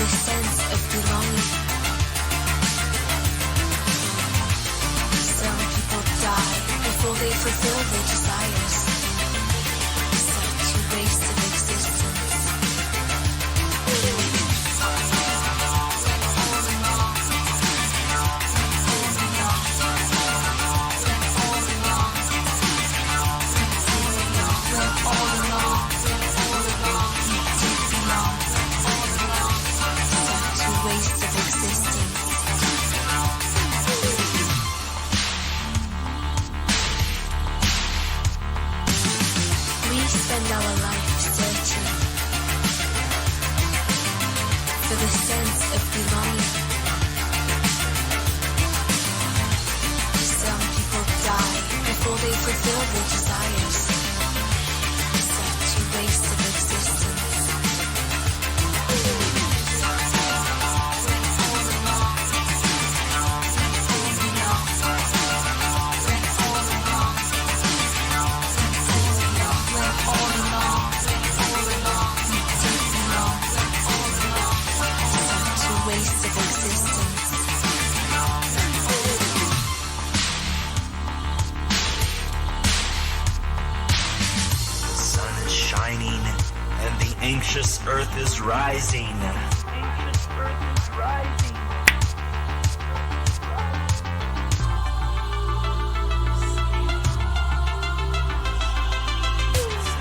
the sense of belonging. Some people die before they fulfill their desires. Such a waste of existence. Spend our life searching for the sense of belonging. Some people die before they fulfill their desires. Such a waste of existence. Anxious earth is rising. Anxious earth is rising.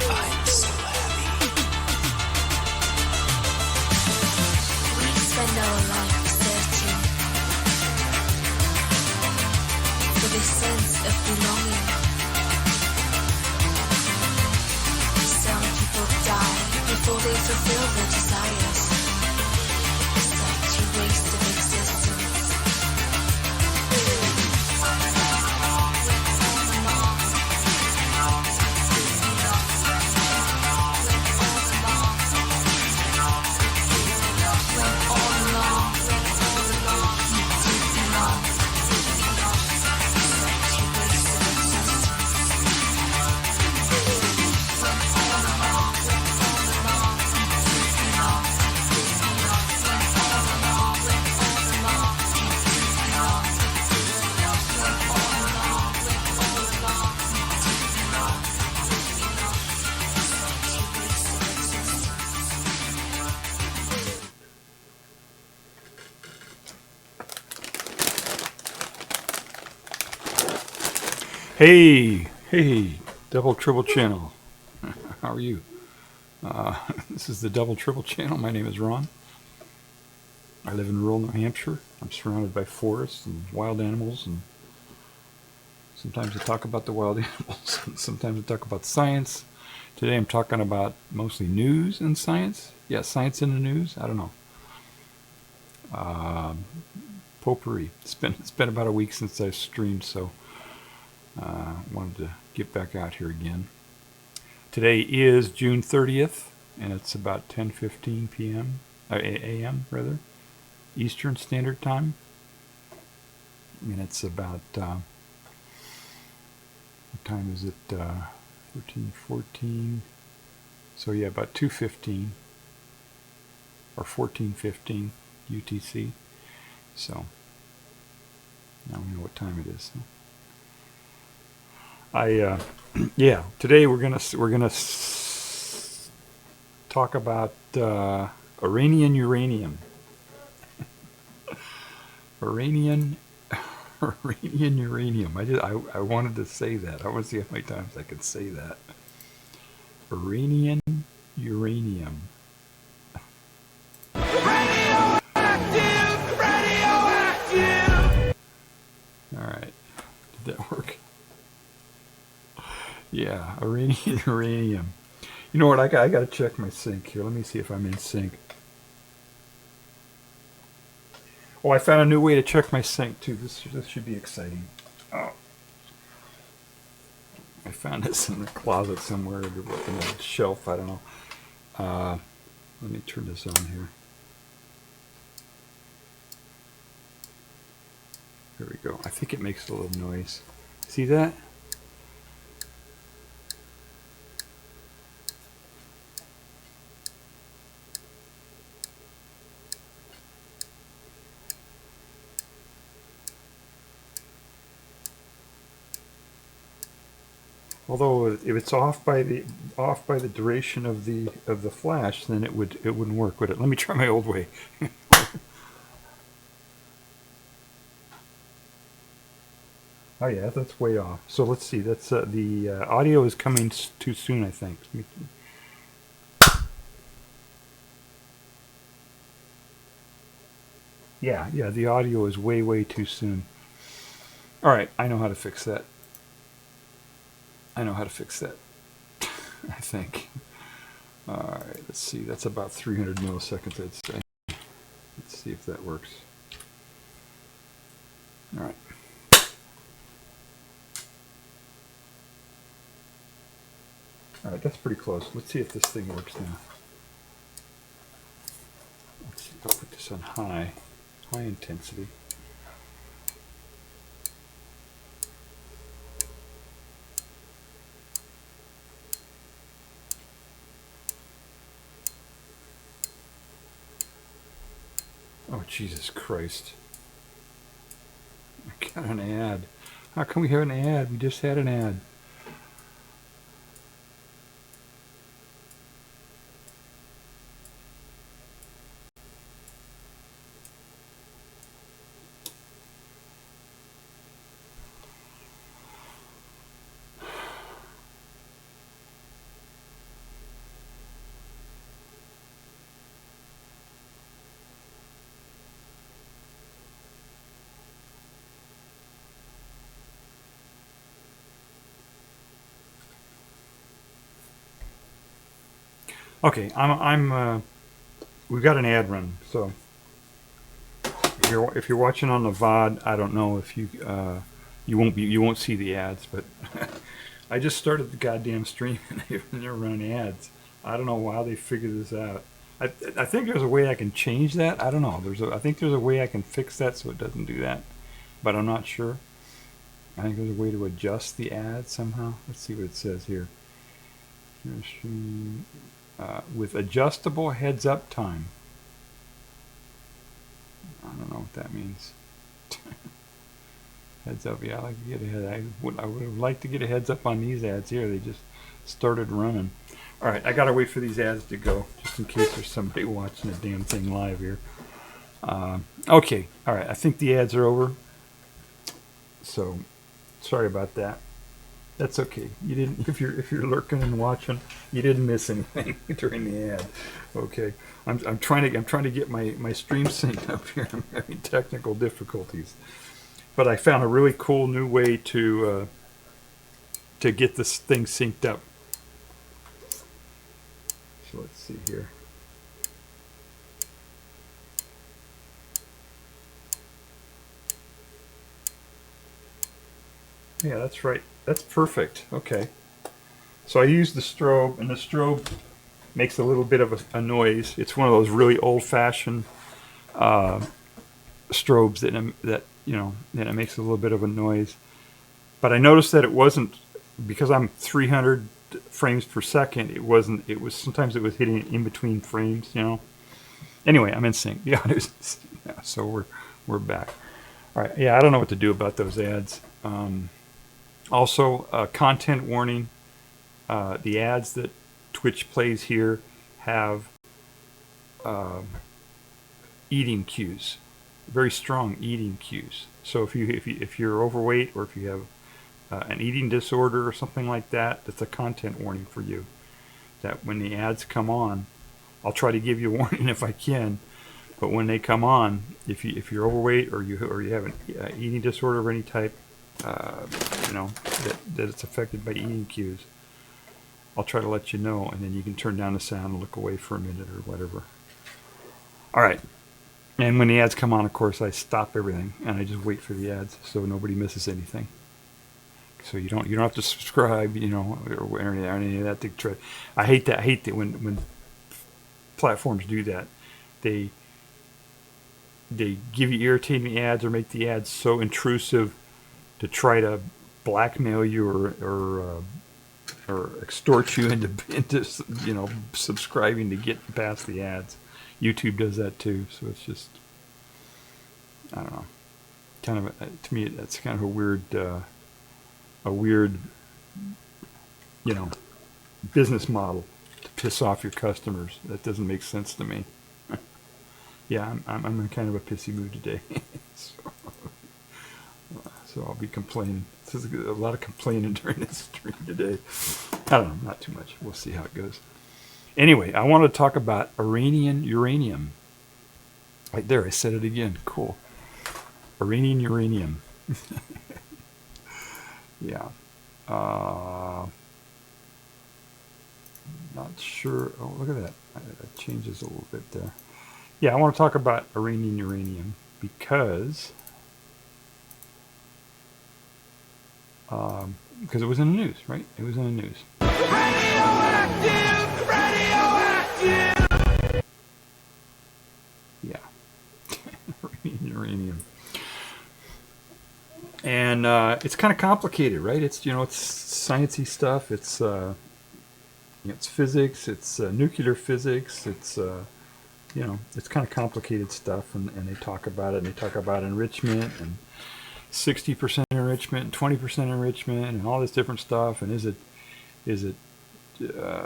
I'm so happy. We spend our life searching for the sense of belonging. Some people die before they fulfill their desires. Such a waste of existence. Hey, Double Triple Channel. How are you? This is the Double Triple Channel. My name is Ron. I live in rural New Hampshire. I'm surrounded by forests and wild animals, and sometimes I talk about the wild animals, and sometimes I talk about science. Today I'm talking about mostly news and science. Yeah, science in the news. I don't know. Potpourri. It's been about a week since I streamed, so wanted to get back out here again. Today is June 30th, and it's about 10:15 p.m. a.m. rather, Eastern Standard Time. And it's about what time is it? 13:14. So yeah, about 2:15 or 14:15 UTC. So now we know what time it is. So. Today we're gonna talk about Iranian uranium. Iranian uranium. I wanted to say that. I want to see how many times I could say that. Iranian uranium. Radioactive! All right. Did that work? Yeah, Iranian uranium. You know what? I got to check my sync here. Let me see if I'm in sync. Oh, I found a new way to check my sync too. This should be exciting. Oh, I found this in the closet somewhere, in the shelf. I don't know. Let me turn this on here. There we go. I think it makes a little noise. See that? Although if it's off by the duration of the flash, then it wouldn't work, would it? Let me try my old way. Oh yeah, that's way off. So let's see. That's the audio is coming too soon, I think. Yeah, the audio is way too soon. All right, I know how to fix that. I think. All right, let's see. That's about 300 milliseconds, I'd say. Let's see if that works. All right. All right, that's pretty close. Let's see if this thing works now. Let's see if I'll put this on high intensity. Oh, Jesus Christ. I got an ad. How come we have an ad? We just had an ad. Okay, we've got an ad run, so if you're watching on the VOD, I don't know if you won't see the ads, but I just started the goddamn stream and they're running ads. I don't know how they figured this out. I think there's a way I can change that. I don't know. I think there's a way I can fix that so it doesn't do that, but I'm not sure. I think there's a way to adjust the ad somehow. Let's see what it says here. With adjustable heads-up time. I don't know what that means. Heads up, yeah, I like to get ahead. I would have liked to get a heads up on these ads here. They just started running. All right, I gotta wait for these ads to go, just in case there's somebody watching the damn thing live here. Okay, all right. I think the ads are over. So, sorry about that. That's okay. You didn't. If you're lurking and watching, you didn't miss anything during the ad. Okay. I'm trying to get my stream synced up here. I'm having technical difficulties, but I found a really cool new way to get this thing synced up. So let's see here. Yeah, that's right. That's perfect. Okay. So I use the strobe, and the strobe makes a little bit of a noise. It's one of those really old-fashioned strobes that it makes a little bit of a noise. But I noticed that it wasn't, because I'm 300 frames per second. It was sometimes it was hitting in between frames. Anyway, I'm in sync. Yeah, so we're back. All right. Yeah, I don't know what to do about those ads. Also, content warning. The ads that Twitch plays here have eating cues, very strong eating cues. So if you're overweight, or if you have an eating disorder or something like that, that's a content warning for you. That when the ads come on, I'll try to give you a warning if I can. But when they come on, if you're overweight or you have an eating disorder of any type, that it's affected by eating cues, I'll try to let you know, and then you can turn down the sound and look away for a minute or whatever. All right. And when the ads come on, of course, I stop everything and I just wait for the ads so nobody misses anything. So you don't have to subscribe, or any of that to try. I hate that when platforms do that. They give you irritating ads or make the ads so intrusive to try to blackmail you or extort you into subscribing to get past the ads. YouTube does that too, so it's just, I don't know, kind of to me that's kind of a weird you know, business model to piss off your customers. That doesn't make sense to me. Yeah, I'm in kind of a pissy mood today. So I'll be complaining. There's a lot of complaining during this stream today. I don't know, not too much. We'll see how it goes. Anyway, I want to talk about Iranian uranium. Right there, I said it again. Cool. Iranian uranium. Yeah. Not sure. Oh, look at that. It changes a little bit there. Yeah, I want to talk about Iranian uranium because it was in the news, right? It was in the news. Radioactive! Radioactive! Yeah. Iranian uranium. And it's kind of complicated, right? It's, you know, it's sciencey stuff. It's it's physics. It's nuclear physics. It's you know, it's kind of complicated stuff, and they talk about it. And they talk about enrichment and 60% enrichment, and 20% enrichment, and all this different stuff. And is it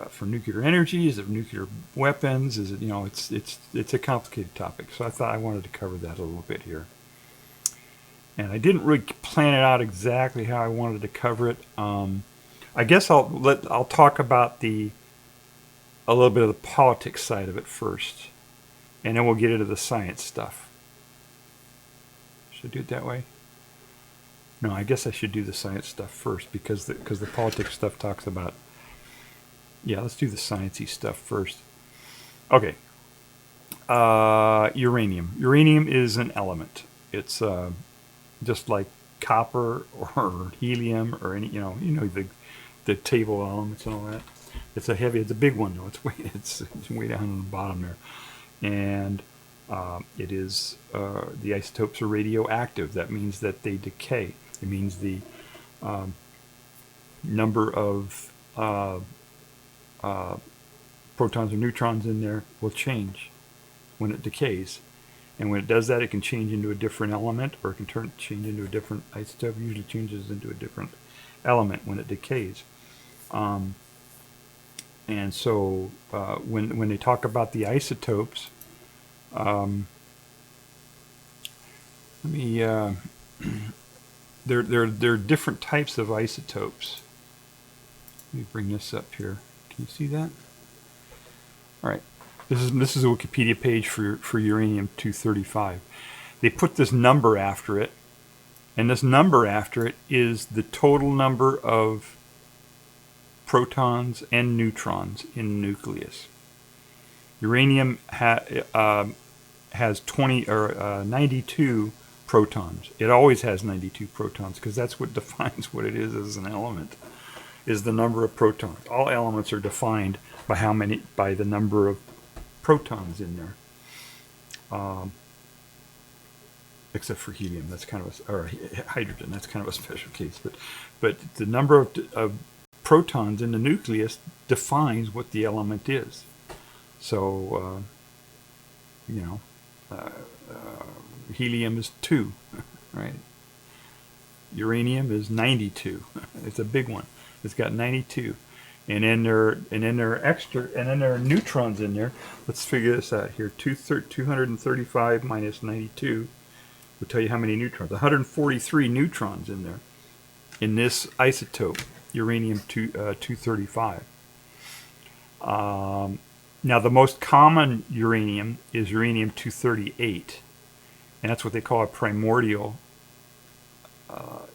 for nuclear energy? Is it nuclear weapons? Is it, you know, it's a complicated topic. So I thought I wanted to cover that a little bit here. And I didn't really plan it out exactly how I wanted to cover it. I guess I'll talk about a little bit of the politics side of it first, and then we'll get into the science stuff. Should I do it that way? No, I guess I should do the science stuff first because the politics stuff talks about. Yeah, let's do the sciencey stuff first. Okay. Uranium. Uranium is an element. It's just like copper or helium or any, you know the table elements and all that. It's a big one though. It's way down on the bottom there, and it is the isotopes are radioactive. That means that they decay. It means the number of protons or neutrons in there will change when it decays. And when it does that, it can change into a different element, or it can change into a different isotope. It usually changes into a different element when it decays. And so when they talk about the isotopes, there are different types of isotopes. Let me bring this up here. Can you see that? All right. This is a Wikipedia page for uranium-235. They put this number after it, and this number after it is the total number of protons and neutrons in the nucleus. Uranium has 92 protons. It always has 92 protons because that's what defines what it is as an element, is the number of protons. All elements are defined by the number of protons in there, except for helium. That's kind of or hydrogen. That's kind of a special case. But the number of protons in the nucleus defines what the element is. So helium is 2, right? Uranium is 92. It's a big one. It's got 92. And then there are neutrons in there. Let's figure this out here. 235 minus 92 will tell you how many neutrons. 143 neutrons in there. In this isotope, uranium-235. Now the most common uranium is uranium-238, and that's what they call a primordial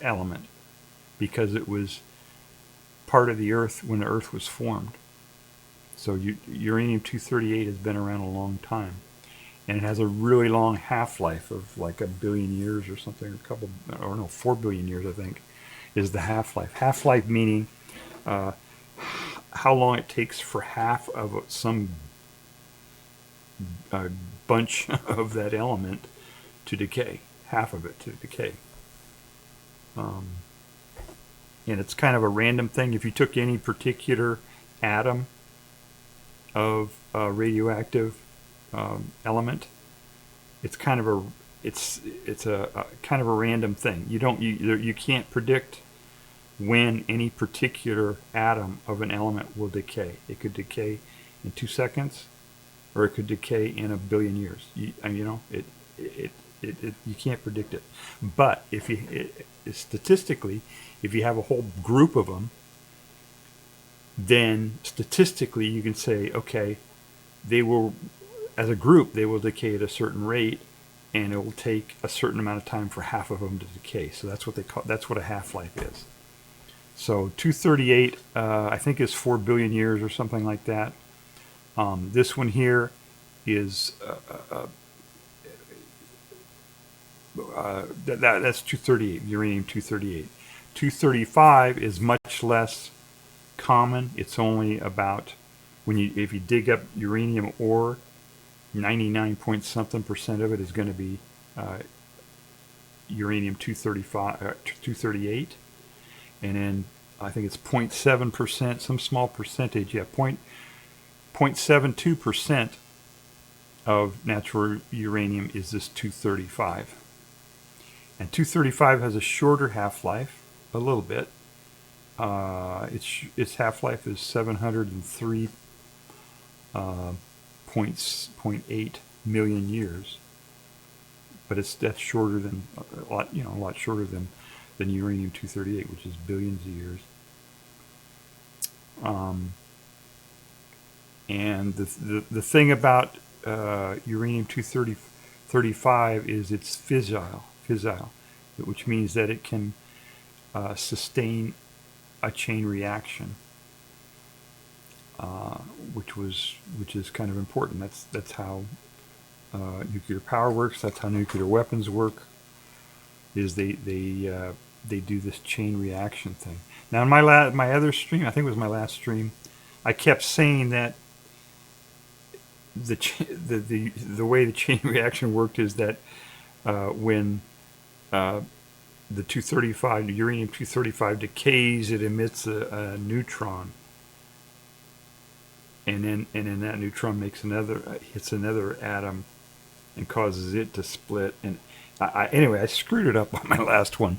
element, because it was part of the Earth when the Earth was formed. So uranium-238 has been around a long time, and it has a really long half-life of like 1 billion years or something, 4 billion years I think is the half-life. Half-life meaning how long it takes for half of some bunch of that element to decay, half of it to decay. And it's kind of a random thing. If you took any particular atom of a radioactive element, it's kind of a kind of a random thing. You can't predict when any particular atom of an element will decay. It could decay in 2 seconds, or it could decay in a billion years. You know, you can't predict it. But if statistically, if you have a whole group of them, then statistically you can say, okay, they will, as a group, they will decay at a certain rate, and it will take a certain amount of time for half of them to decay. So that's what they call, that's what a half-life is. So 238, I think, is 4 billion years or something like that. This one here is that's 238, uranium 238. 235 is much less common. It's only about, if you dig up uranium ore, 99 point something percent of it is going to be uranium 238, and then I think it's 0.7%, some small percentage, 0.72% of natural uranium is this 235. And 235 has a shorter half-life, a little bit. Its half-life is 703.8 million years, but that's shorter than a lot shorter than uranium 238, which is billions of years. And the thing about uranium 235 is it's fissile, which means that it can sustain a chain reaction, which is kind of important. That's how nuclear power works. That's how nuclear weapons work. Is they do this chain reaction thing. Now in my other stream, I think it was my last stream, I kept saying that the way the chain reaction worked is that when the uranium 235 decays, it emits a neutron, and then that neutron hits another atom and causes it to split. And anyway, I screwed it up on my last one.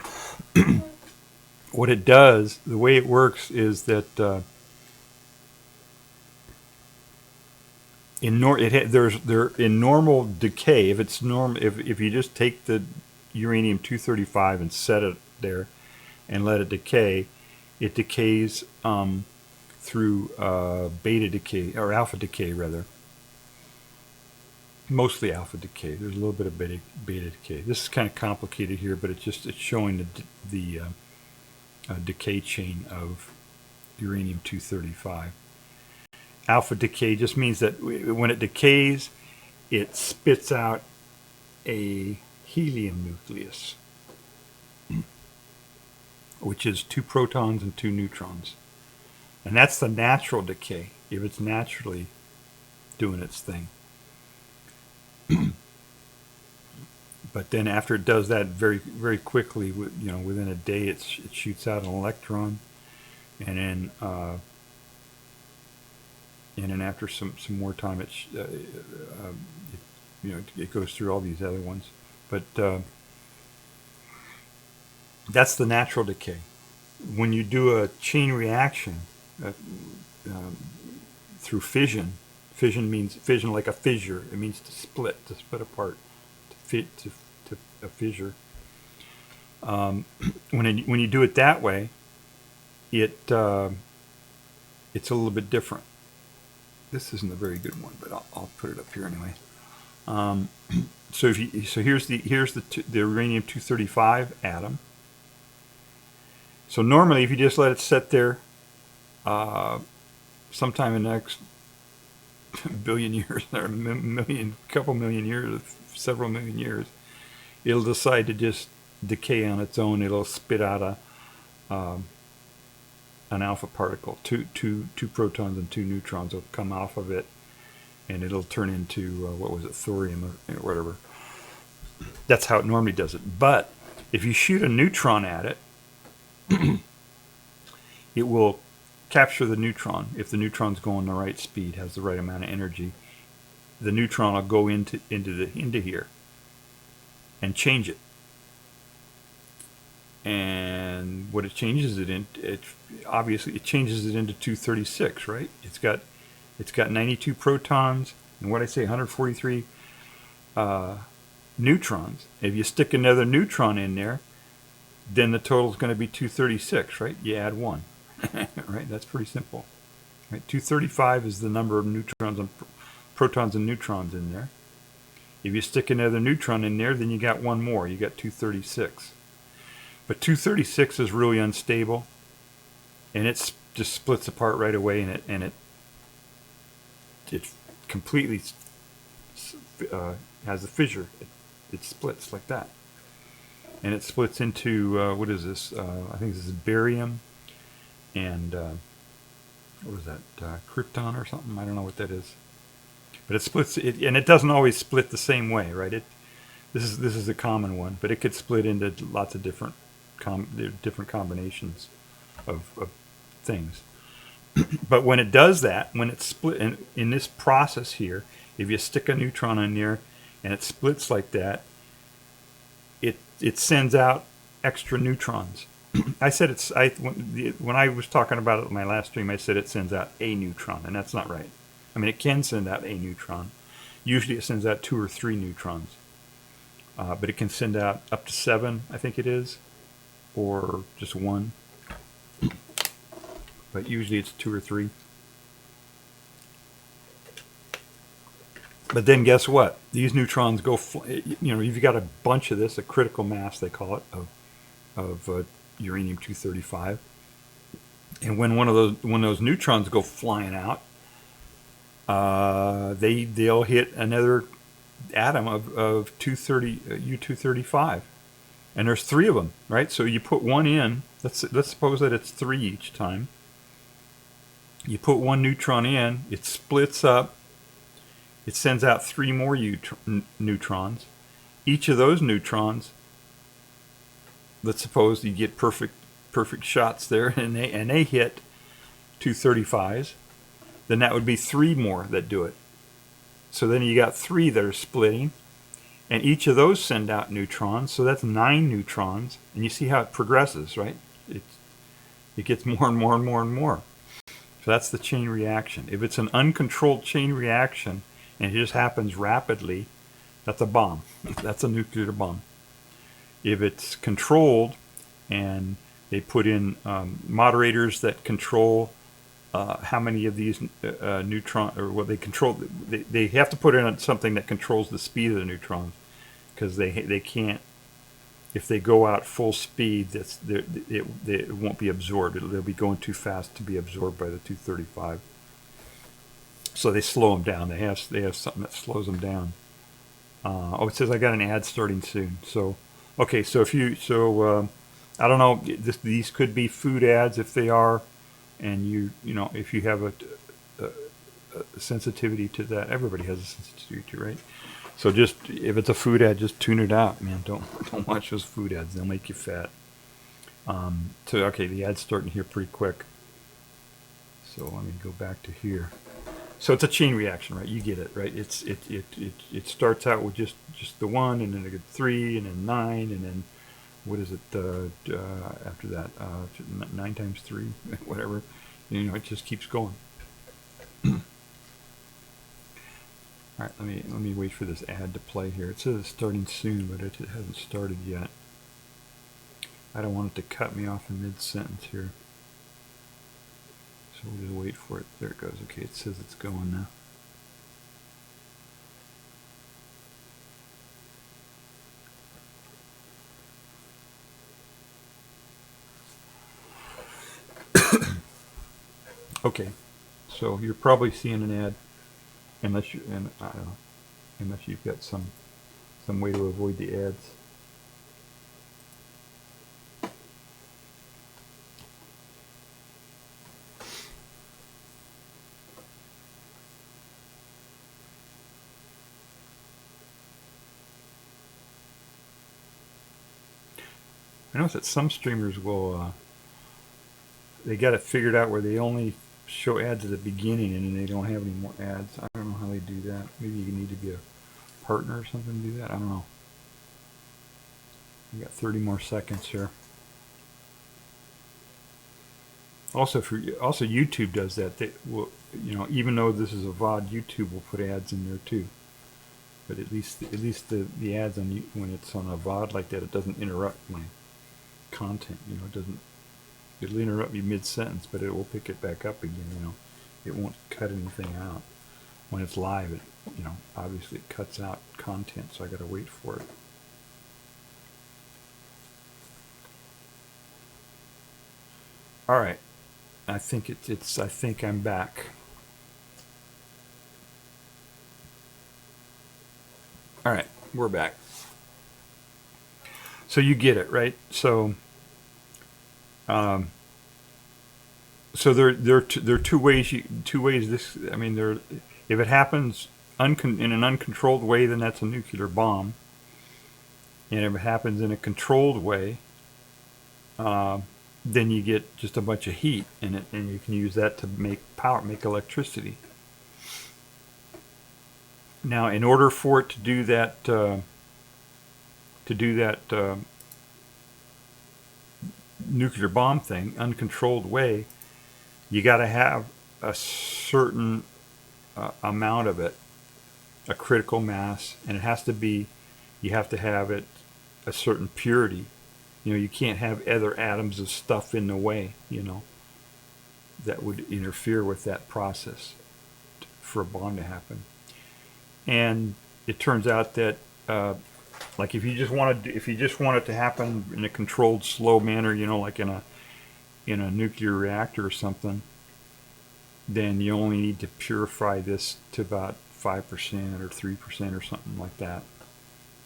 What it does, the way it works, is that in normal decay, if you just take the uranium 235 and set it there and let it decay, it decays through beta decay, or alpha decay rather. Mostly alpha decay. There's a little bit of beta decay. This is kind of complicated here, but it's showing the decay chain of uranium 235. Alpha decay just means that when it decays, it spits out a helium nucleus, which is 2 protons and 2 neutrons. And that's the natural decay, if it's naturally doing its thing. But then after it does that very, very quickly, within a day, it shoots out an electron, and then after some more time, it goes through all these other ones. But that's the natural decay. When you do a chain reaction through fission, fission means fission like a fissure. It means to split apart, to a fissure. When you do it that way, it's a little bit different. This isn't a very good one, but I'll put it up here anyway. So here's the uranium 235 atom. So normally, if you just let it sit there, sometime in the next billion years, or couple million years, several million years, it'll decide to just decay on its own. It'll spit out an alpha particle. Two protons and 2 neutrons will come off of it, and it'll turn into thorium or whatever. That's how it normally does it. But if you shoot a neutron at it, it will capture the neutron. If the neutron's going the right speed, has the right amount of energy, the neutron will go into here and change it, and what it changes it in, obviously it changes it into 236, right? It's got 92 protons and what I say 143 neutrons. If you stick another neutron in there, then the total is going to be 236, right? You add one, right? That's pretty simple, right? 235 is the number of neutrons and protons and neutrons in there. If you stick another neutron in there, then you got one more. You got 236. But 236 is really unstable, and it just splits apart right away, and it completely has a fissure. It splits like that, and it splits into what is this? I think this is barium, and what was that? Krypton or something? I don't know what that is. But it splits, and it doesn't always split the same way, right? This is a common one, but it could split into lots of different combinations of things. But when it does that, when it's split in this process here, if you stick a neutron in there and it splits like that, it sends out extra neutrons. I said when I was talking about it in my last stream, I said it sends out a neutron, and that's not right. I mean, it can send out a neutron. Usually it sends out 2 or 3 neutrons. But it can send out up to 7, I think it is, or just 1. But usually it's 2 or 3. But then guess what? These neutrons go, you've got a bunch of this, a critical mass, they call it, of uranium-235. And when those neutrons go flying out, they'll hit another atom of U-235, and there's 3 of them, right? So you put one in. Let's suppose that it's 3 each time. You put one neutron in, it splits up, it sends out 3 more neutrons. Each of those neutrons, let's suppose you get perfect shots there, and they hit 235s. Then that would be 3 more that do it. So then you got 3 that are splitting, and each of those send out neutrons. So that's 9 neutrons, and you see how it progresses, right? It gets more and more and more and more. So that's the chain reaction. If it's an uncontrolled chain reaction and it just happens rapidly, that's a bomb. That's a nuclear bomb. If it's controlled and they put in moderators that control how many of these neutrons, or what they control, they have to put in something that controls the speed of the neutrons, because they can't, if they go out full speed, it won't be absorbed. They'll be going too fast to be absorbed by the 235. So they slow them down. They have something that slows them down. It says I got an ad starting soon. So okay, so I don't know. These could be food ads if they are, and if you have a sensitivity to that. Everybody has a sensitivity to, right? So just, if it's a food ad, just tune it out, man. Don't watch those food ads. They'll make you fat. Okay, the ad's starting here pretty quick. So let me go back to here. So it's a chain reaction, right? You get it, right? It starts out with just the 1, and then it gets 3, and then 9, and then what is it after that? 9 times 3, whatever. It just keeps going. All right, let me wait for this ad to play here. It says it's starting soon, but it hasn't started yet. I don't want it to cut me off in mid-sentence here. So we'll just wait for it. There it goes. Okay, it says it's going now. Okay, so you're probably seeing an ad, unless you've got some way to avoid the ads. I notice that some streamers will, they got it figured out where they only show ads at the beginning and then they don't have any more ads. I don't know how they do that. Maybe you need to be a partner or something to do that. I don't know. We got 30 more seconds here. Also YouTube does that. They will, even though this is a VOD, YouTube will put ads in there too. But at least the ads when it's on a VOD like that, it doesn't interrupt my content. It doesn't. It'll interrupt you mid-sentence, but it will pick it back up again. It won't cut anything out. When it's live, it obviously it cuts out content, so I got to wait for it. All right, I think I think I'm back. All right, we're back. So you get it, right? So, there are two ways. This, I mean, if it happens in an uncontrolled way, then that's a nuclear bomb. And if it happens in a controlled way, then you get just a bunch of heat in it, and you can use that to make power, make electricity. Now, in order for it to do that, nuclear bomb thing, uncontrolled way, you got to have a certain amount of it, a critical mass, and it has to be, you have to have it a certain purity. You can't have other atoms of stuff in the way, that would interfere with that process for a bomb to happen. And it turns out that, like if you just want it to happen in a controlled, slow manner, like in a nuclear reactor or something, then you only need to purify this to about 5% or 3% or something like that.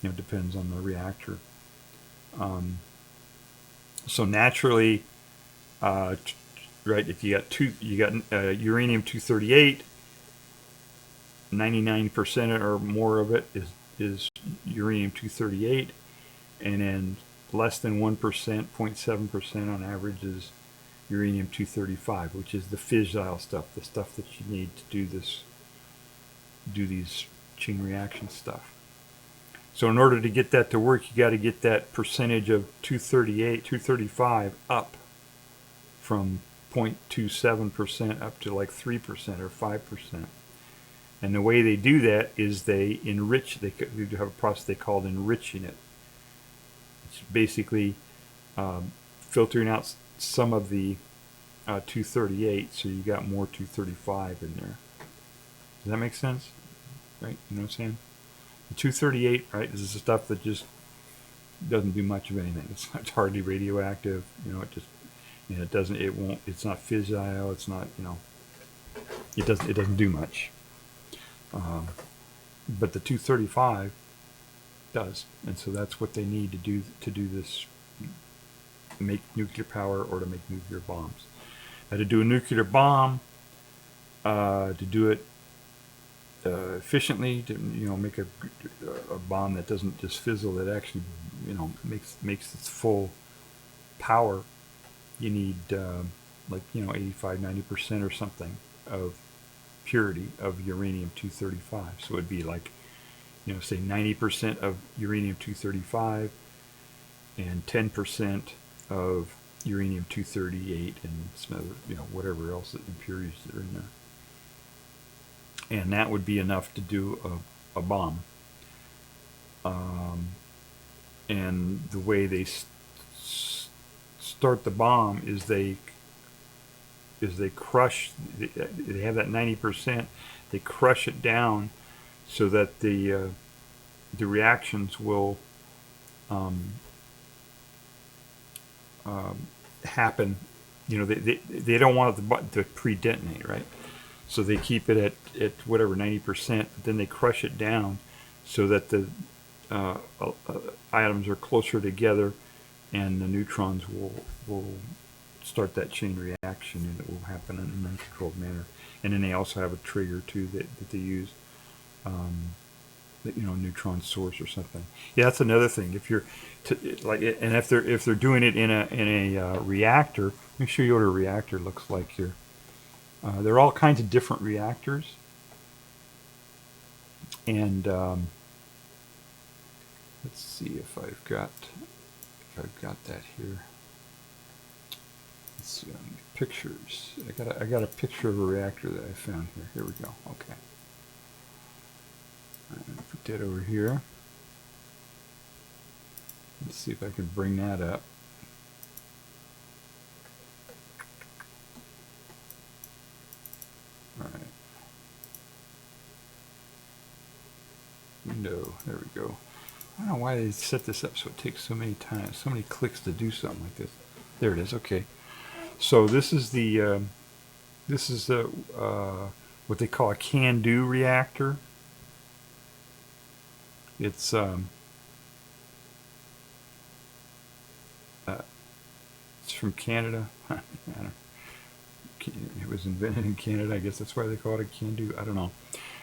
It depends on the reactor. So naturally, right? If you got uranium-238, 99% or more of it is uranium-238, and then less than 1%, 0.7% on average is uranium-235, which is the fissile stuff, the stuff that you need to do these chain reaction stuff. So in order to get that to work, you got to get that percentage of 235 up from 0.27% up to like 3% or 5%. And the way they do that is they enrich. They have a process they call enriching it. It's basically filtering out some of the 238, so you got more 235 in there. Does that make sense? Right? You know what I'm saying? The 238, right, is the stuff that just doesn't do much of anything. It's hardly radioactive. It just, it doesn't. It won't. It's not fissile. It's not. It doesn't do much. But the 235 does, and so that's what they need to do this, make nuclear power or to make nuclear bombs. Now, to do a nuclear bomb, to do it efficiently, to make a bomb that doesn't just fizzle, that actually makes its full power, you need 85-90% or something of purity of uranium-235. So it'd be like, say 90% of uranium-235 and 10% of uranium-238 and some other, whatever else impurities that are in there. And that would be enough to do a bomb. And the way they start the bomb is they crush. They have that 90%. They crush it down so that the reactions will happen. They don't want it to pre-detonate, right? So they keep it at whatever 90%. Then they crush it down so that the atoms are closer together, and the neutrons will start that chain reaction, and it will happen in an uncontrolled manner. And then they also have a trigger too that they use, neutron source or something. Yeah, that's another thing. If you're and if they're doing it in a reactor, let me show you what a reactor looks like here. There are all kinds of different reactors, and let's see if I've got that here. let's see, pictures. I got a picture of a reactor that I found here. Here we go. Okay. All right, put that over here. Let's see if I can bring that up. All right. Window. There we go. I don't know why they set this up so it takes so many times, so many clicks to do something like this. There it is. Okay. So this is the what they call a can-do reactor. It's from Canada. It was invented in Canada. I guess that's why they call it a can-do. I don't know,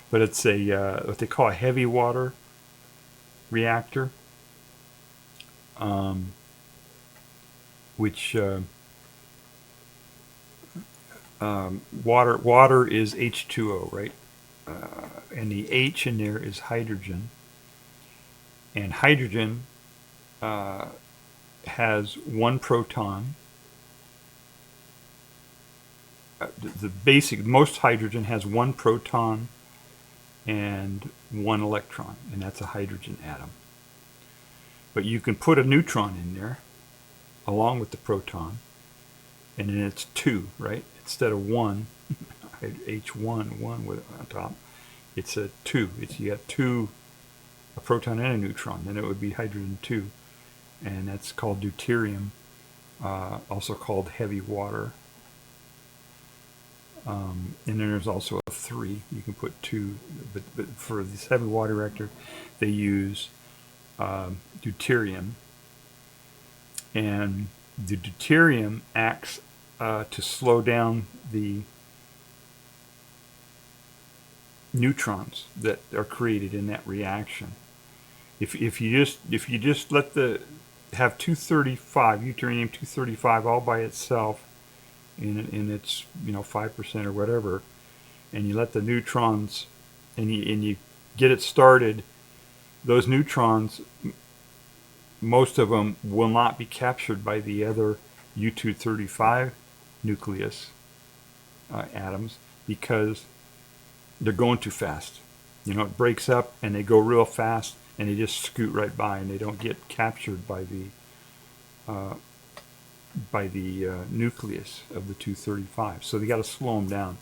but it's a what they call a heavy water reactor, which water is H2O, right? And the H in there is hydrogen, and hydrogen has one proton. The basic, most hydrogen has one proton and one electron, and that's a hydrogen atom. But you can put a neutron in there along with the proton, and then it's two, right? Instead of one, H1, one with on top, it's a two. You got two, a proton and a neutron, then it would be hydrogen 2, and that's called deuterium, also called heavy water. And then there's also a 3. You can put 2, but for this heavy water reactor, they use deuterium, and the deuterium acts to slow down the neutrons that are created in that reaction. If you just let have 235 deuterium 235 all by itself in its 5% or whatever, and you let the neutrons and you get it started, those neutrons, most of them will not be captured by the other U-235 nucleus atoms because they're going too fast. It breaks up and they go real fast and they just scoot right by and they don't get captured by the nucleus of the 235. So they got to slow them down.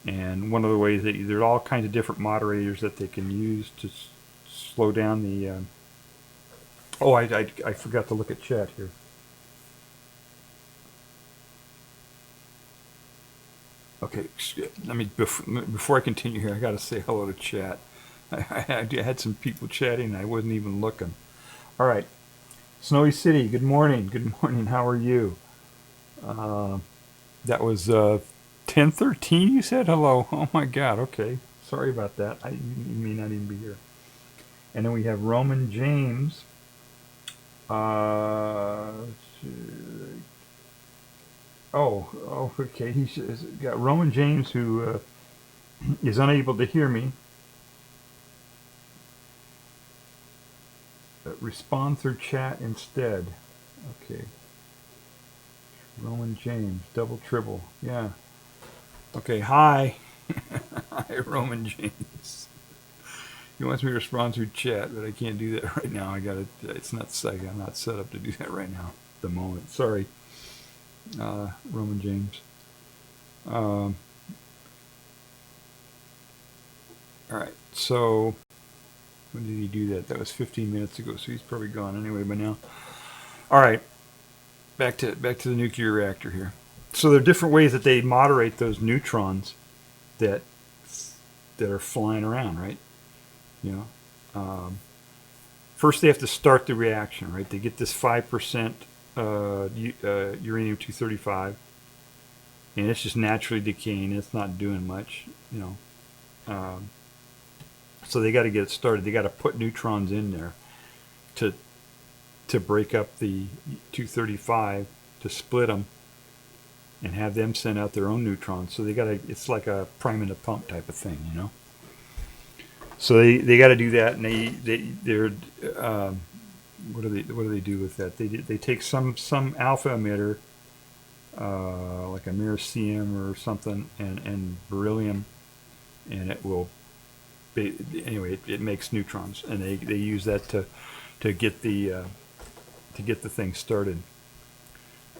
And one of the ways that there are all kinds of different moderators that they can use to slow down the. I forgot to look at chat here. Okay, let me before I continue here, I got to say hello to chat. I had some people chatting, and I wasn't even looking. All right, Snowy City. Good morning. Good morning. How are you? That was 10:13. You said hello. Oh my God. Okay, sorry about that. You may not even be here. And then we have Roman James. Okay. He's got Roman James who is unable to hear me. Respond through chat instead. Okay. Roman James, double triple. Yeah. Okay. Hi. Hi, Roman James. He wants me to respond through chat, but I can't do that right now. I'm not set up to do that right now at the moment. Sorry. Roman James. All right, so when did he do that? That was 15 minutes ago, so he's probably gone anyway by now. All right, back to the nuclear reactor here. So there are different ways that they moderate those neutrons that are flying around, right? First they have to start the reaction, right? They get this 5% uranium-235, and it's just naturally decaying. It's not doing much, so they got to get it started. They got to put neutrons in there to break up the 235, to split them and have them send out their own neutrons. So it's like a prime and a pump type of thing, So they got to do that, and they're what do they do with that? They take some alpha emitter like americium or something, and beryllium, and it will. Anyway, it makes neutrons, and they use that to get the thing started.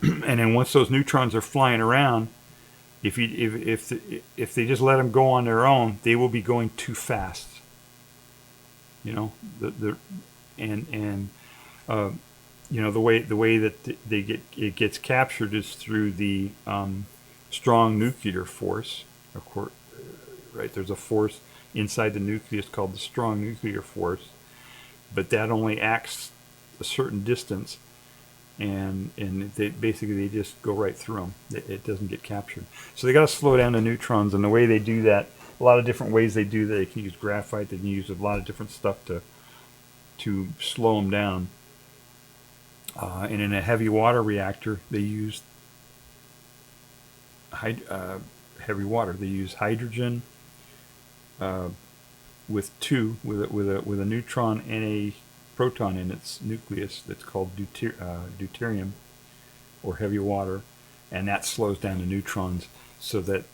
And then once those neutrons are flying around, if they just let them go on their own, they will be going too fast. You know, the way that it gets captured is through the strong nuclear force. Of course, right? There's a force inside the nucleus called the strong nuclear force, but that only acts a certain distance, and they just go right through them. It doesn't get captured. So they got to slow down the neutrons, and the way they do that, a lot of different ways they do that. They can use graphite. They can use a lot of different stuff to slow them down. And in a heavy water reactor, they use heavy water. They use hydrogen with a neutron and a proton in its nucleus. That's called deuterium, or heavy water, and that slows down the neutrons so that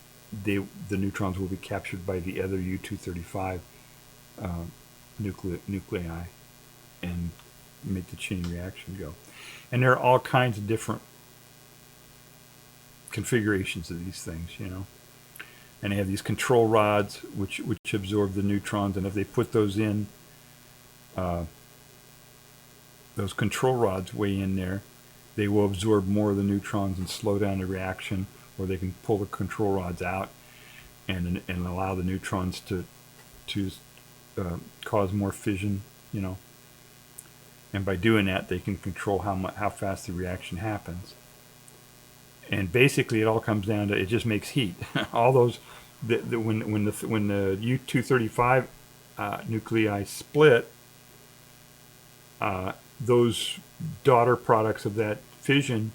the neutrons will be captured by the other U-235 nuclei and make the chain reaction go. And there are all kinds of different configurations of these things, you know. And they have these control rods which absorb the neutrons, and if they put those in, those control rods way in there, they will absorb more of the neutrons and slow down the reaction, or they can pull the control rods out and allow the neutrons to cause more fission, you know. And by doing that, they can control how fast the reaction happens. And basically, it all comes down to, it just makes heat. All those, when the U-235 nuclei split, those daughter products of that fission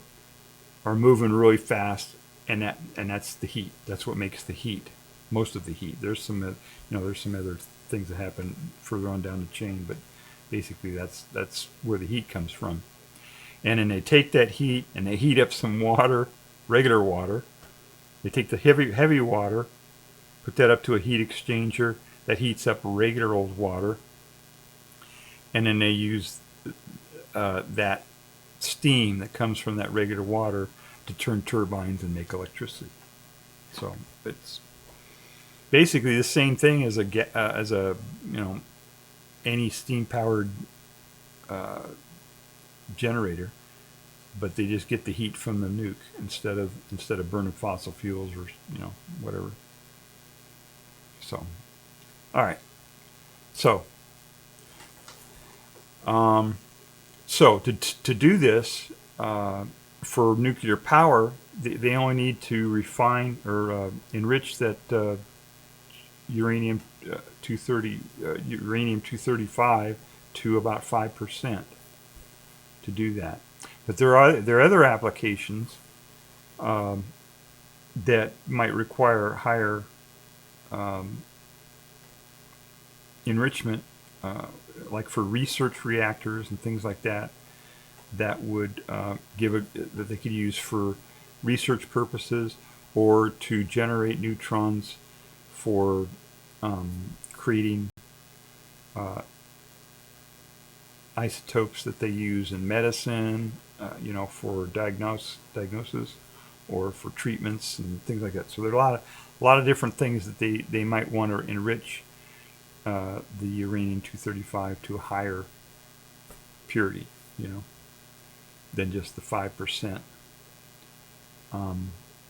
are moving really fast, and that's the heat. That's what makes the heat. Most of the heat. There's some other things that happen further on down the chain, but basically that's where the heat comes from. And then they take that heat and they heat up some water, regular water. They take the heavy water, put that up to a heat exchanger that heats up regular old water, and then they use that steam that comes from that regular water to turn turbines and make electricity. So it's basically the same thing as any steam powered generator, but they just get the heat from the nuke instead of burning fossil fuels or whatever. So, all right. So to do this for nuclear power, they only need to refine or enrich that uranium 235 to about 5% to do that. But there are other applications that might require higher enrichment, like for research reactors and things like that. That would that they could use for research purposes, or to generate neutrons for creating isotopes that they use in medicine, for diagnosis or for treatments and things like that. So there are a lot of different things that they might want to enrich the uranium-235 to a higher purity, than just the 5%.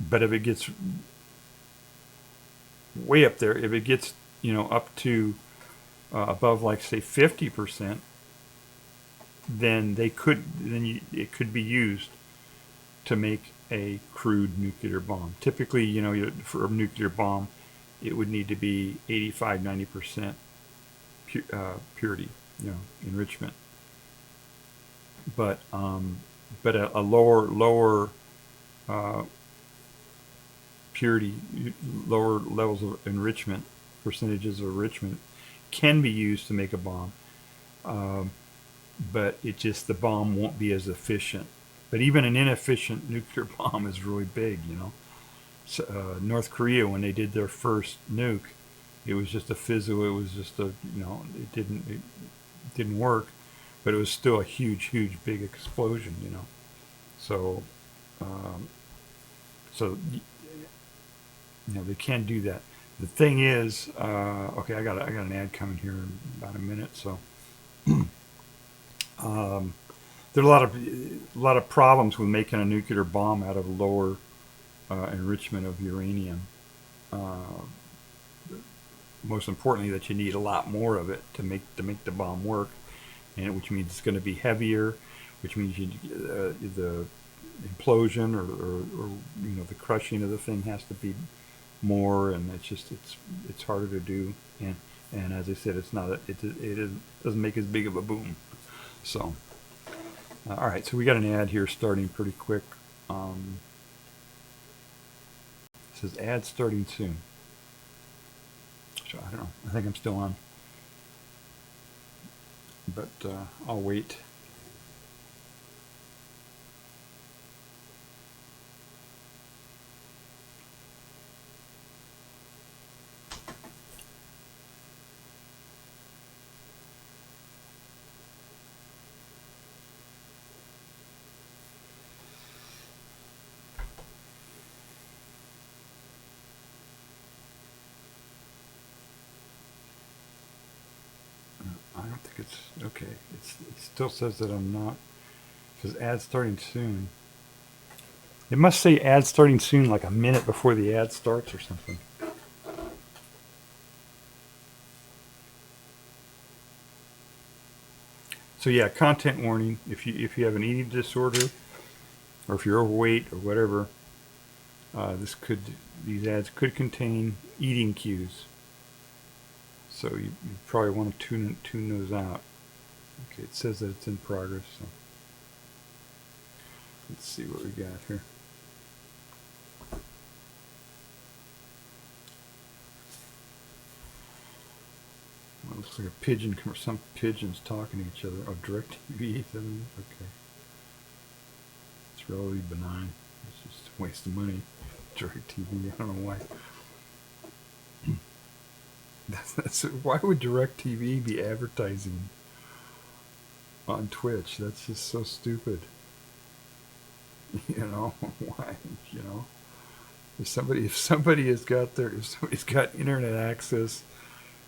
But if it gets way up there, if it gets up to above, like, say 50%, then it could be used to make a crude nuclear bomb. Typically, for a nuclear bomb, it would need to be 85-90% purity, enrichment. But a lower purity, lower levels of enrichment, percentages of enrichment, can be used to make a bomb. But the bomb won't be as efficient But even an inefficient nuclear bomb is really big, you know. So, North Korea, when they did their first nuke, it was just a fizzle. It was just a, you know, it didn't work, but it was still a huge, big explosion, you know. So, um, so you know, they can do that. The thing is, okay, I got an ad coming here in about a minute, so. There are a lot of problems with making a nuclear bomb out of lower enrichment of uranium. Uh, Most importantly, that you need a lot more of it to make the bomb work, and which means it's going to be heavier, which means the implosion or you know, the crushing of the thing has to be more, and it's harder to do, and as I said, it's not it doesn't make as big of a boom. So all right, so we got an ad here starting pretty quick. It says ad starting soon. So I don't know. I think I'm still on, but I'll wait. I don't think it's okay. It still says that I'm not. It says ad starting soon. It must say ad starting soon like a minute before the ad starts or something. So yeah, content warning. If you have an eating disorder, or if you're overweight or whatever, these ads could contain eating cues. So you probably want to tune those out. Okay, it says that it's in progress. So let's see what we got here. Well, it looks like a pigeon. Some pigeons talking to each other. Oh, DirecTV. Okay, it's relatively benign. It's just a waste of money. DirecTV. I don't know why. Why would DirecTV be advertising on Twitch? That's just so stupid. You know why? You know, if somebody's got internet access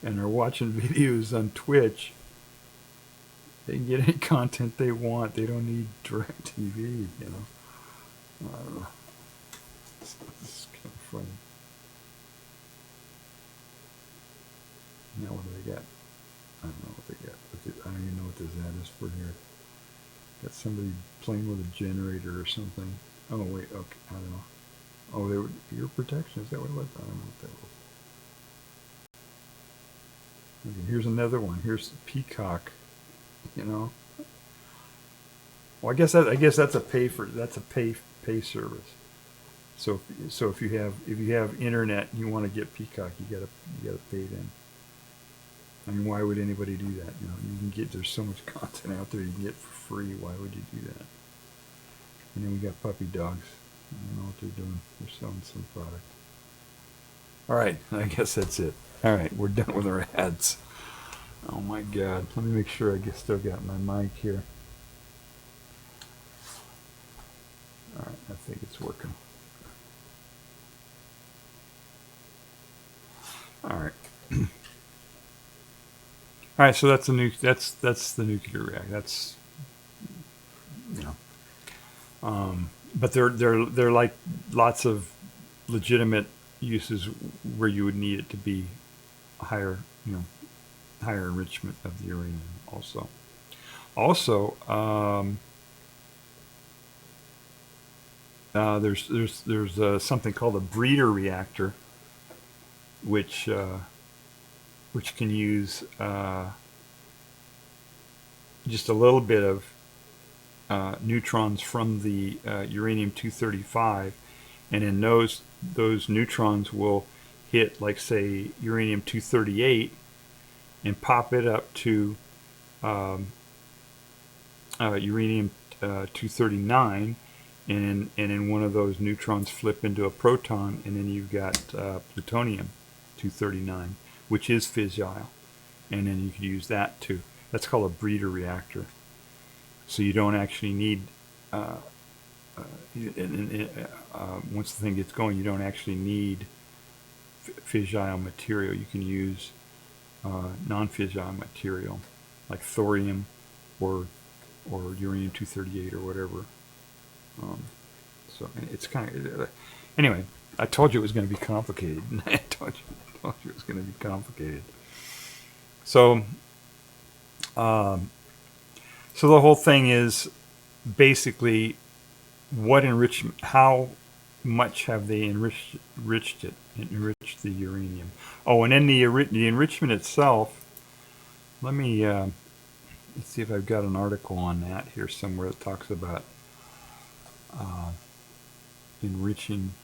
and they're watching videos on Twitch, they can get any content they want. They don't need DirecTV. You know, I don't know. It's kind of funny. Now what do they got? I don't know what they got. I don't even know what this ad is for here. Got somebody playing with a generator or something. Oh wait, okay, I don't know. Oh, they were ear protection. Is that what it was? I don't know what that was. Okay, here's another one. Here's Peacock. You know. Well, I guess that's a pay service. So if you have internet and you want to get Peacock, you gotta pay them. I mean, why would anybody do that? You know, there's so much content out there you can get for free. Why would you do that? And then we got puppy dogs. I don't know what they're doing. They're selling some product. All right, I guess that's it. All right, we're done with our ads. Oh my God. Let me make sure I still got my mic here. All right, I think it's working. All right. All right, so that's the nuclear reactor. That's, you know, but there are like lots of legitimate uses where you would need it to be higher, you know, higher enrichment of the uranium. Also, there's something called a breeder reactor, which can use just a little bit of neutrons from the uranium-235, and then those neutrons will hit, like, say, uranium-238 and pop it up to uranium 239, and in one of those neutrons flip into a proton, and then you've got plutonium 239, which is fissile, and then you could use that too. That's called a breeder reactor. So you don't actually need once the thing gets going, you don't actually need fissile material. You can use non-fissile material like thorium or uranium-238 or whatever. So it's kind of anyway. I told you it was going to be complicated. I told you it was going to be complicated. So so the whole thing is basically what enrichment, how much have they enriched the uranium. Oh, and then the enrichment itself, let me let's see if I've got an article on that here somewhere that talks about enriching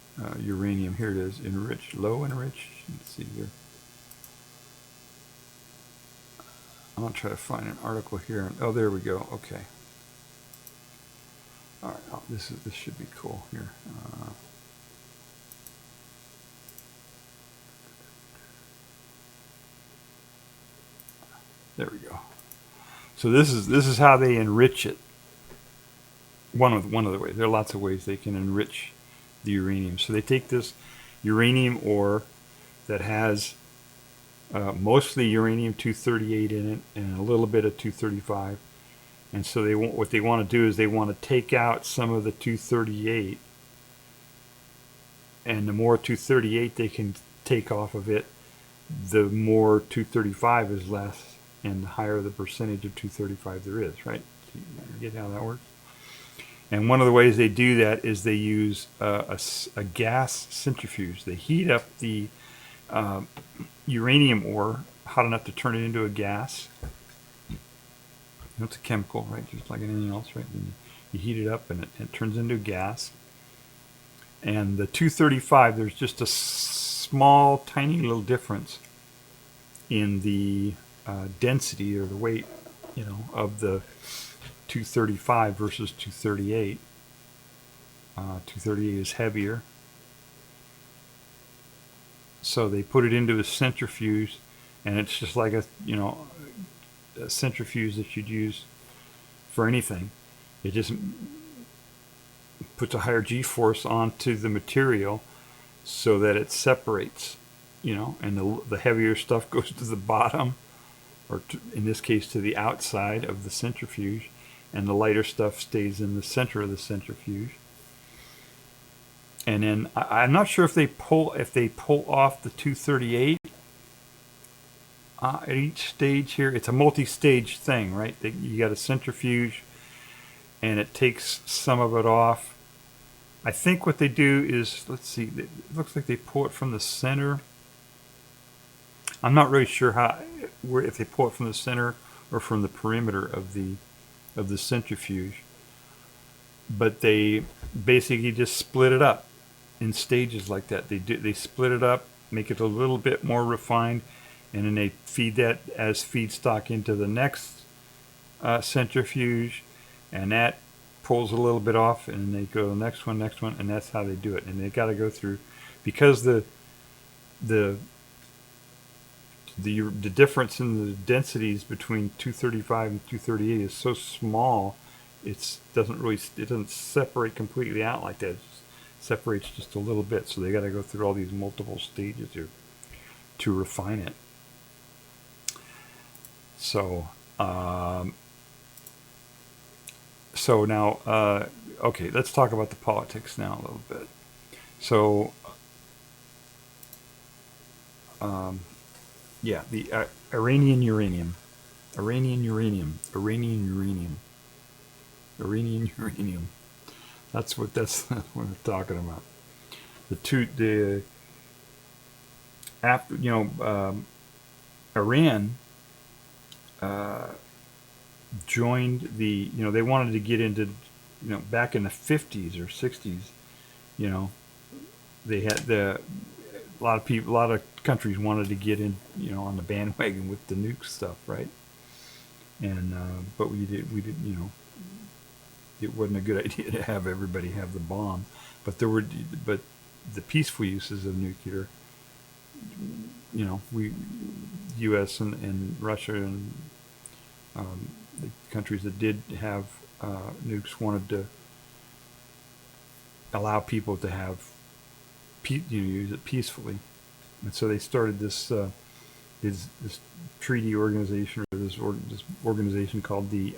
uranium. Here it is, low enriched. Let's see here. I'm going to try to find an article here. Oh, there we go. Okay. All right. Oh, this should be cool here. There we go. So this is how they enrich it. One of the ways. There are lots of ways they can enrich the uranium. So they take this uranium ore that has mostly uranium-238 in it and a little bit of 235, and so what they want to do is they want to take out some of the 238, and the more 238 they can take off of it, the more 235 is less, and the higher the percentage of 235 there is, right? You get how that works? And one of the ways they do that is they use a gas centrifuge. They heat up the uranium ore hot enough to turn it into a gas. It's a chemical, right? Just like anything else, right? And you heat it up and it turns into a gas. And the 235, there's just a small, tiny little difference in the density or the weight, of the 235 versus 238. 238 is heavier. So they put it into a centrifuge, and it's just like a centrifuge that you'd use for anything. It just puts a higher G-force onto the material so that it separates, and the heavier stuff goes to the bottom, or in this case to the outside of the centrifuge, and the lighter stuff stays in the center of the centrifuge. And then I'm not sure if they pull off the 238 at each stage here. It's a multi-stage thing, right? You got a centrifuge, and it takes some of it off. I think what they do is, let's see, it looks like they pull it from the center. I'm not really sure if they pull it from the center or from the perimeter of the centrifuge, but they basically just split it up in stages like that. They split it up, make it a little bit more refined, and then they feed that as feedstock into the next centrifuge, and that pulls a little bit off, and they go next one, and that's how they do it. And they've got to go through, because the difference in the densities between 235 and 238 is so small, it doesn't separate completely out like that. It separates just a little bit, so they got to go through all these multiple stages here to refine it. So now, okay, let's talk about the politics now a little bit. So, the Iranian uranium. That's what we're talking about. Iran joined they wanted to get into, back in the 50s or 60s, they had a lot of countries wanted to get in, on the bandwagon with the nuke stuff, right? And but we did, it wasn't a good idea to have everybody have the bomb. But but the peaceful uses of nuclear, U.S. and Russia and the countries that did have nukes wanted to allow people to have use it peacefully, and so they started this treaty organization, or this organization called the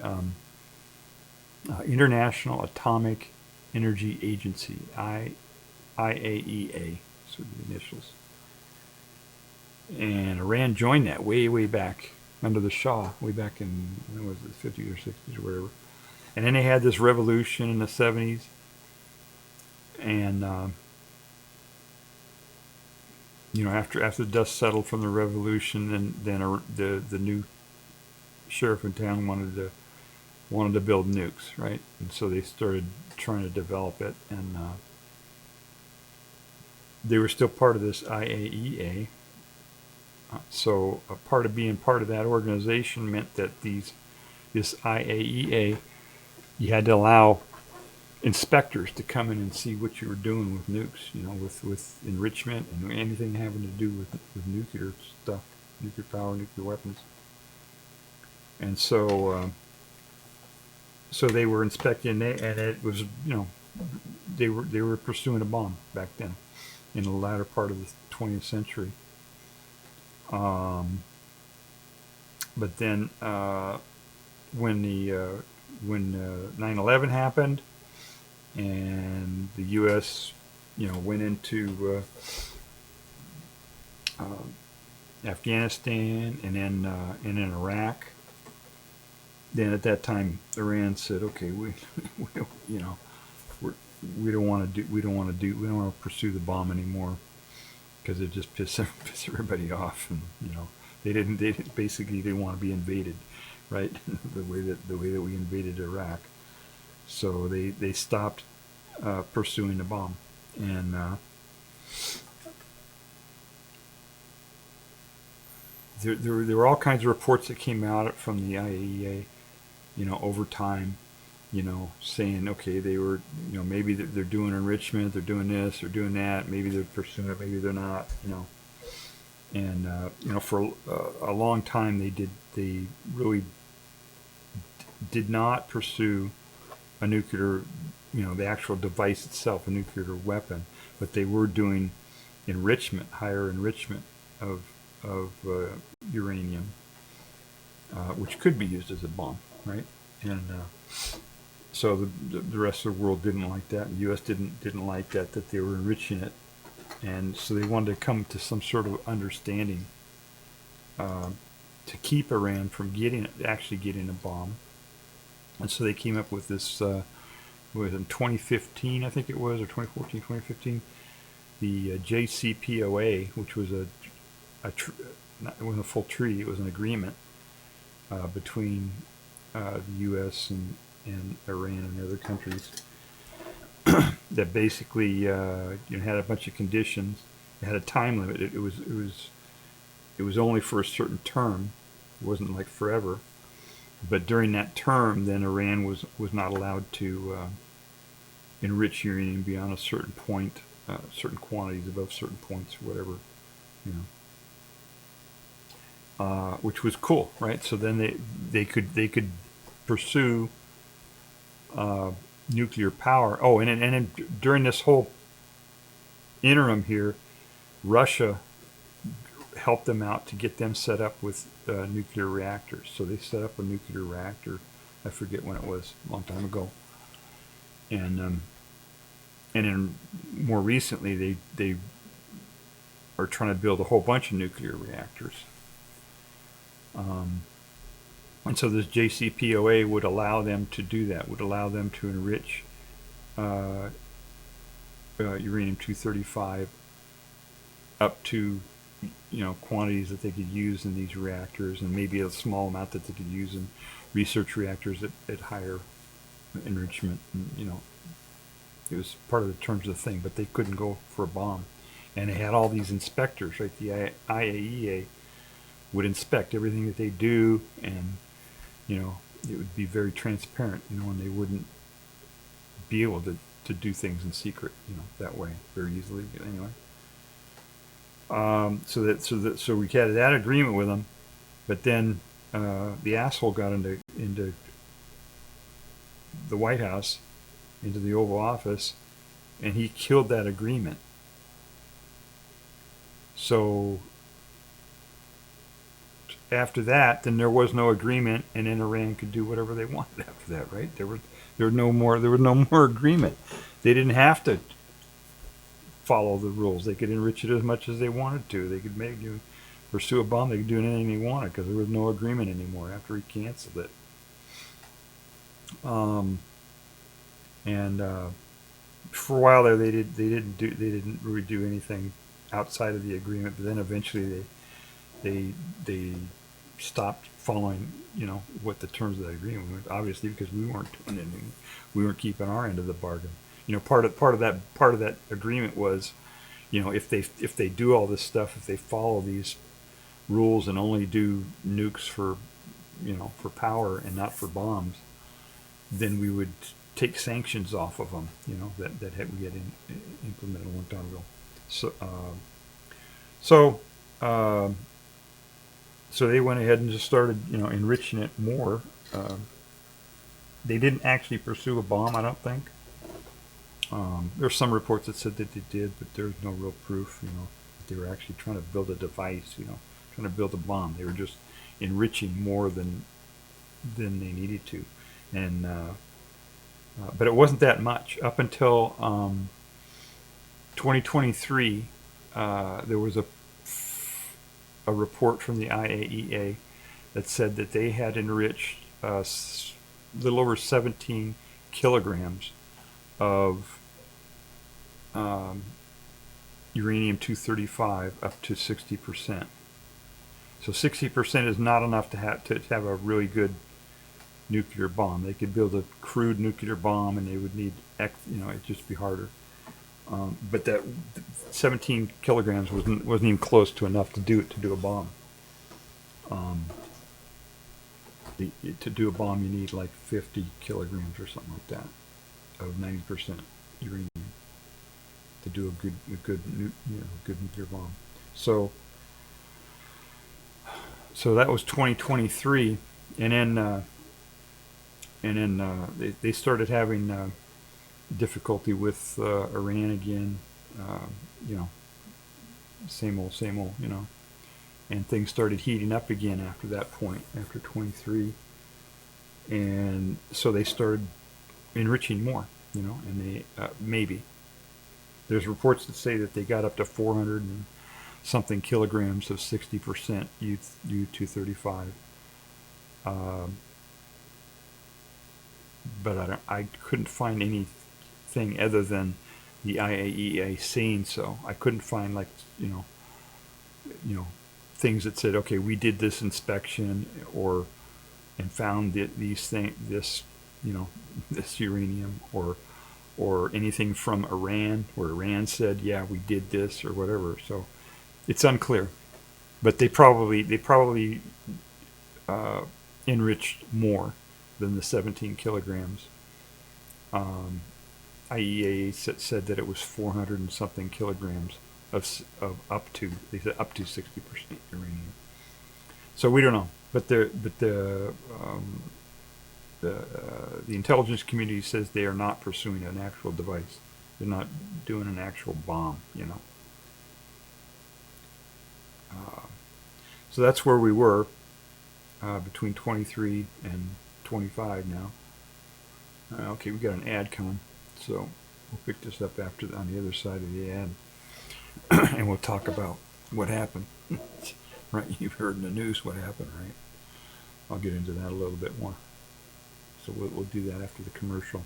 International Atomic Energy Agency, IAEA, so the initials. And Iran joined that way back under the Shah, way back in, when was it, 50s or 60s or whatever. And then they had this revolution in the 70s, and after the dust settled from the revolution, then the new sheriff in town wanted to build nukes, right? And so they started trying to develop it, and they were still part of this IAEA. So a part of being part of that organization meant that this IAEA, you had to allow inspectors to come in and see what you were doing with nukes, with enrichment and anything having to do with nuclear stuff, nuclear power, nuclear weapons. And so they were inspecting, and it was, they were pursuing a bomb back then, in the latter part of the 20th century. But then when 9/11 happened, and the U.S. went into Afghanistan and then Iraq, then at that time Iran said, okay, we don't want to pursue the bomb anymore, because it just piss everybody off, and they didn't want to be invaded, right? the way that we invaded Iraq. So they stopped pursuing the bomb, and there were all kinds of reports that came out from the IAEA, over time, saying, okay, they were, maybe they're doing enrichment, they're doing this, they're doing that, maybe they're pursuing it, maybe they're not, and for a long time they really did not pursue a nuclear, the actual device itself, a nuclear weapon, but they were doing enrichment, higher enrichment of uranium, which could be used as a bomb, right? And so the rest of the world didn't like that. The U.S. didn't like that they were enriching it, and so they wanted to come to some sort of understanding to keep Iran from actually getting a bomb. And so they came up with this, was in 2015, I think it was, or 2014, 2015, the JCPOA, which was it wasn't a full treaty, it was an agreement between the U.S. and Iran and other countries that basically had a bunch of conditions. It had a time limit. It was only for a certain term. It wasn't like forever. But during that term, then Iran was not allowed to enrich uranium beyond a certain point, certain quantities above certain points, or whatever, which was cool, right? So then they could pursue nuclear power. Oh, and during this whole interim here, Russia helped them out to get them set up with nuclear reactors. So they set up a nuclear reactor. I forget when it was, a long time ago. And then more recently, they are trying to build a whole bunch of nuclear reactors. And so this JCPOA would allow them to do that, would allow them to enrich uranium-235 up to quantities that they could use in these reactors, and maybe a small amount that they could use in research reactors at higher enrichment. And, it was part of the terms of the thing, but they couldn't go for a bomb. And they had all these inspectors, right? The IAEA would inspect everything that they do, and it would be very transparent, and they wouldn't be able to do things in secret, that way very easily. But anyway, so we had that agreement with them, but then the asshole got into the White House, into the Oval Office, and he killed that agreement. So after that, then there was no agreement, and then Iran could do whatever they wanted after that, right? There was no more agreement. They didn't have to follow the rules. They could enrich it as much as they wanted to. They could pursue a bomb. They could do anything they wanted because there was no agreement anymore after he canceled it. And for a while there, they didn't really do anything outside of the agreement. But then eventually they stopped following, what the terms of the agreement were. Obviously, because we weren't doing anything, we weren't keeping our end of the bargain. Part of that agreement was, if they do all this stuff, if they follow these rules and only do nukes for power and not for bombs, then we would take sanctions off of them, that we had implemented a long time ago. So they went ahead and just started, enriching it more. They didn't actually pursue a bomb, I don't think. There's some reports that said that they did, but there's no real proof, that they were actually trying to build a device, trying to build a bomb. They were just enriching more than they needed to, and but it wasn't that much up until 2023. There was a report from the IAEA that said that they had enriched a little over 17 kilograms of uranium-235 up to 60%. So 60% is not enough to have a really good nuclear bomb. They could build a crude nuclear bomb, and they would need it'd just be harder. But that 17 kilograms wasn't even close to enough to do a bomb. To do a bomb, you need like 50 kilograms or something like that of 90% uranium to do a good nuclear bomb. So that was 2023, and then they started having difficulty with Iran again. Same old, and things started heating up again after that point, after 23, and so they started enriching more, and they maybe there's reports that say that they got up to 400 and something kilograms of 60% U-235. But I couldn't find anything other than the IAEA saying so. I couldn't find things that said, okay, we did this inspection and found this uranium, or anything from Iran where Iran said, yeah, we did this or whatever. So it's unclear, but they probably enriched more than the 17 kilograms. IAEA said that it was 400 and something kilograms of up to 60% uranium. So we don't know, but the intelligence community says they are not pursuing an actual device. They're not doing an actual bomb, So that's where we were between 23 and 25 now. Okay, we got an ad coming, so we'll pick this up on the other side of the ad, and we'll talk about what happened. Right, you've heard in the news what happened, right? I'll get into that a little bit more. So we'll do that after the commercial.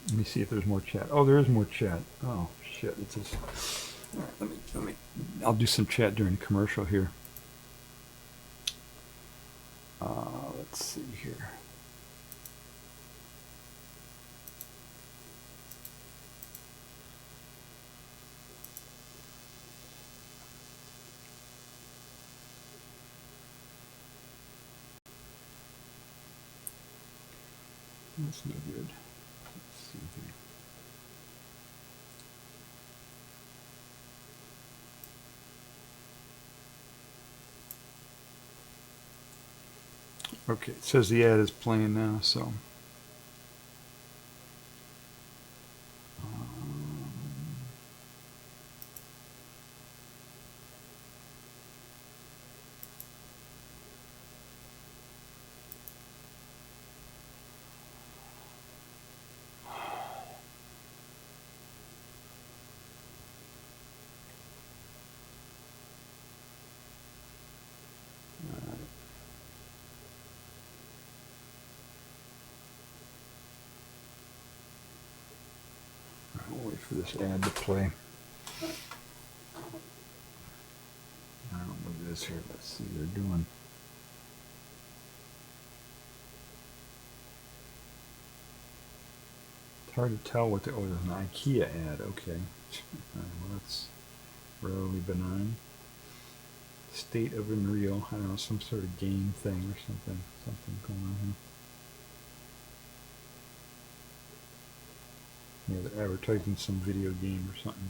Let me see if there's more chat. Oh, there is more chat. Oh shit! It's just. All right, let me. I'll do some chat during the commercial here. Let's see here. That's no good. Okay, it says the ad is playing now, so. I'll wait for this ad to play. I don't know what it is here. Let's see what they're doing. It's hard to tell what the, oh, there's an IKEA ad. Okay. Well, that's relatively benign. State of Unreal. I don't know, some sort of game thing or something. Something going on here. Yeah, they're advertising some video game or something.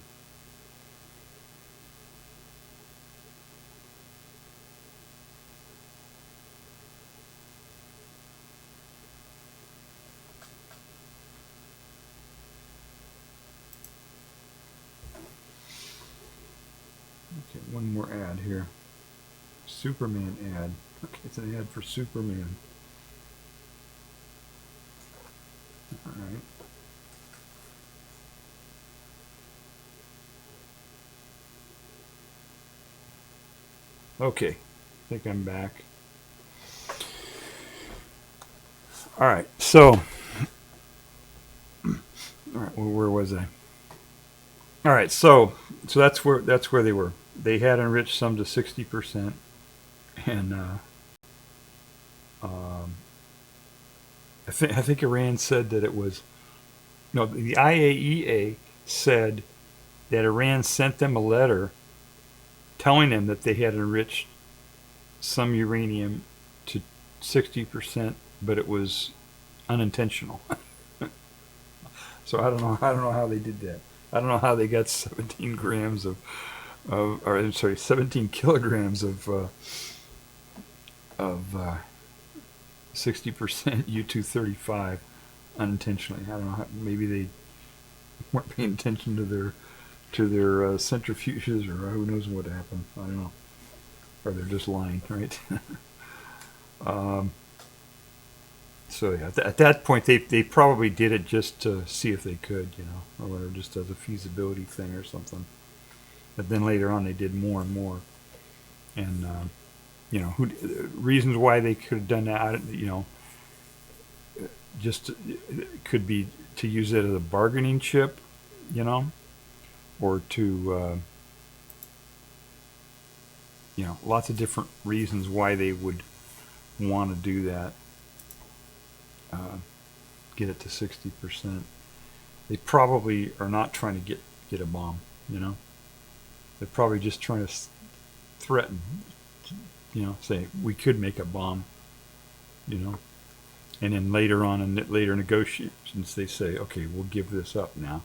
Okay, one more ad here. Superman ad. Okay, it's an ad for Superman. Alright. Okay, I think I'm back. Alright, so alright, well, where was I? Alright, so that's where they were. They had enriched some to 60%, and I think Iran said that it was, no, the IAEA said that Iran sent them a letter telling them that they had enriched some uranium to 60%, but it was unintentional. So I don't know how they did that. I don't know how they got 17 grams of 17 kilograms of 60% U-235 unintentionally. I don't know how, maybe they weren't paying attention to their centrifuges, or who knows what happened. I don't know. Or they're just lying, right? So yeah, at that point they probably did it just to see if they could, or whatever, just as a feasibility thing or something. But then later on they did more and more, and reasons why they could have done that, just could be to use it as a bargaining chip, or to lots of different reasons why they would want to do that. Get it to 60%. They probably are not trying to get a bomb. They're probably just trying to threaten. Say we could make a bomb. And then later on in later negotiations, they say, okay, we'll give this up now,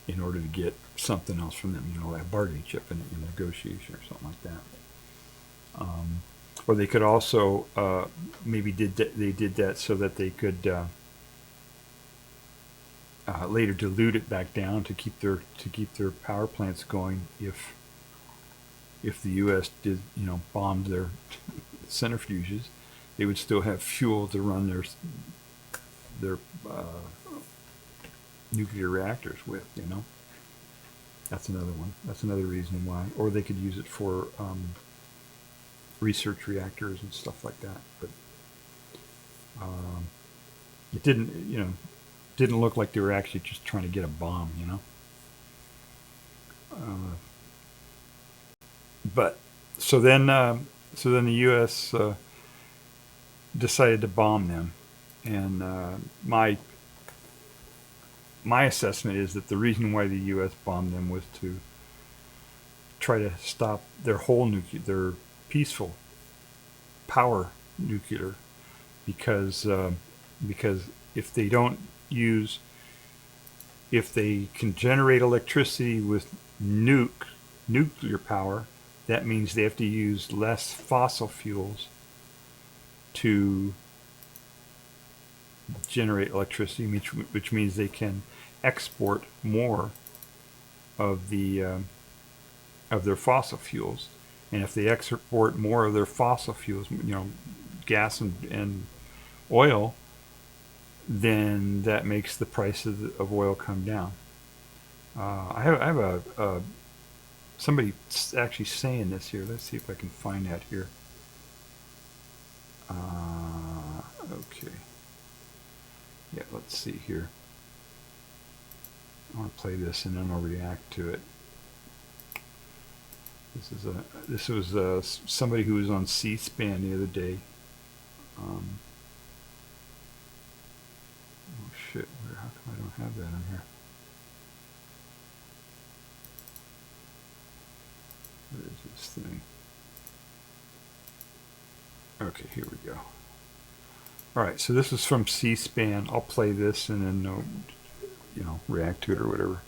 in order to get something else from them. Like a bargaining chip in a negotiation or something like that. Or they could also maybe they did that so that they could later dilute it back down to keep their power plants going if the U.S. did bombed their centrifuges, they would still have fuel to run their nuclear reactors with. That's another one. That's another reason why. Or they could use it for research reactors and stuff like that, but it didn't look like they were actually just trying to get a bomb, but so then the U.S. decided to bomb them, and my assessment is that the reason why the U.S. bombed them was to try to stop their whole their peaceful power nuclear, because if they don't use if they can generate electricity with nuclear power, that means they have to use less fossil fuels to generate electricity, which means they can export more of their fossil fuels. And if they export more of their fossil fuels, gas and oil, then that makes the price of oil come down. I have a somebody actually saying this here. Let's see if I can find that here. Okay. Yeah, let's see here. I want to play this and then I'll react to it. This was somebody who was on C-SPAN the other day. Oh shit! How come I don't have that on here? Where is this thing? Okay, here we go. All right, so this is from C-SPAN. I'll play this and then react to it or whatever.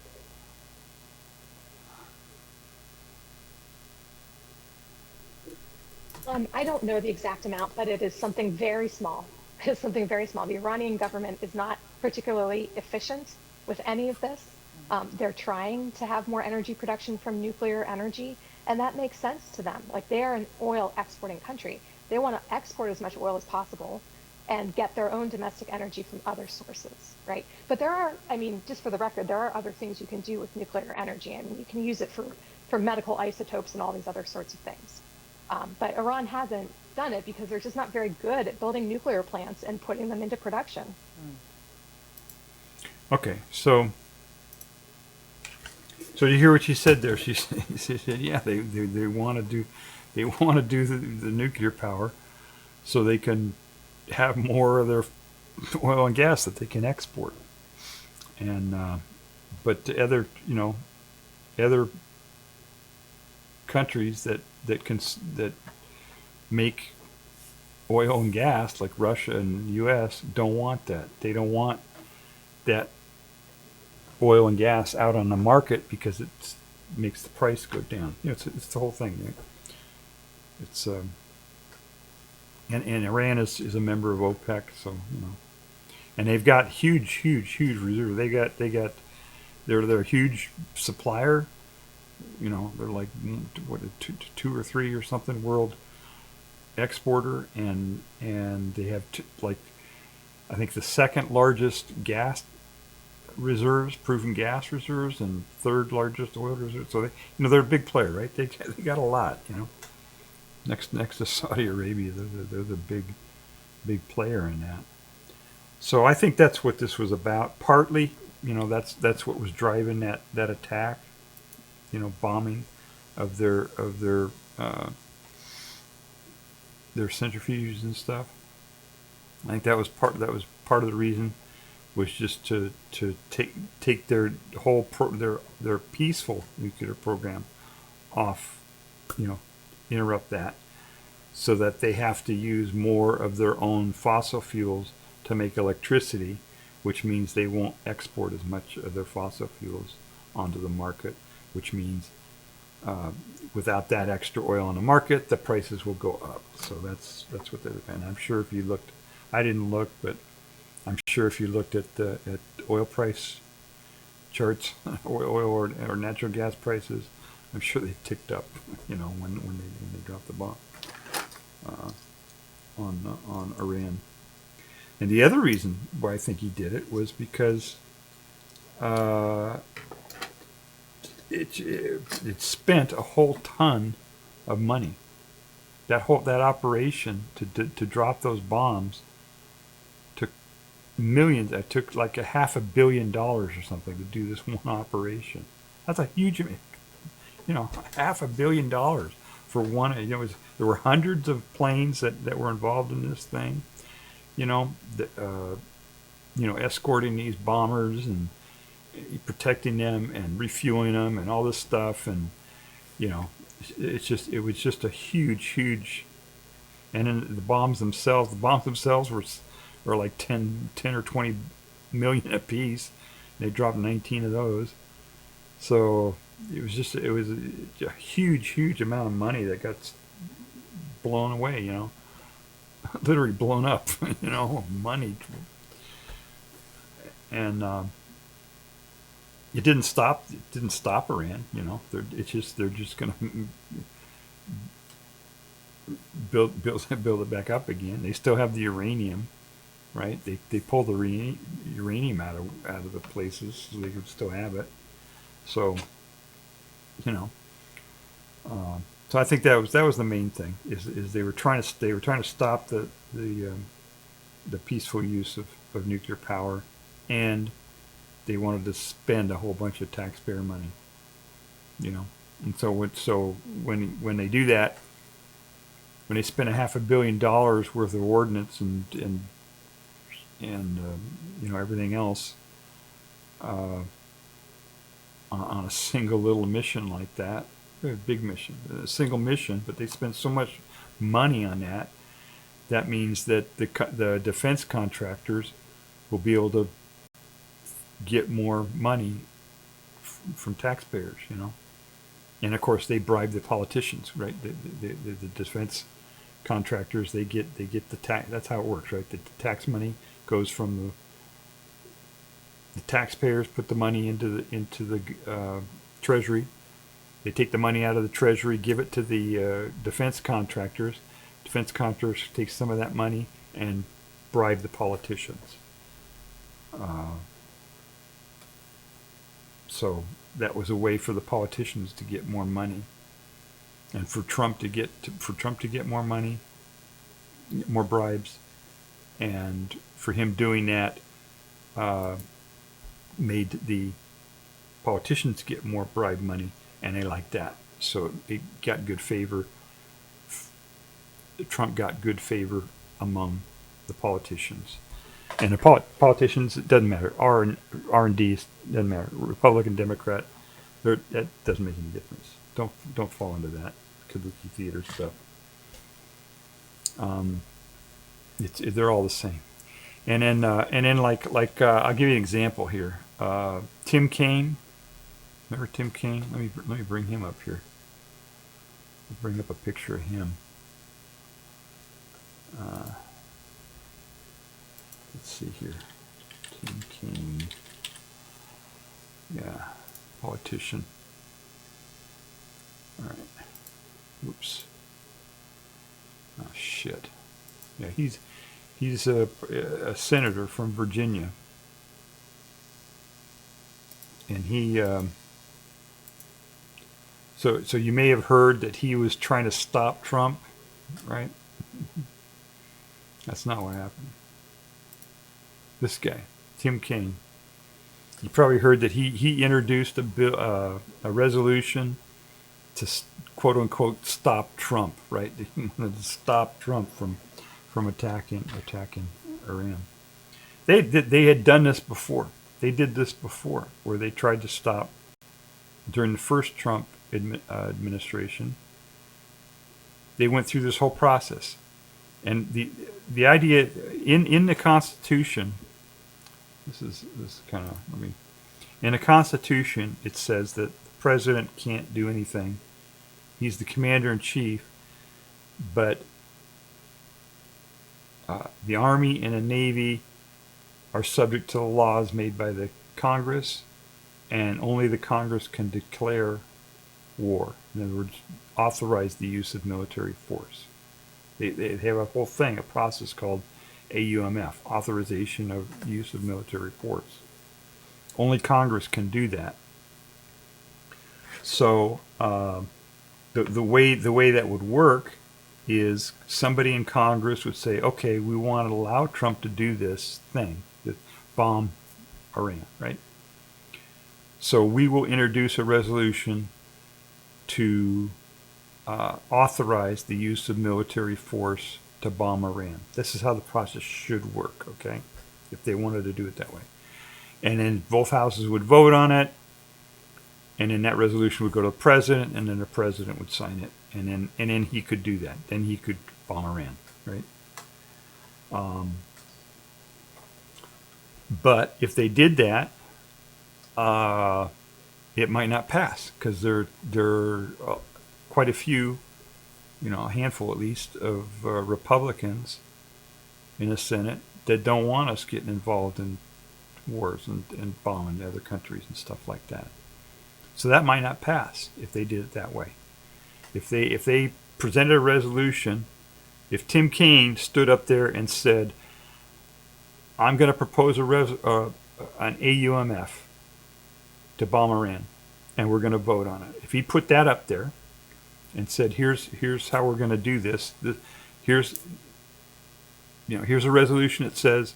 I don't know the exact amount, but it is something very small. It's something very small. The Iranian government is not particularly efficient with any of this. They're trying to have more energy production from nuclear energy, and that makes sense to them. Like, they are an oil exporting country. They want to export as much oil as possible and get their own domestic energy from other sources, right? But there are, just for the record, there are other things you can do with nuclear energy. You can use it for medical isotopes and all these other sorts of things. But Iran hasn't done it because they're just not very good at building nuclear plants and putting them into production. Okay, so you hear what she said there? She said, yeah, they want to do the nuclear power, so they can have more of their oil and gas that they can export. And but the other countries that make oil and gas, like Russia and U.S., don't want that. They don't want that oil and gas out on the market because it makes the price go down. It's the whole thing. Right? It's and Iran is a member of OPEC, so and they've got huge reserves. They're a huge supplier. They're like two or three or something world exporter, and they have I think the second largest gas reserves, proven gas reserves, and third largest oil reserves. So they're a big player, right? They got a lot. Next to Saudi Arabia, they're the big player in that. So I think that's what this was about. Partly, that's what was driving that attack. Bombing of their centrifuges and stuff. I think that was part of the reason, was just to take their whole their peaceful nuclear program off, interrupt that, so that they have to use more of their own fossil fuels to make electricity, which means they won't export as much of their fossil fuels onto the market, which means without that extra oil on the market, the prices will go up. So that's what they're doing. I'm sure if you looked, I didn't look, but I'm sure if you looked at oil price charts, oil or natural gas prices, I'm sure they ticked up, when they dropped the bomb on Iran. And the other reason why I think he did it was because it spent a whole ton of money. That operation to drop those bombs took millions. It took like $500 million or something to do this one operation. That's a huge, $500 million for one. There were hundreds of planes that were involved in this thing. Escorting these bombers and protecting them and refueling them and all this stuff, and it was just a huge. And then the bombs themselves were like 10 or 20 million a piece. They dropped 19 of those. So it was a huge amount of money that got blown away, literally blown up, money. And it didn't stop Iran, they're just going to build it back up again. They still have the uranium, right? They pull the uranium out of the places so they could still have it. So, so I think that was the main thing is they were trying to stop the peaceful use of nuclear power, and they wanted to spend a whole bunch of taxpayer money, And so when they do that, when they spend $500 million worth of ordnance and everything else on a single little mission like that, a big mission, a single mission, but they spend so much money on that. That means that the defense contractors will be able to get more money from taxpayers, And of course, they bribe the politicians, right? The defense contractors, they get the tax. That's how it works, right? The tax money goes from the taxpayers put the money into the treasury. They take the money out of the treasury, give it to the defense contractors. Defense contractors take some of that money and bribe the politicians. So that was a way for the politicians to get more money, and for Trump to get more money, more bribes, and for him doing that made the politicians get more bribe money, and they liked that. So it got good favor. Trump got good favor among the politicians. And the politicians, it doesn't matter. R&D doesn't matter. Republican, Democrat, that doesn't make any difference. Don't fall into that kabuki theater stuff. They're all the same. And then I'll give you an example here. Tim Kaine. Remember Tim Kaine? Let me bring him up here. I'll bring up a picture of him. Let's see here. Tim Kaine. Yeah, politician. All right. Oops. Oh shit. Yeah, he's a senator from Virginia, and he. So you may have heard that he was trying to stop Trump, right? That's not what happened. This guy, Tim Kaine. You probably heard that he introduced a resolution to quote unquote stop Trump, right? He wanted to stop Trump from attacking Iran. They had done this before. They did this before, where they tried to stop during the first Trump administration. They went through this whole process, and the idea in the Constitution. This is kind of, in the Constitution, it says that the president can't do anything. He's the commander-in-chief, but the Army and the Navy are subject to the laws made by the Congress, and only the Congress can declare war. In other words, authorize the use of military force. They have a whole thing, a process called AUMF, authorization of use of military force. Only Congress can do that. So the way that would work is somebody in Congress would say, okay, we want to allow Trump to do this thing, to bomb Iran, right? So we will introduce a resolution to authorize the use of military force to bomb Iran. This is how the process should work, okay? If they wanted to do it that way. And then both houses would vote on it, and then that resolution would go to the president, and then the president would sign it, and then he could do that. Then he could bomb Iran, right? But if they did that, it might not pass because there are quite a few, a handful at least of Republicans in the Senate that don't want us getting involved in wars and bombing other countries and stuff like that. So that might not pass if they did it that way. If they presented a resolution, if Tim Kaine stood up there and said, "I'm going to propose an AUMF to bomb Iran, and we're going to vote on it," if he put that up there and said, "Here's how we're going to do this. Here's a resolution that says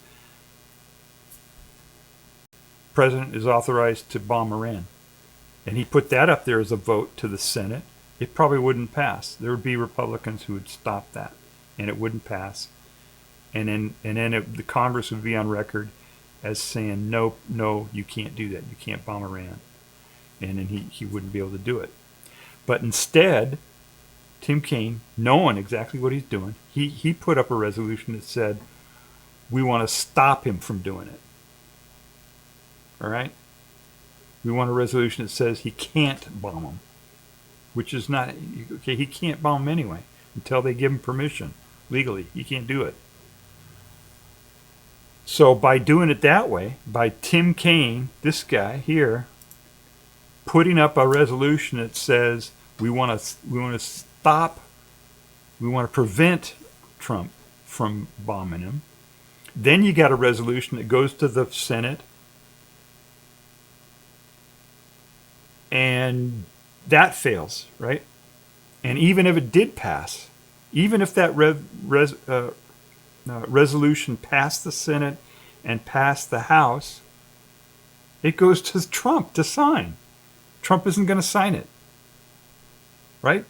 President is authorized to bomb Iran," and he put that up there as a vote to the Senate, it probably wouldn't pass. There would be Republicans who would stop that, and it wouldn't pass. And then the Congress would be on record as saying, no, you can't do that. You can't bomb Iran. And then he wouldn't be able to do it. But instead, Tim Kaine, knowing exactly what he's doing, he put up a resolution that said, we want to stop him from doing it. All right? We want a resolution that says he can't bomb them, which is not, okay, he can't bomb them anyway until they give him permission. Legally, he can't do it. So by doing it that way, by Tim Kaine, this guy here, putting up a resolution that says we want to stop, we want to prevent Trump from bombing him, then you got a resolution that goes to the Senate, and that fails, right? And even if it did pass, even if that resolution passed the Senate and passed the House, it goes to Trump to sign. Trump isn't going to sign it, right?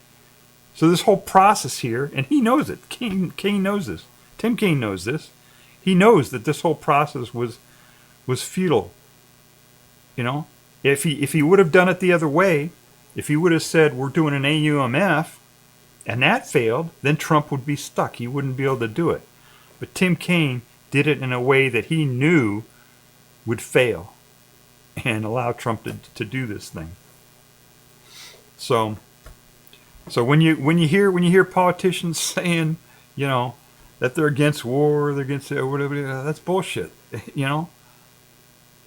So this whole process here, and he knows it. Kaine knows this. Tim Kaine knows this. He knows that this whole process was futile. If he would have done it the other way, if he would have said we're doing an AUMF, and that failed, then Trump would be stuck. He wouldn't be able to do it. But Tim Kaine did it in a way that he knew would fail and allow Trump to do this thing. So when you hear politicians saying, that they're against war, they're against whatever, that's bullshit.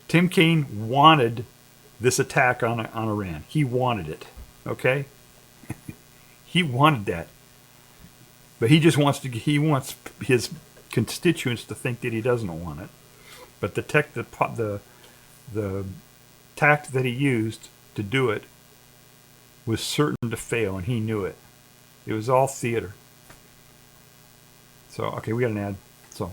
Tim Kaine wanted this attack on Iran. He wanted it. Okay? He wanted that. But he just wants his constituents to think that he doesn't want it. But the tact that he used to do it was certain to fail, and he knew it. It was all theater. So, okay, we got an ad. So,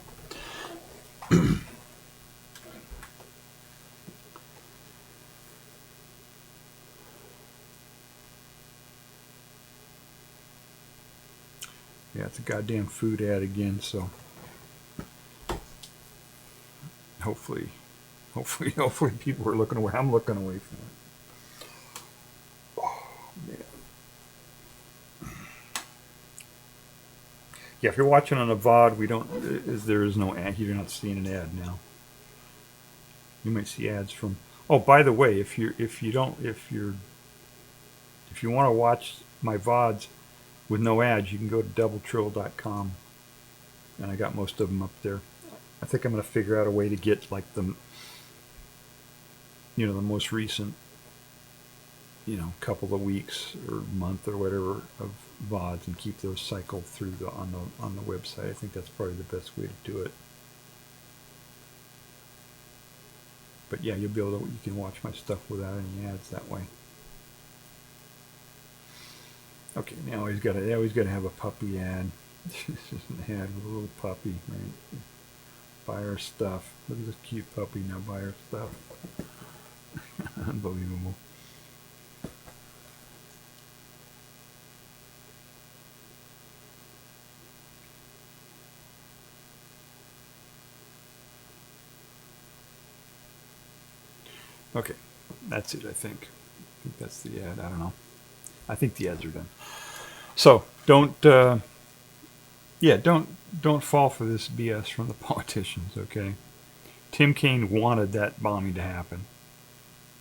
yeah, it's a goddamn food ad again, so hopefully people are looking away. I'm looking away from it. Oh, man. Yeah, if you're watching on a VOD, there is no ad. You're not seeing an ad now. You might see ads from. Oh, by the way, if you want to watch my VODs with no ads, you can go to doubletribble.com, and I got most of them up there. I think I'm going to figure out a way to get like the most recent, couple of weeks or month or whatever of VODs and keep those cycled through on the website. I think that's probably the best way to do it. But yeah, you can watch my stuff without any ads that way. Okay, now he's got to have a puppy ad. This is an ad with a little puppy, right? Buy our stuff. Look at this cute puppy. Now buy our stuff. Unbelievable. Okay, that's it, I think. I think that's the ad. I don't know. I think the ads are done. So don't fall for this BS from the politicians, okay? Tim Kaine wanted that bombing to happen.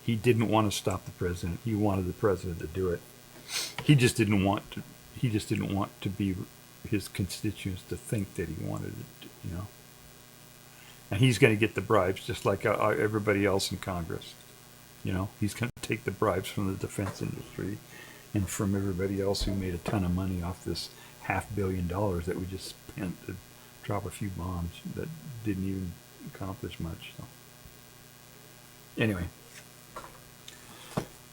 He didn't want to stop the president. He wanted the president to do it. He just didn't want to. He just didn't want to be his constituents to think that he wanted it. You know. And he's going to get the bribes, just like everybody else in Congress. You know, he's going to take the bribes from the defense industry and from everybody else who made a ton of money off this $500 million that we just spent to drop a few bombs that didn't even accomplish much. So. Anyway,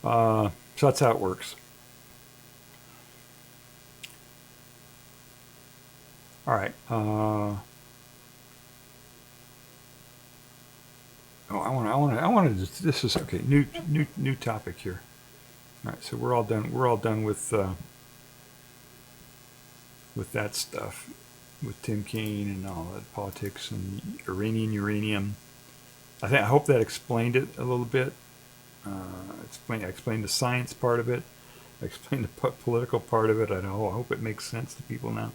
so that's how it works. All right. I wanted to, this is okay. New topic here. All right, so we're all done. We're all done with that stuff, with Tim Kaine and all that politics and Iranian uranium. I hope that explained it a little bit. I explained the science part of it. I explained the political part of it. I hope it makes sense to people now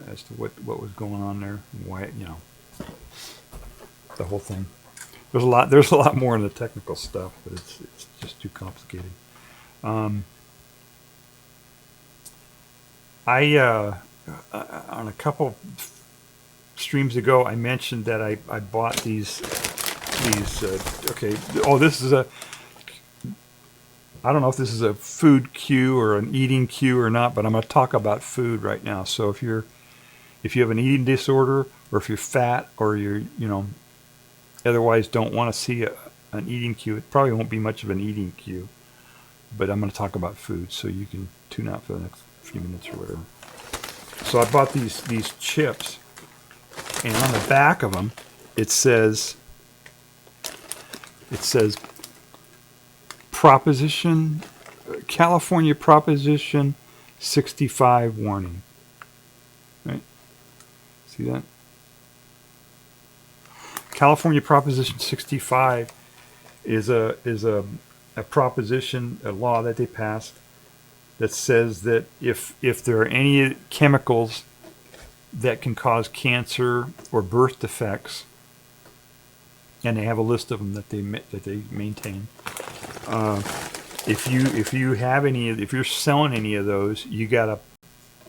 as to what was going on there and why the whole thing. There's a lot more in the technical stuff, but it's just too complicated. On a couple streams ago, I mentioned that I bought these. Okay. Oh, this is I don't know if this is a food cue or an eating cue or not, but I'm going to talk about food right now. So if you have an eating disorder, or if you're fat, or you're otherwise don't want to see an eating cue, it probably won't be much of an eating cue. But I'm going to talk about food, so you can tune out for the next few minutes or whatever. So I bought these chips, and on the back of them, it says California Proposition 65 warning. Right? See that? California Proposition 65 is a proposition, a law that they passed that says that if there are any chemicals that can cause cancer or birth defects, and they have a list of them that they maintain. If you're selling any of those, you gotta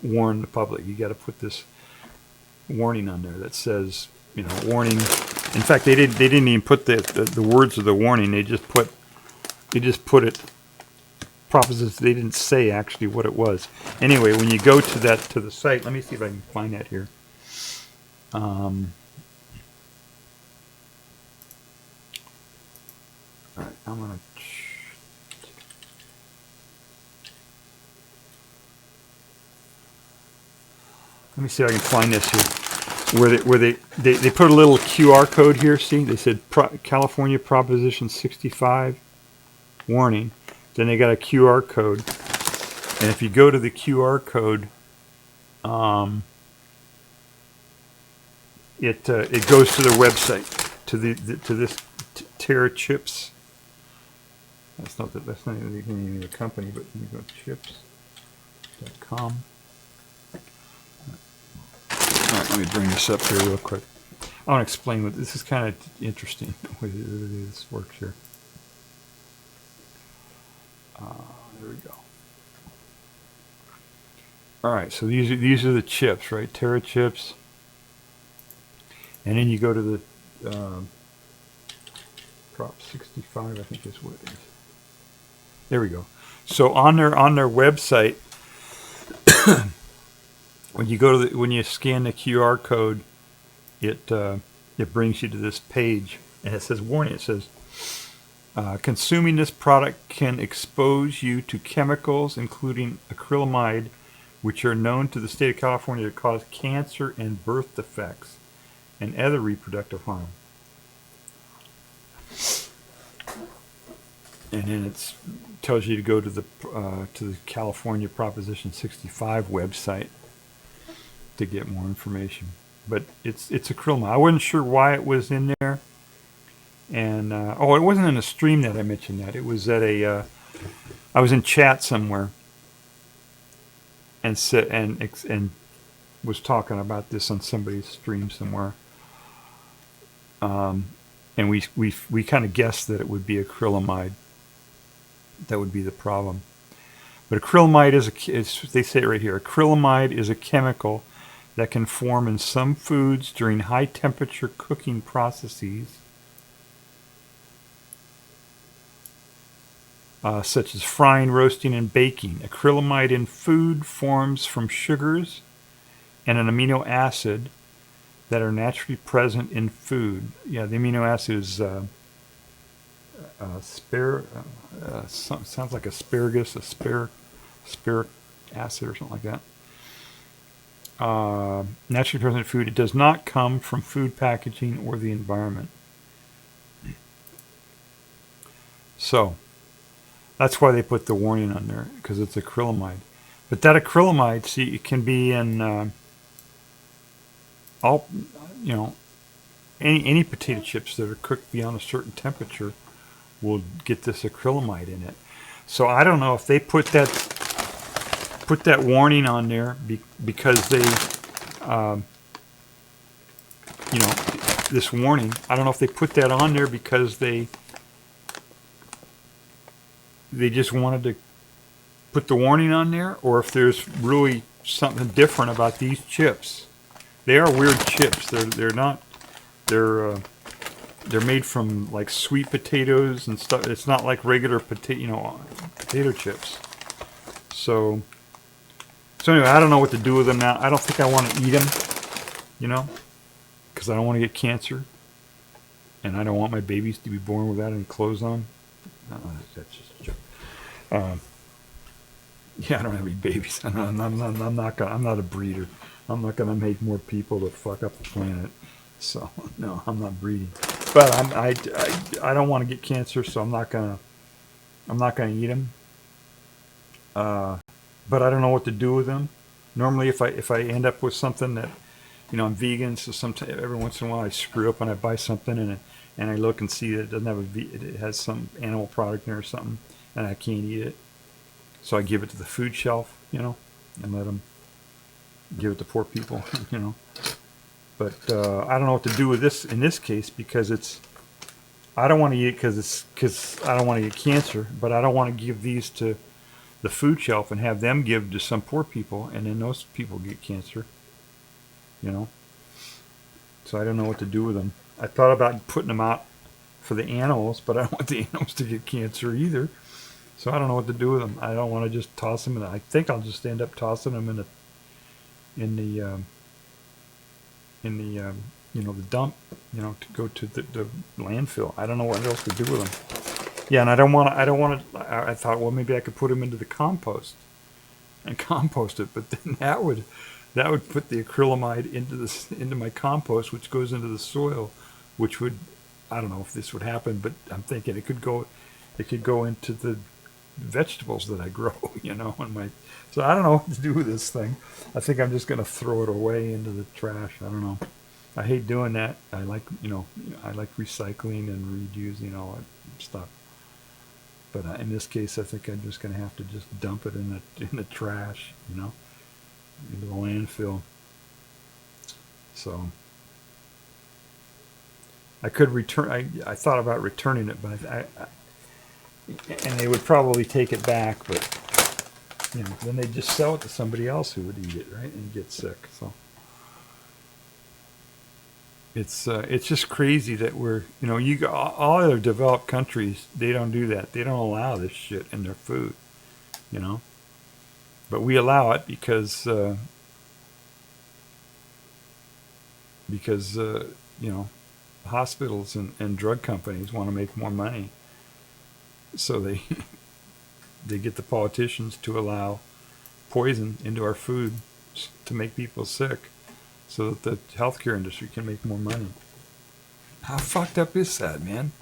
warn the public. You gotta put this warning on there that says, warning. In fact, they didn't even put the words of the warning. They just put it. Proposition. They didn't say actually what it was. Anyway, when you go to the site, let me see if I can find that here. All right, I'm gonna. Let me see if I can find this here. Where they put a little QR code here. See, they said California Proposition 65 warning. Then they got a QR code, and if you go to the QR code, it goes to their website, to this Terra Chips. That's not even the company, but you go chips.com. All right, let me bring this up here real quick. I want to explain what this is. Kind of interesting the way this works here. There we go. All right, so these are the chips, right? Terra Chips, and then you go to the Prop 65, I think is what it is. There we go. So on their website, when you scan the QR code, it brings you to this page, and it says warning. It says. Consuming this product can expose you to chemicals, including acrylamide, which are known to the state of California to cause cancer and birth defects and other reproductive harm. And then it tells you to go to the California Proposition 65 website to get more information. But it's acrylamide. I wasn't sure why it was in there. And it wasn't in a stream that I mentioned that. It was at I was in chat somewhere, and was talking about this on somebody's stream somewhere. And we kind of guessed that it would be acrylamide. That would be the problem. But acrylamide they say it right here, acrylamide is a chemical that can form in some foods during high temperature cooking processes, such as frying, roasting, and baking. Acrylamide in food forms from sugars and an amino acid that are naturally present in food. Yeah, the amino acid is sounds like asparagus, asparic acid or something like that. Naturally present in food. It does not come from food packaging or the environment. So that's why they put the warning on there, because it's acrylamide. But that acrylamide, see, it can be in all, any potato chips that are cooked beyond a certain temperature will get this acrylamide in it. So I don't know if they put that warning on there because they, this warning. I don't know if they put that on there because they just wanted to put the warning on there, or if there's really something different about these chips. They are weird chips. They're made from like sweet potatoes and stuff. It's not like regular potato chips. So anyway, I don't know what to do with them now. I don't think I want to eat them, because I don't want to get cancer, and I don't want my babies to be born without any clothes on. That's just a joke. Yeah, I don't have any babies. I'm not a breeder. I'm not gonna make more people to fuck up the planet. So no, I'm not breeding. But I don't want to get cancer, so I'm not gonna eat them. But I don't know what to do with them. Normally, if I end up with something that, I'm vegan, so sometimes every once in a while I screw up and I buy something and I look and see that it doesn't have it has some animal product in there or something, and I can't eat it. So I give it to the food shelf, and let them give it to poor people, But I don't know what to do with this in this case, because I don't want to eat it because I don't want to get cancer, but I don't want to give these to the food shelf and have them give to some poor people, and then those people get cancer, So I don't know what to do with them. I thought about putting them out for the animals, but I don't want the animals to get cancer either. So I don't know what to do with them. I don't want to just toss them in. I think I'll just end up tossing them in the dump, to go to the landfill. I don't know what else to do with them. Yeah, and I don't want to. I thought, well, maybe I could put them into the compost and compost it, but then that would put the acrylamide into my compost, which goes into the soil, which would, I don't know if this would happen, but I'm thinking it could go into the vegetables that I grow, so I don't know what to do with this thing. I think I'm just going to throw it away into the trash. I don't know. I hate doing that. I like recycling and reusing all that stuff. But in this case, I think I'm just going to have to just dump it in the trash, into the landfill. So I could return. I thought about returning it, but and they would probably take it back, but then they'd just sell it to somebody else who would eat it, right, and get sick. So it's just crazy that we're, all other developed countries, they don't do that. They don't allow this shit in their food, but we allow it because hospitals and drug companies want to make more money. So they get the politicians to allow poison into our food to make people sick, so that the healthcare industry can make more money. How fucked up is that, man?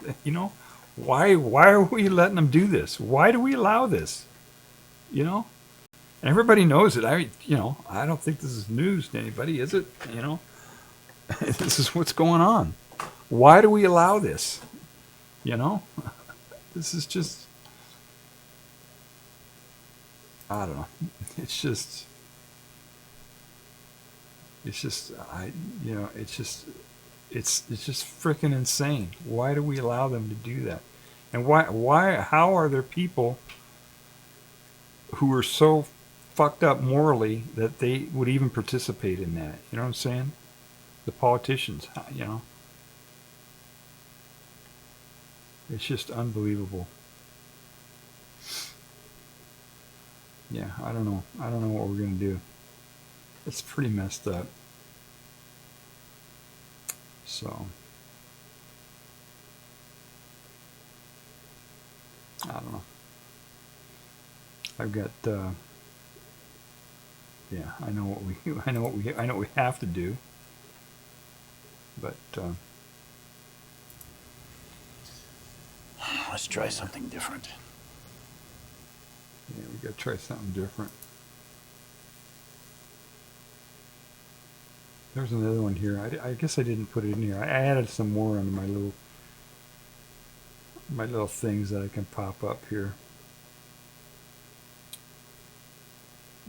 Why are we letting them do this? Why do we allow this? Everybody knows it. I don't think this is news to anybody, is it? This is what's going on. Why do we allow this? This is just, I don't know. It's just it's just freaking insane. Why do we allow them to do that? And how are there people who are so fucked up morally that they would even participate in that? You know what I'm saying? The politicians, you know. It's just unbelievable. Yeah, I don't know. I don't know what we're going to do. It's pretty messed up. So, I don't know. I've got, yeah, I know what we have to do. But, Let's try something different. yeah, we got to try something different. There's another one here. I guess I didn't put it in here. I added some more on my little things that I can pop up here.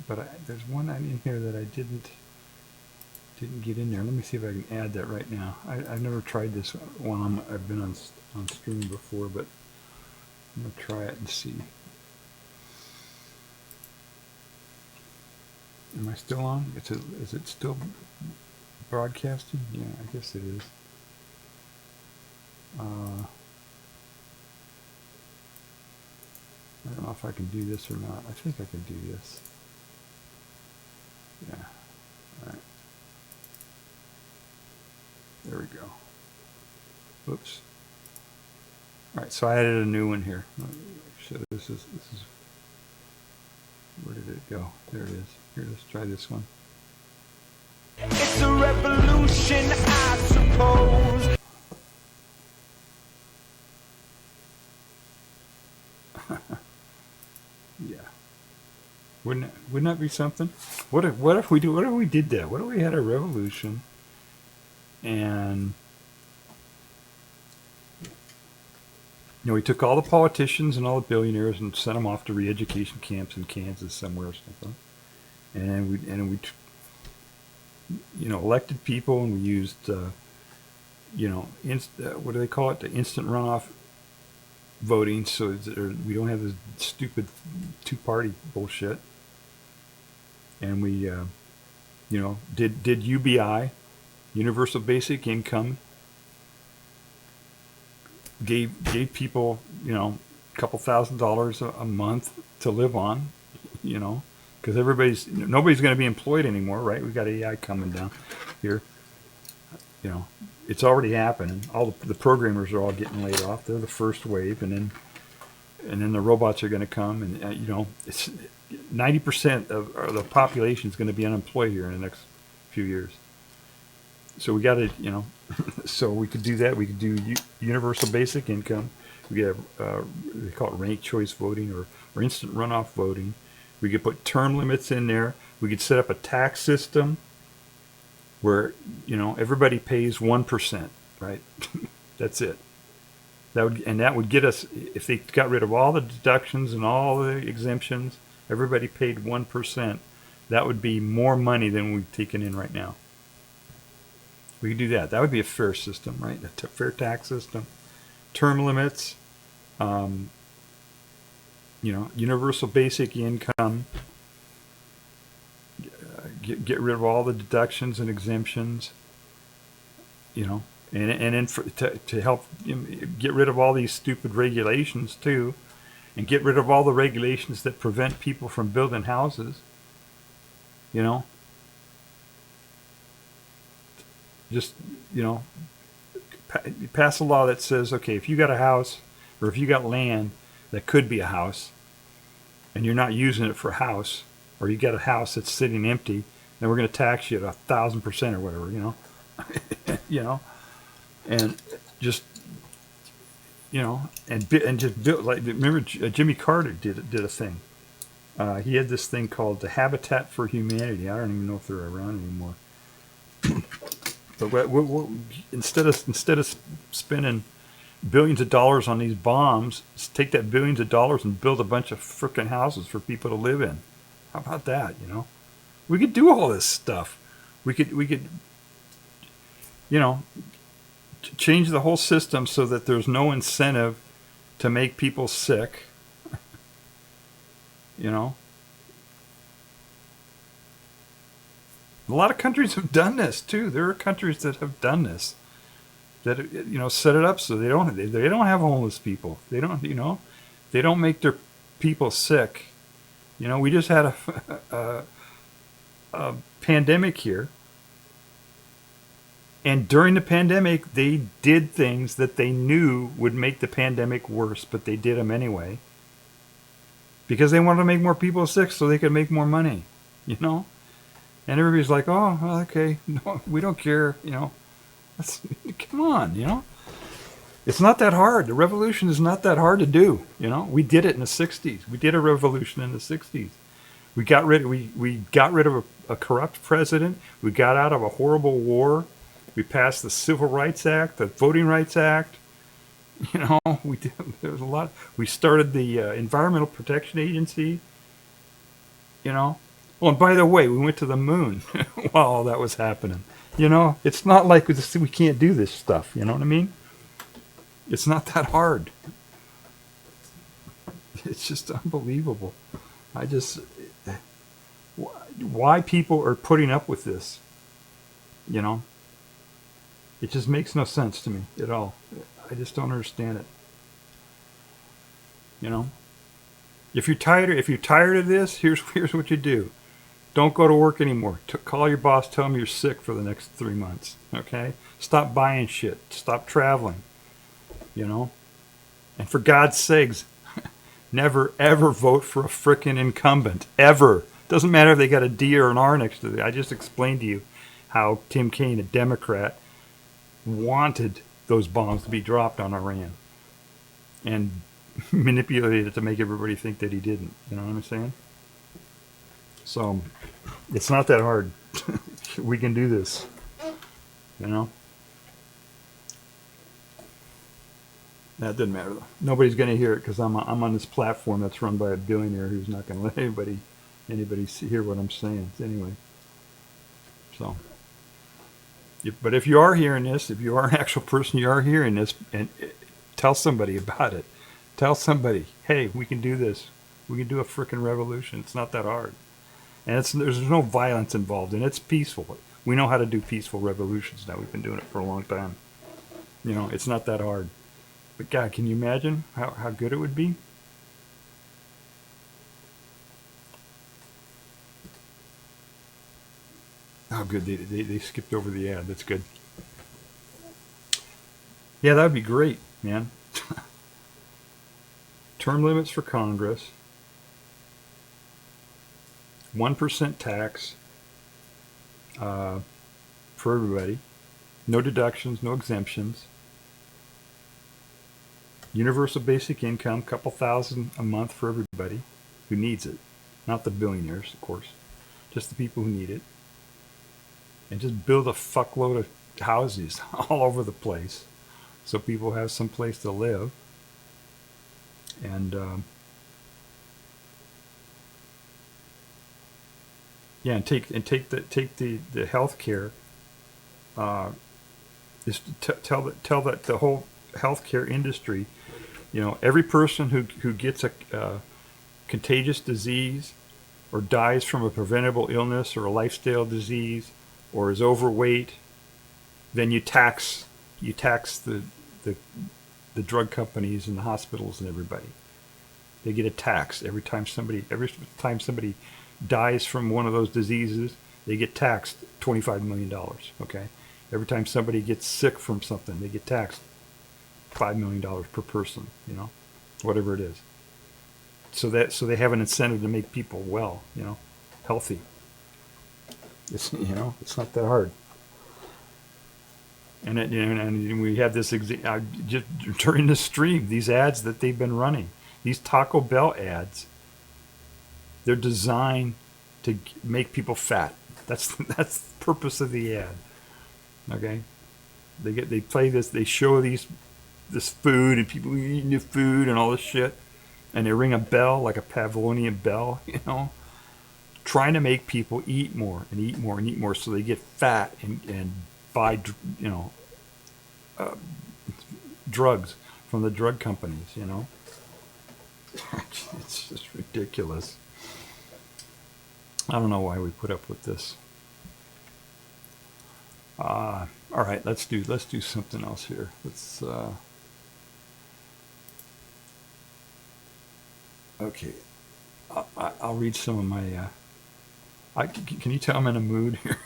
But there's one in here that I didn't get in there. Let me see if I can add that right now. I've never tried this one. I've been on stream before, but I'm gonna try it and see. Am I still on? Is it still broadcasting? Yeah, I guess it is. I don't know if I can do this or not. I think I can do this. Yeah. All right. There we go. Oops. All right, so I added a new one here. So this is where did it go? There it is. Here, let's try this one. It's a revolution, I suppose. Yeah. Wouldn't that be something? What if we did that? What if we had a revolution and we took all the politicians and all the billionaires and sent them off to re-education camps in Kansas somewhere or something, and we elected people, and we used what do they call it? The instant runoff voting, so we don't have this stupid two-party bullshit. And we, did UBI, Universal Basic Income, gave people, a couple $1,000s a month to live on, because nobody's going to be employed anymore, right? We've got AI coming down here. It's already happening. All the programmers are all getting laid off. They're the first wave, and then the robots are going to come, and it's 90% of the population is going to be unemployed here in the next few years. So we got to, so we could do that. We could do universal basic income. We have they call it ranked choice voting or instant runoff voting. We could put term limits in there. We could set up a tax system where everybody pays 1%, right? That's it. That would get us, if they got rid of all the deductions and all the exemptions, everybody paid 1%. That would be more money than we've taken in right now. We could do that. That would be a fair system, right? A fair tax system. Term limits, universal basic income. Get rid of all the deductions and exemptions. And then to help get rid of all these stupid regulations too, and get rid of all the regulations that prevent people from building houses. Just, pass a law that says, okay, if you got a house or if you got land that could be a house and you're not using it for a house, or you got a house that's sitting empty, then we're going to tax you at 1,000% or whatever, and just, and just build, like, remember Jimmy Carter did a thing. He had this thing called the Habitat for Humanity. I don't even know if they're around anymore. But instead of spending billions of dollars on these bombs, take that billions of dollars and build a bunch of frickin' houses for people to live in. How about that? We could do all this stuff. We could change the whole system so that there's no incentive to make people sick. You know, a lot of countries have done this too. There are countries that have done this, that, you know, set it up so they don't have homeless people. They don't, you know, they don't make their people sick. You know, we just had a pandemic here, and during the pandemic, they did things that they knew would make the pandemic worse, but they did them anyway because they wanted to make more people sick so they could make more money. You know, and everybody's like, "Oh, well, okay, no, we don't care." You know, come on, you know. It's not that hard. The revolution is not that hard to do. You know, we did it in the '60s. We did a revolution in the '60s. We got rid of a corrupt president. We got out of a horrible war. We passed the Civil Rights Act, the Voting Rights Act. You know, we did. There was a lot. We started the Environmental Protection Agency. You know. Well, and by the way, we went to the moon while all that was happening. You know, it's not like we can't do this stuff. You know what I mean? It's not that hard. It's just unbelievable. Why people are putting up with this, you know? It just makes no sense to me at all. I just don't understand it. You know? If you're tired of this, here's what you do. Don't go to work anymore. Call your boss, tell him you're sick for the next 3 months. Okay? Stop buying shit. Stop traveling. You know? And for God's sakes, never ever vote for a frickin' incumbent. Ever. Doesn't matter if they got a D or an R next to it. I just explained to you how Tim Kaine, a Democrat, wanted those bombs to be dropped on Iran and manipulated it to make everybody think that he didn't. You know what I'm saying? So it's not that hard. We can do this. You know? That doesn't matter though. Nobody's going to hear it because I'm on this platform that's run by a billionaire who's not going to let anybody hear what I'm saying anyway. So, but if you are hearing this, if you are an actual person, you are hearing this, and tell somebody about it. Tell somebody, hey, we can do this. We can do a freaking revolution. It's not that hard, and there's no violence involved, and it's peaceful. We know how to do peaceful revolutions now. We've been doing it for a long time. You know, it's not that hard. But God, can you imagine how good it would be? Oh, good. They skipped over the ad. That's good. Yeah, that would be great, man. Term limits for Congress. 1% tax for everybody. No deductions, no exemptions. Universal basic income, couple thousand a month for everybody who needs it. Not the billionaires, of course. Just the people who need it. And just build a fuckload of houses all over the place so people have some place to live. And yeah, and take the health care. Is to tell that the whole healthcare industry, you know, every person who gets a contagious disease or dies from a preventable illness or a lifestyle disease or is overweight, then you tax the drug companies and the hospitals and everybody. They get a tax every time somebody dies from one of those diseases. They get taxed $25 million. Okay, every time somebody gets sick from something, they get taxed $5 million per person. You know, whatever it is. So they have an incentive to make people well. You know, healthy. It's it's not that hard. And we have this just during the stream, these ads that they've been running, these Taco Bell ads, they're designed to make people fat. That's the purpose of the ad. Okay, they play this, they show this food and people eating the food and all this shit, and they ring a bell like a Pavlovian bell, trying to make people eat more and eat more and eat more so they get fat and buy drugs from the drug companies, It's just ridiculous. I don't know why we put up with this. All right, let's do something else here. Let's okay. I'll read some of my. Can you tell I'm in a mood here?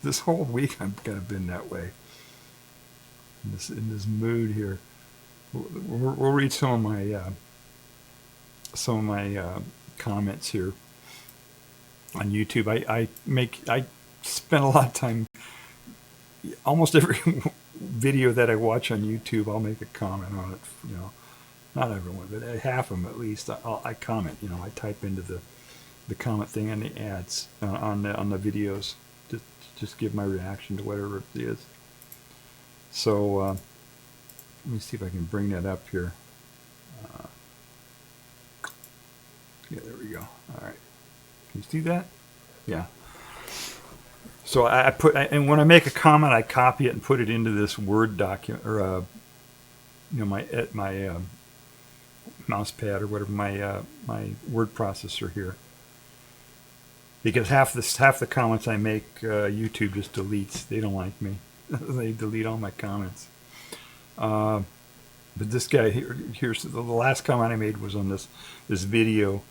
This whole week I've kind of been that way. In this mood here. We'll read some of my comments here on YouTube. I spend a lot of time. Almost every video that I watch on YouTube, I'll make a comment on it. Not everyone, but half of them at least. I comment. I type into the comment thing and the ads on the videos to just give my reaction to whatever it is. So let me see if I can bring that up here. Yeah, there we go. All right. Can you see that? Yeah. So and when I make a comment, I copy it and put it into this Word document, or my mouse pad or whatever, my word processor here. Because half the comments I make, YouTube just deletes. They don't like me. They delete all my comments. But this guy here's the last comment I made was on this video,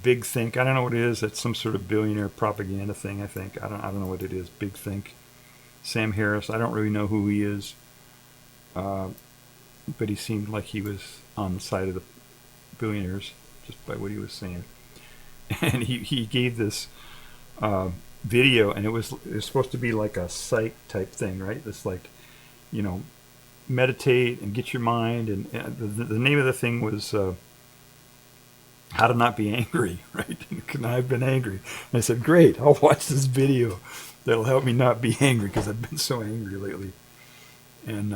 Big Think. I don't know what it is. It's some sort of billionaire propaganda thing, I think. I don't know what it is. Big Think. Sam Harris. I don't really know who he is. But he seemed like he was on the side of the billionaires just by what he was saying. And he gave this video, and it was supposed to be like a psych type thing, right? This meditate and get your mind, and the name of the thing was how to not be angry, right? And I've been angry. And I said, great, I'll watch this video that'll help me not be angry, because I've been so angry lately. And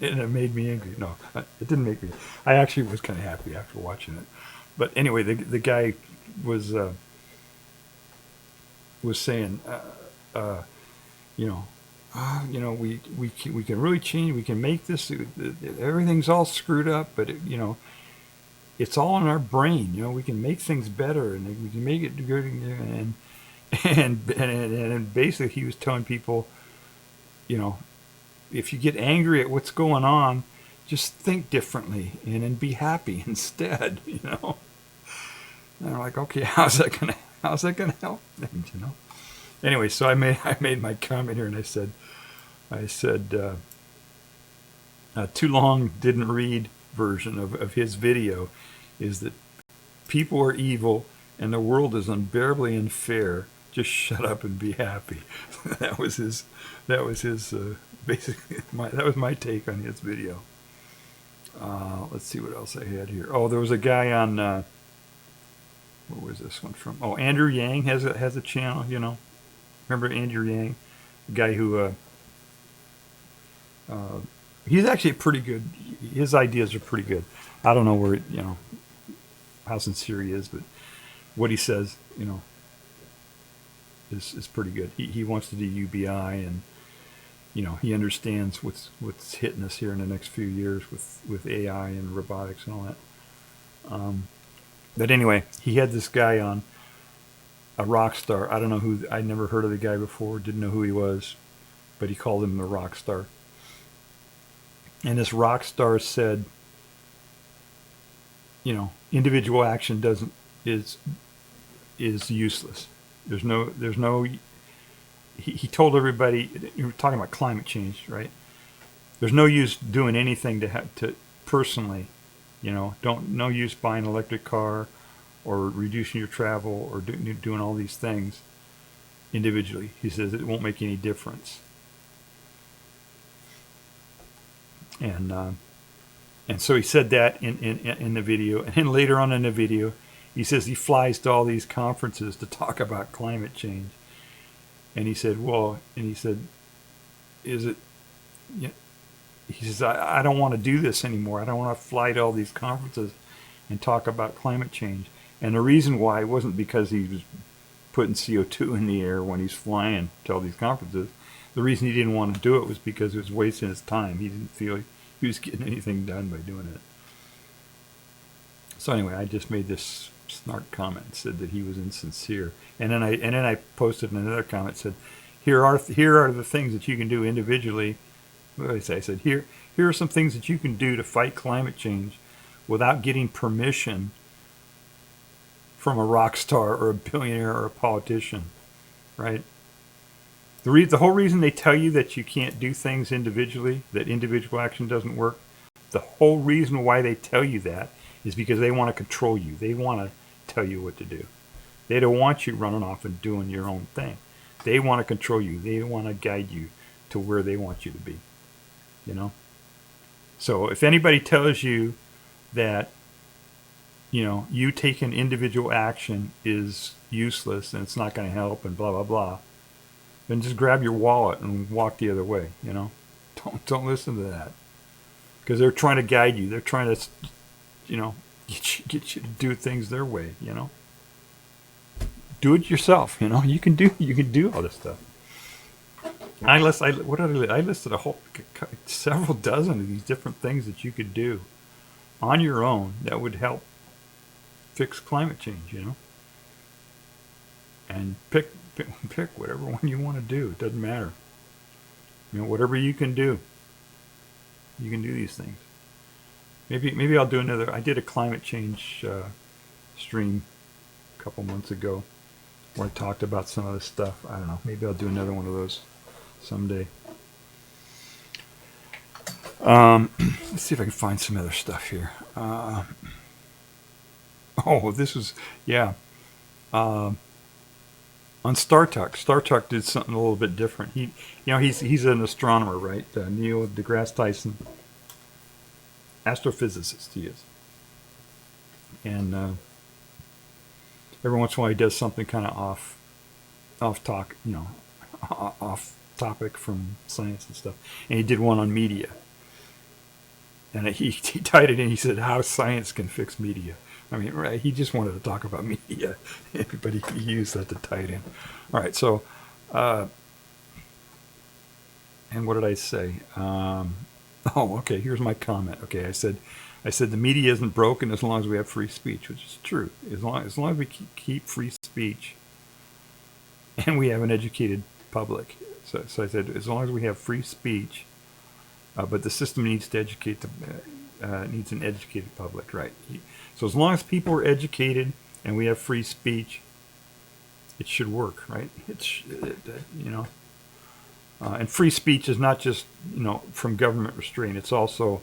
it made me angry. No, it didn't make me. I actually was kind of happy after watching it. But anyway, the guy was saying, we can really change. We can make this. Everything's all screwed up, but it's all in our brain. We can make things better, and we can make it good. And basically, he was telling people, if you get angry at what's going on, just think differently and then be happy instead. And I'm like, okay, how's that gonna help things? Anyway, so I made my comment here, and I said too long didn't read version of his video is that people are evil and the world is unbearably unfair. Just shut up and be happy. That was his basically that was my take on his video. Let's see what else I had here. Oh, there was a guy on where was this one from? Oh, Andrew Yang has a channel. Remember Andrew Yang, the guy who he's actually pretty good. His ideas are pretty good. I don't know where how sincere he is, but what he says is pretty good. He wants to do UBI, and he understands what's hitting us here in the next few years with AI and robotics and all that. But anyway, he had this guy on, a rock star. I don't know who. I never heard of the guy before. Didn't know who he was, but he called him the rock star. And this rock star said, individual action is useless. There's no. He told everybody. You were talking about climate change, right? There's no use doing anything to personally, no use buying an electric car, or reducing your travel, or doing all these things individually. He says it won't make any difference. And so he said that in the video, and then later on in the video, he says he flies to all these conferences to talk about climate change. And he said, is it? He says, I don't want to do this anymore. I don't want to fly to all these conferences and talk about climate change. And the reason why wasn't because he was putting CO2 in the air when he's flying to all these conferences. the reason he didn't want to do it was because it was wasting his time. He didn't feel he was getting anything done by doing it. So anyway, I just made this snark comment, said that he was insincere, and then I posted another comment, said, here are the things that you can do individually. What did I say? I said, here are some things that you can do to fight climate change without getting permission from a rock star or a billionaire or a politician, right? The whole reason they tell you that you can't do things individually, that individual action doesn't work, the whole reason why they tell you that is because they want to control you. They want to tell you what to do. They don't want you running off and doing your own thing. They want to control you. They want to guide you to where they want you to be, you know? So if anybody tells you that, you know, you taking individual action is useless and it's not going to help and blah, blah, blah, then just grab your wallet and walk the other way, you know? Don't listen to that. Because they're trying to guide you. They're trying to, you know, get you to do things their way, you know? Do it yourself, you know? You can do all this stuff. I listed several dozen of these different things that you could do on your own that would help fix climate change, you know? And pick whatever one you want to do. It doesn't matter. You know, whatever you can do these things. Maybe I'll do another. I did a climate change stream a couple months ago where I talked about some of this stuff. I don't know. Maybe I'll do another one of those someday. Let's see if I can find some other stuff here. This was, yeah. On StarTalk did something a little bit different. He's an astronomer, right? Neil deGrasse Tyson, astrophysicist he is, and every once in a while he does something kind of off topic from science and stuff. And he did one on media, and he tied it in. He said, "How science can fix media." I mean, right? He just wanted to talk about media, but he used that to tie it in. All right, so, and what did I say? Okay, here's my comment. Okay, I said the media isn't broken as long as we have free speech, which is true. As long as we keep free speech, and we have an educated public. So I said, as long as we have free speech, but the system needs to educate needs an educated public, right? So as long as people are educated and we have free speech, it should work, right? And free speech is not just, from government restraint. It's also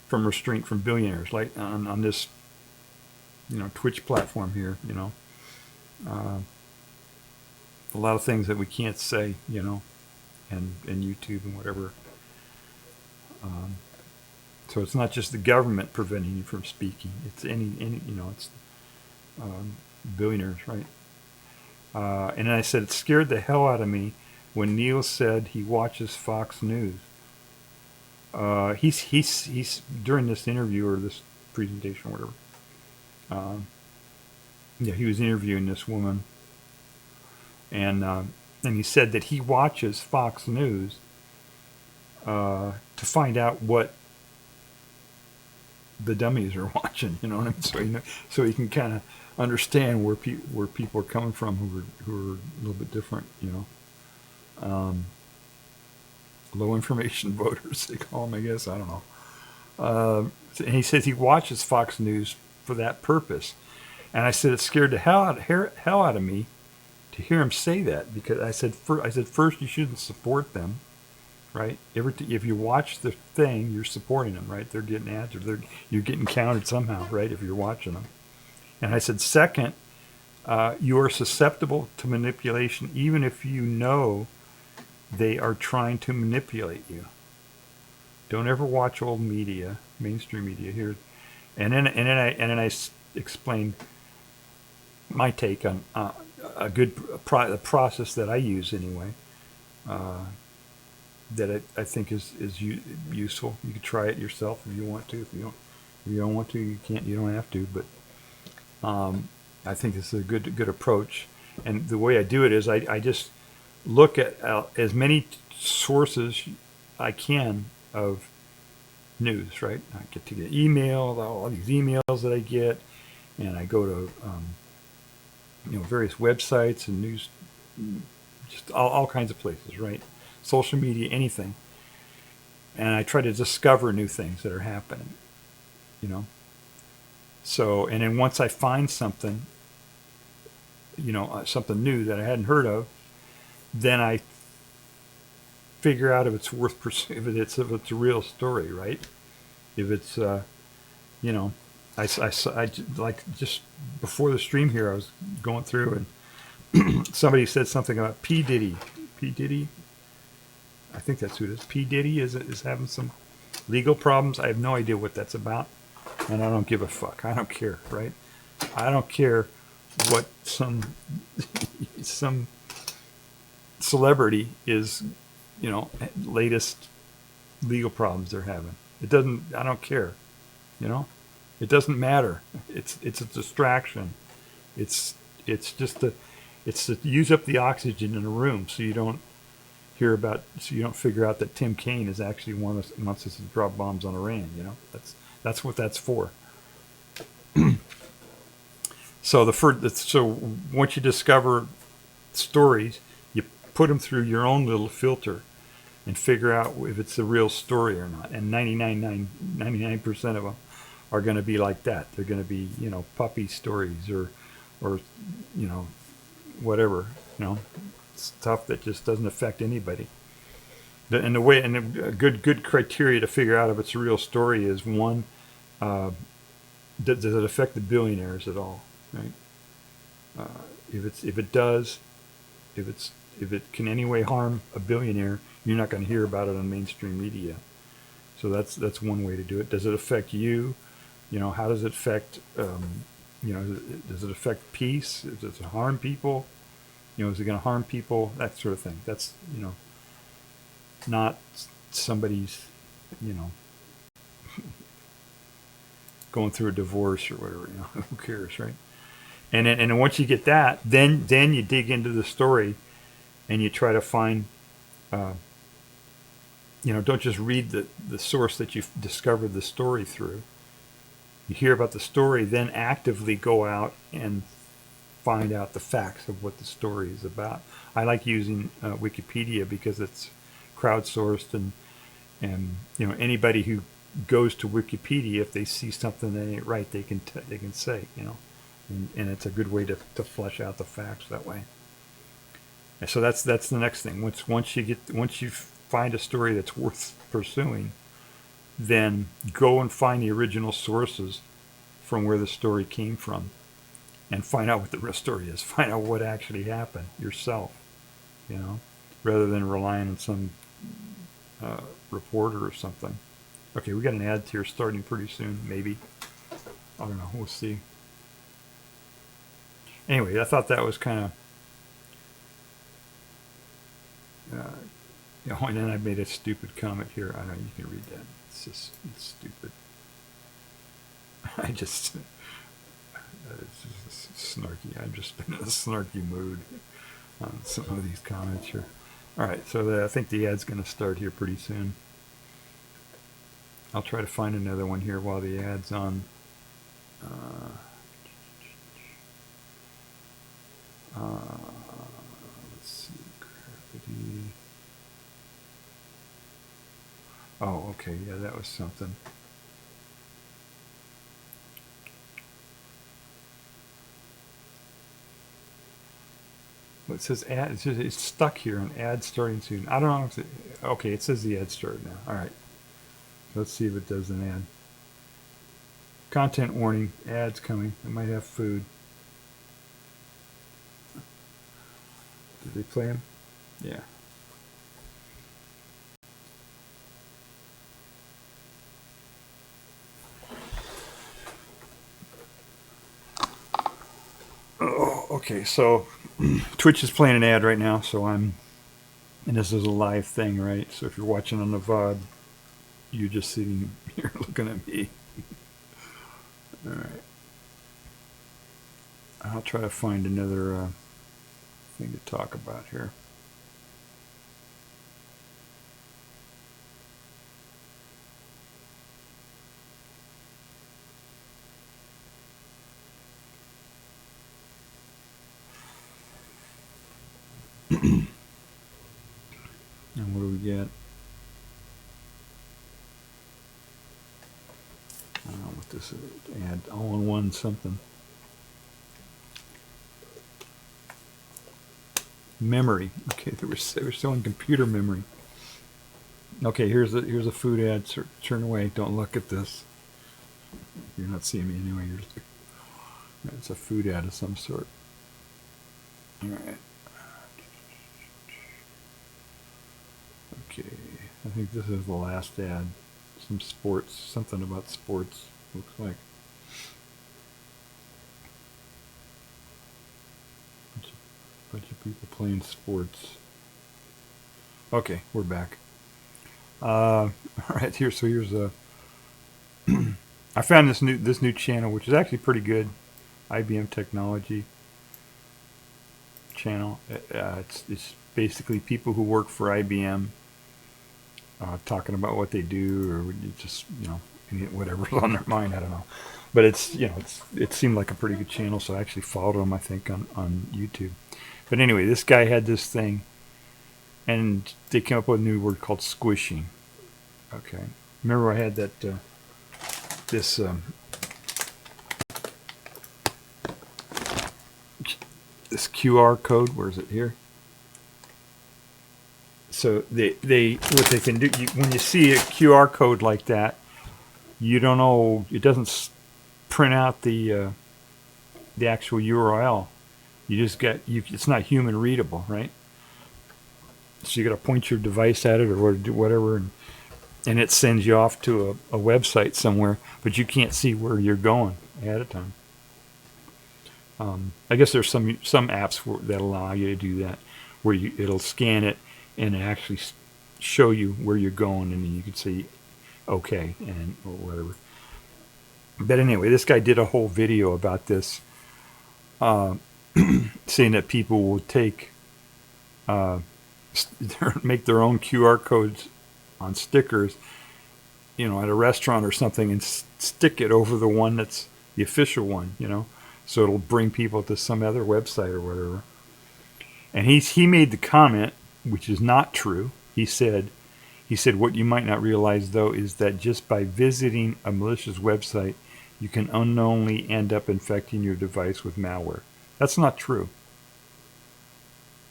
from restraint from billionaires, like on this, Twitch platform here, a lot of things that we can't say, and YouTube and whatever. So it's not just the government preventing you from speaking. It's it's billionaires, right? And I said, it scared the hell out of me when Neil said he watches Fox News. He's during this interview or this presentation or whatever. He was interviewing this woman, and he said that he watches Fox News to find out what the dummies are watching, you know what I mean? So he can kind of understand where people are coming from who are a little bit different, low information voters, they call them, I guess. I don't know. And he says he watches Fox News for that purpose. And I said it scared the hell out of me to hear him say that, because I said first you shouldn't support them, right? If you watch the thing, you're supporting them, right? They're getting ads, or you're getting counted somehow, right? If you're watching them. And I said second, you are susceptible to manipulation, even if you know they are trying to manipulate you. Don't ever watch old media, mainstream media here. And then I explained my take on a process that I use anyway. That I think is useful. You can try it yourself if you want to. If you don't want to, you can't. You don't have to. But I think this is a good approach. And the way I do it is I just look at as many sources I can of news, right? I get to get email, all these emails that I get, and I go to various websites and news, just all kinds of places, right? Social media, anything, and I try to discover new things that are happening, you know. So, and then once I find something, something new that I hadn't heard of, then I figure out if it's worth pursuing, if it's a real story, right? If it's, like just before the stream here, I was going through and somebody said something about P. Diddy. P. Diddy? I think that's who it is. P. Diddy is having some legal problems. I have no idea what that's about, and I don't give a fuck. I don't care, right? I don't care what some celebrity is, latest legal problems they're having. I don't care, it doesn't matter. It's a distraction. It's just to use up the oxygen in a room so you don't figure out that Tim Kaine is actually wants us to drop bombs on Iran. That's what that's for. So once you discover stories, you put them through your own little filter and figure out if it's a real story or not. And 99% of them are going to be like that. They're going to be, puppy stories or whatever, stuff that just doesn't affect anybody. And a good criteria to figure out if it's a real story is one, does it affect the billionaires at all, right? If it can any way harm a billionaire, you're not going to hear about it on mainstream media. So that's one way to do it. Does it affect you? How does it affect? Does it affect peace? Does it harm people? Is it going to harm people? That sort of thing. That's not somebody's going through a divorce or whatever. Who cares, right? And then once you get that, then you dig into the story, and you try to find. Don't just read the source that you've discovered the story through. You hear about the story, then actively go out and find out the facts of what the story is about. I like using Wikipedia because it's crowdsourced, and anybody who goes to Wikipedia, if they see something that ain't right, they can say, and it's a good way to flesh out the facts that way. And so that's the next thing. Once you find a story that's worth pursuing, then go and find the original sources from where the story came from, and find out what the real story is. Find out what actually happened yourself, rather than relying on some reporter or something. Okay, we got an ad here starting pretty soon, maybe. I don't know. We'll see. Anyway, I thought that was kind of. And then I made a stupid comment here. I know you can read that. It's stupid. It's just snarky. I'm just in a snarky mood on some of these comments here. All right, so I think the ad's going to start here pretty soon. I'll try to find another one here while the ad's on. Let's see. Gravity. Oh, okay. Yeah, that was something. Well, it says ad. It's stuck here. An ad starting soon. I don't know if okay, it says the ad started now. All right. Let's see if it does an ad. Content warning. Ads coming. It might have food. Did they play them? Yeah. Oh, okay, so Twitch is playing an ad right now, and this is a live thing, right? So if you're watching on the VOD, you're just sitting here looking at me. All right. I'll try to find another thing to talk about here. this? Add all-in-one something. Memory. Okay, they were selling computer memory. Okay, here's a food ad. Turn away. Don't look at this. You're not seeing me anyway. It's a food ad of some sort. All right. Okay, I think this is the last ad. Some sports, something about sports. Looks like. Bunch of people playing sports. Okay, we're back. All right, here's a. I found this new channel, which is actually pretty good. IBM Technology channel. It's basically people who work for IBM talking about what they do, or just whatever's on their mind. I don't know, but it seemed like a pretty good channel, so I actually followed them. I think on YouTube. But anyway, this guy had this thing, and they came up with a new word called squishing. Okay, remember I had that this QR code. Where is it here? So they what they can do when you see a QR code like that, you don't know, it doesn't print out the actual URL. You just get it's not human readable, right? So you got to point your device at it or whatever, and it sends you off to a website somewhere, but you can't see where you're going ahead of time. I guess there's some apps that allow you to do that, where it'll scan it and actually show you where you're going, and you can say okay and or whatever. But anyway, this guy did a whole video about this, saying that people will take make their own QR codes on stickers, at a restaurant or something, and stick it over the one that's the official one, so it'll bring people to some other website or whatever. And he made the comment, which is not true. He said what you might not realize, though, is that just by visiting a malicious website, you can unknowingly end up infecting your device with malware. That's not true.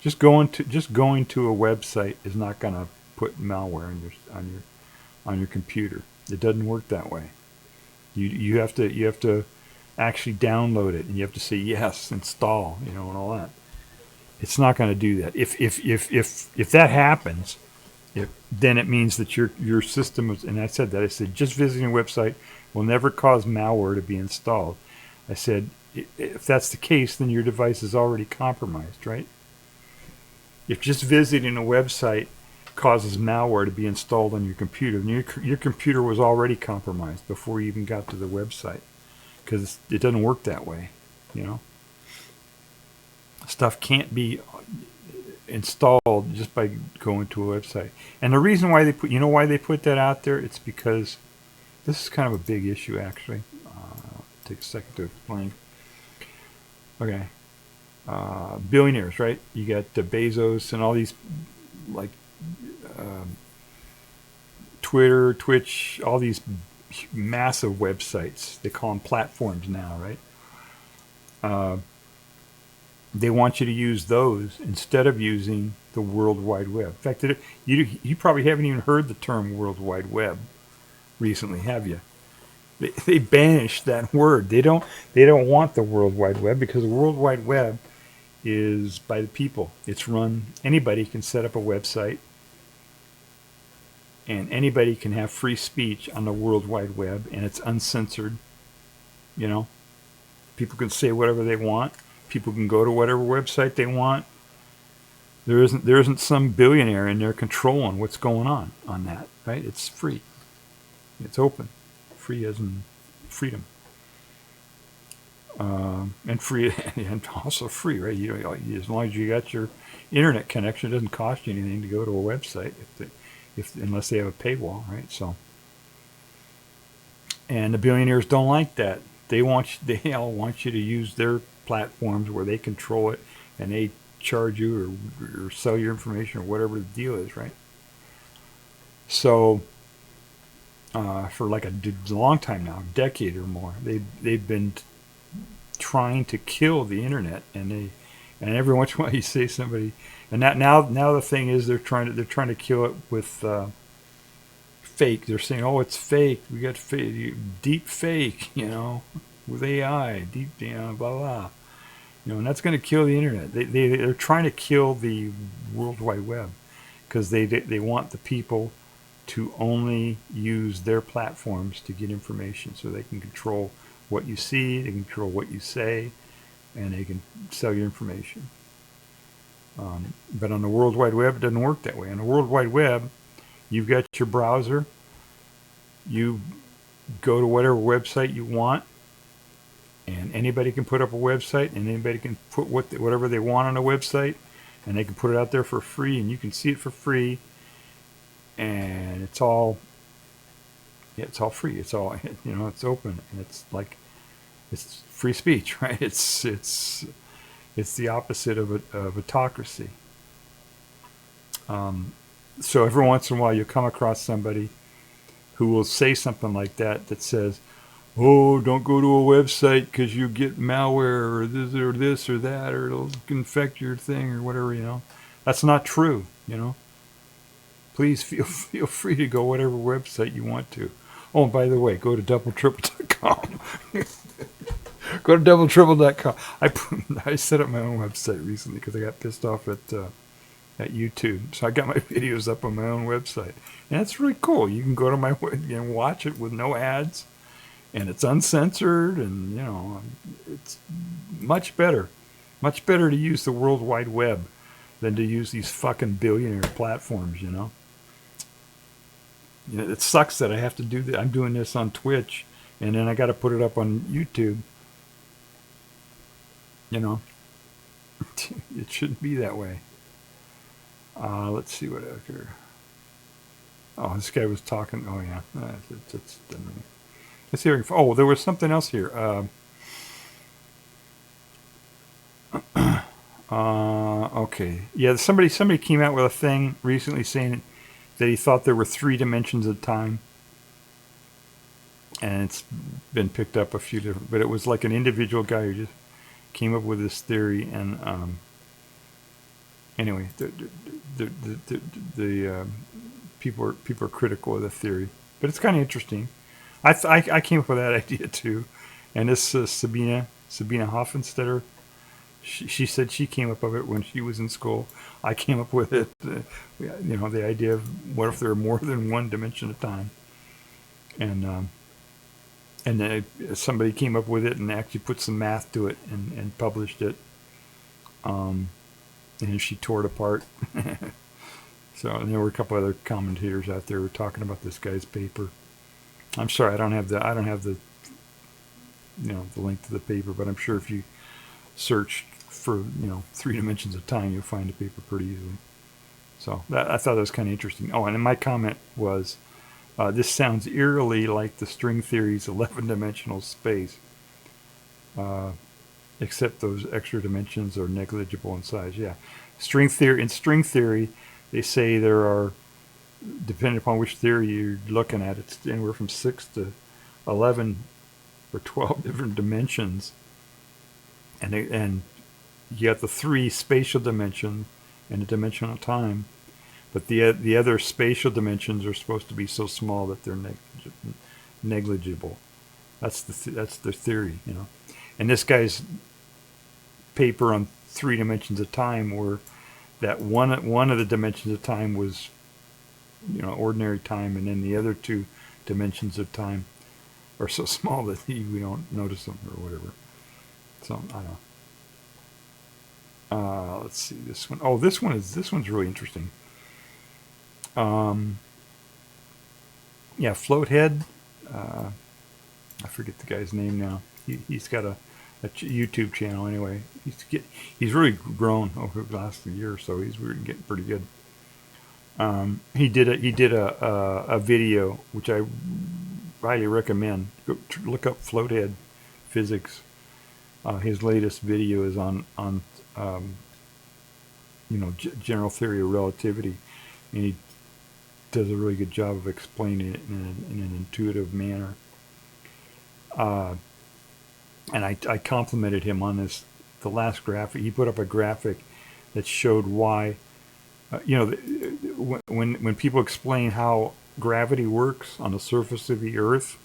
Just going to a website is not going to put malware on your computer. It doesn't work that way. You have to actually download it, and you have to say yes, install, and all that. It's not going to do that. If that happens, then it means that your system is, and I said just visiting a website will never cause malware to be installed. I said, if that's the case, then your device is already compromised, right? If just visiting a website causes malware to be installed on your computer, then your computer was already compromised before you even got to the website, because it doesn't work that way, Stuff can't be installed just by going to a website. And the reason why why they put that out there, it's because this is kind of a big issue, actually. Take a second to explain. Okay. Billionaires, right? You got Bezos and all these, like Twitter, Twitch, all these massive websites. They call them platforms now, right? They want you to use those instead of using the World Wide Web. In fact, you probably haven't even heard the term World Wide Web recently, have you? They banished that word. They don't want the World Wide Web, because the World Wide Web is by the people. It's run. Anybody can set up a website, and anybody can have free speech on the World Wide Web, and it's uncensored. People can say whatever they want. People can go to whatever website they want. There isn't some billionaire in there controlling what's going on that, right? It's free. It's open. Free as in freedom. And free, and also free, right? As long as you got your internet connection, it doesn't cost you anything to go to a website, unless they have a paywall, right? So, and the billionaires don't like that. They all want you to use their platforms where they control it, and they charge you or sell your information or whatever the deal is, right? So for like a long time now, a decade or more. They've been trying to kill the internet, and every once in a while you say somebody, and now the thing is they're trying to kill it with fake. They're saying, oh, it's fake. We got deep fake, with AI, deep, blah blah, and that's going to kill the internet. They're trying to kill the World Wide Web because they want the people to only use their platforms to get information, so they can control what you see, they can control what you say, and they can sell your information. But on the World Wide Web, it doesn't work that way. On the World Wide Web, you've got your browser. You go to whatever website you want, and anybody can put up a website, and anybody can put whatever they want on a website, and they can put it out there for free, and you can see it for free, and it's all free. It's all it's open, and it's free speech, right? It's the opposite of autocracy. So every once in a while you come across somebody who will say something like that says, oh, don't go to a website because you get malware or this or that, or it'll infect your thing or whatever, That's not true, Please feel free to go whatever website you want to. Oh, and by the way, go to doubletribble.com. Go to doubletribble.com. I set up my own website recently because I got pissed off at YouTube. So I got my videos up on my own website. And it's really cool. You can go to my and watch it with no ads. And it's uncensored. And, it's much better. Much better to use the World Wide Web than to use these fucking billionaire platforms, It sucks that I have to do that. I'm doing this on Twitch. And then I got to put it up on YouTube. It shouldn't be that way. Let's see what else here. Oh, this guy was talking. Oh, yeah. Let's see. Oh, there was something else here. Okay. Yeah, somebody came out with a thing recently saying that he thought there were 3 dimensions of time. And it's been picked up a few different, but it was like an individual guy who just came up with this theory. And anyway, the people are critical of the theory, but it's kind of interesting. I came up with that idea too, and this Sabina Hoffenstetter, she said she came up with it when she was in school. I came up with it, the idea of what if there are more than one dimension of time, and then somebody came up with it and actually put some math to it and published it. And she tore it apart. So, and there were a couple other commentators out there who were talking about this guy's paper. I'm sorry, I don't have the the link to the paper, but I'm sure if you search for 3 dimensions of time, you'll find the paper pretty easily. So I thought that was kind of interesting. Oh, and then my comment was, this sounds eerily like the string theory's 11-dimensional space, except those extra dimensions are negligible in size. Yeah, string theory, they say there are, depending upon which theory you're looking at, it's anywhere from 6 to 11 or 12 different dimensions, and you got the 3 spatial dimensions and a dimension of time. But the other spatial dimensions are supposed to be so small that they're negligible. That's the theory, And this guy's paper on 3 dimensions of time, were that one of the dimensions of time was, ordinary time, and then the other 2 dimensions of time are so small that we don't notice them or whatever. So I don't know. Let's see this one. Oh, this one's really interesting. Yeah, Floathead. I forget the guy's name now. He's got a YouTube channel anyway. He's really grown over the last year or so. He's really getting pretty good. He did a video which I highly recommend. Go look up Floathead Physics. His latest video is on general theory of relativity, and does a really good job of explaining it in an intuitive manner. And I complimented him on this. The last graphic, he put up a graphic that showed why, when people explain how gravity works on the surface of the Earth,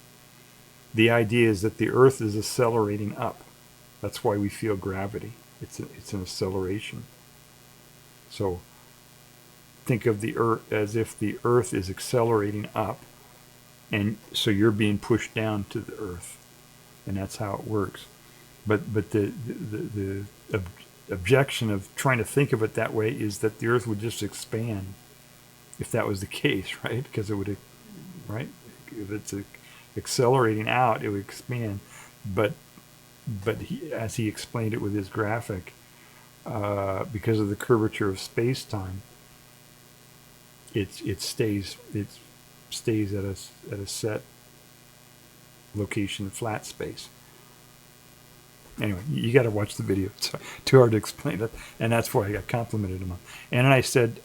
the idea is that the Earth is accelerating up. That's why we feel gravity. It's an acceleration. So think of the Earth as if the Earth is accelerating up, and so you're being pushed down to the Earth, and that's how it works. But the objection of trying to think of it that way is that the Earth would just expand if that was the case, right? Because it would, right? If it's accelerating out, it would expand. But as he explained it with his graphic, because of the curvature of space-time, it stays at a set location, flat space. Anyway, you got to watch the video. It's too hard to explain it, and that's why I got complimented him on. And then I said,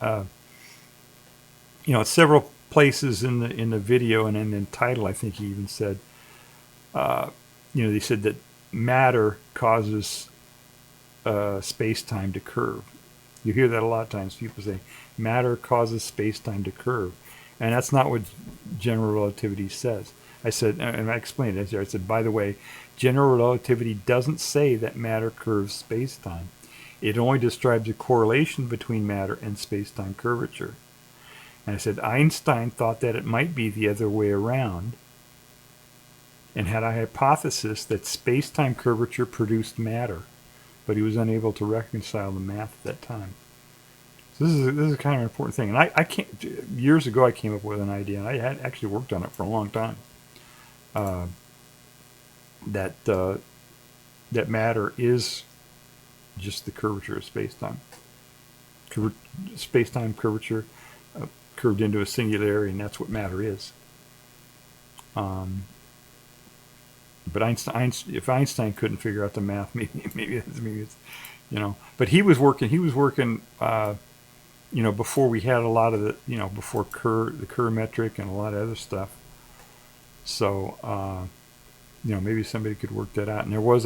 several places in the video and in the title, I think he even said, they said that matter causes space-time to curve. You hear that a lot of times. People say matter causes space-time to curve, and that's not what general relativity says. I said, and I explained it. I said, by the way, general relativity doesn't say that matter curves space-time. It only describes a correlation between matter and space-time curvature. And I said, Einstein thought that it might be the other way around, and had a hypothesis that space-time curvature produced matter, but he was unable to reconcile the math at that time. So this is kind of an important thing. And I can't, years ago I came up with an idea, and I had actually worked on it for a long time. That matter is just the curvature of space-time. Space-time curvature curved into a singularity, and that's what matter is. But if Einstein couldn't figure out the math, maybe it's, But he was working. Before we had a lot of the, before the Kerr metric and a lot of other stuff. So, maybe somebody could work that out. And there was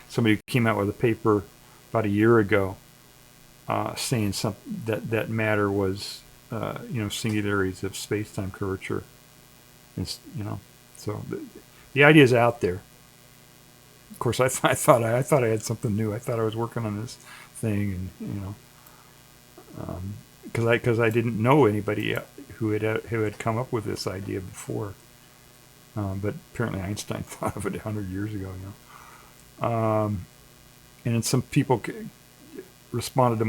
somebody who came out with a paper about a year ago, saying that matter was, singularities of space-time curvature. And, so the idea is out there. Of course, I thought I had something new. I thought I was working on this thing, and because I didn't know anybody who had come up with this idea before. But apparently Einstein thought of it 100 years ago. And then some people responded to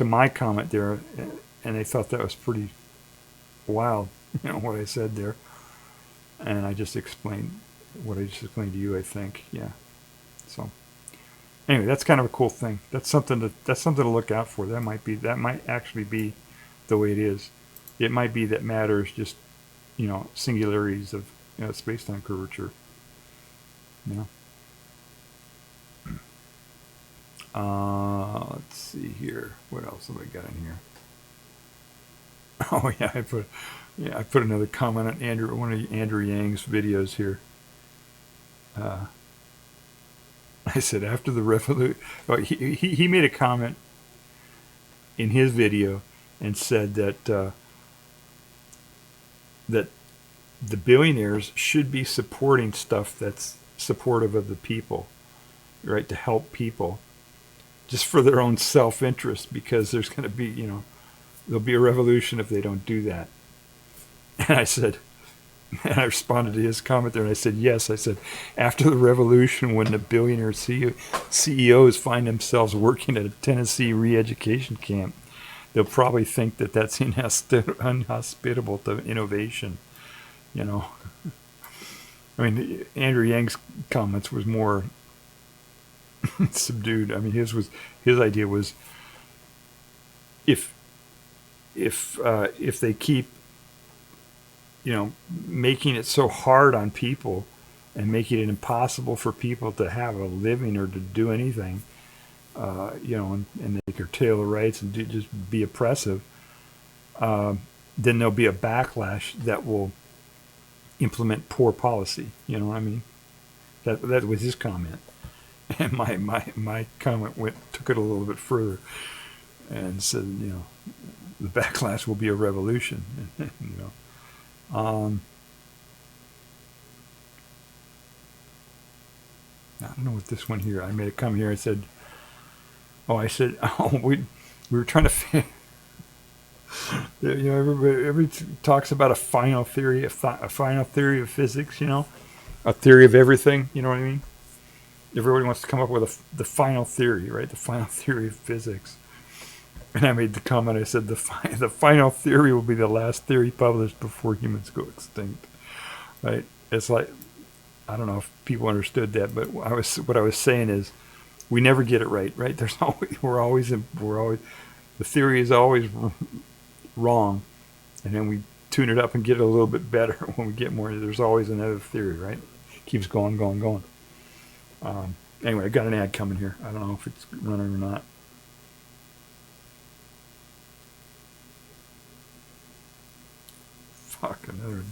my comment there, and they thought that was pretty wild, what I said there. And I just explained what I just explained to you, I think. Yeah. So anyway, that's kind of a cool thing. That's something to look out for. That might actually be the way it is. It might be that matter is just, singularities of space-time curvature. Let's see here. What else have I got in here? Oh yeah, I put another comment on one of Andrew Yang's videos here. I said after the revolution, he made a comment in his video and said that that the billionaires should be supporting stuff that's supportive of the people, right? To help people, just for their own self-interest, because there's going to be, there'll be a revolution if they don't do that. And I said, and I responded to his comment there, and I said, yes. I said, after the revolution, when the billionaire CEOs find themselves working at a Tennessee re-education camp, they'll probably think that that's inhospitable to innovation. I mean, Andrew Yang's comments was more subdued. I mean, his idea was if they keep making it so hard on people and making it impossible for people to have a living or to do anything, and they curtail the rights and just be oppressive, then there'll be a backlash that will implement poor policy. You know what I mean? That was his comment. And my comment took it a little bit further and said, the backlash will be a revolution. I don't know what this one here. I made it come here. I said, we were trying to. Everybody talks about a final theory, a final theory of physics. A theory of everything. You know what I mean? Everybody wants to come up with the final theory, right? The final theory of physics. And I made the comment. I said the final theory will be the last theory published before humans go extinct, right? It's like, I don't know if people understood that, but what I was saying is, we never get it right, right? We're always the theory is always wrong, and then we tune it up and get it a little bit better when we get more. There's always another theory, right? Keeps going. Anyway, I got an ad coming here. I don't know if it's running or not. Fuck, another.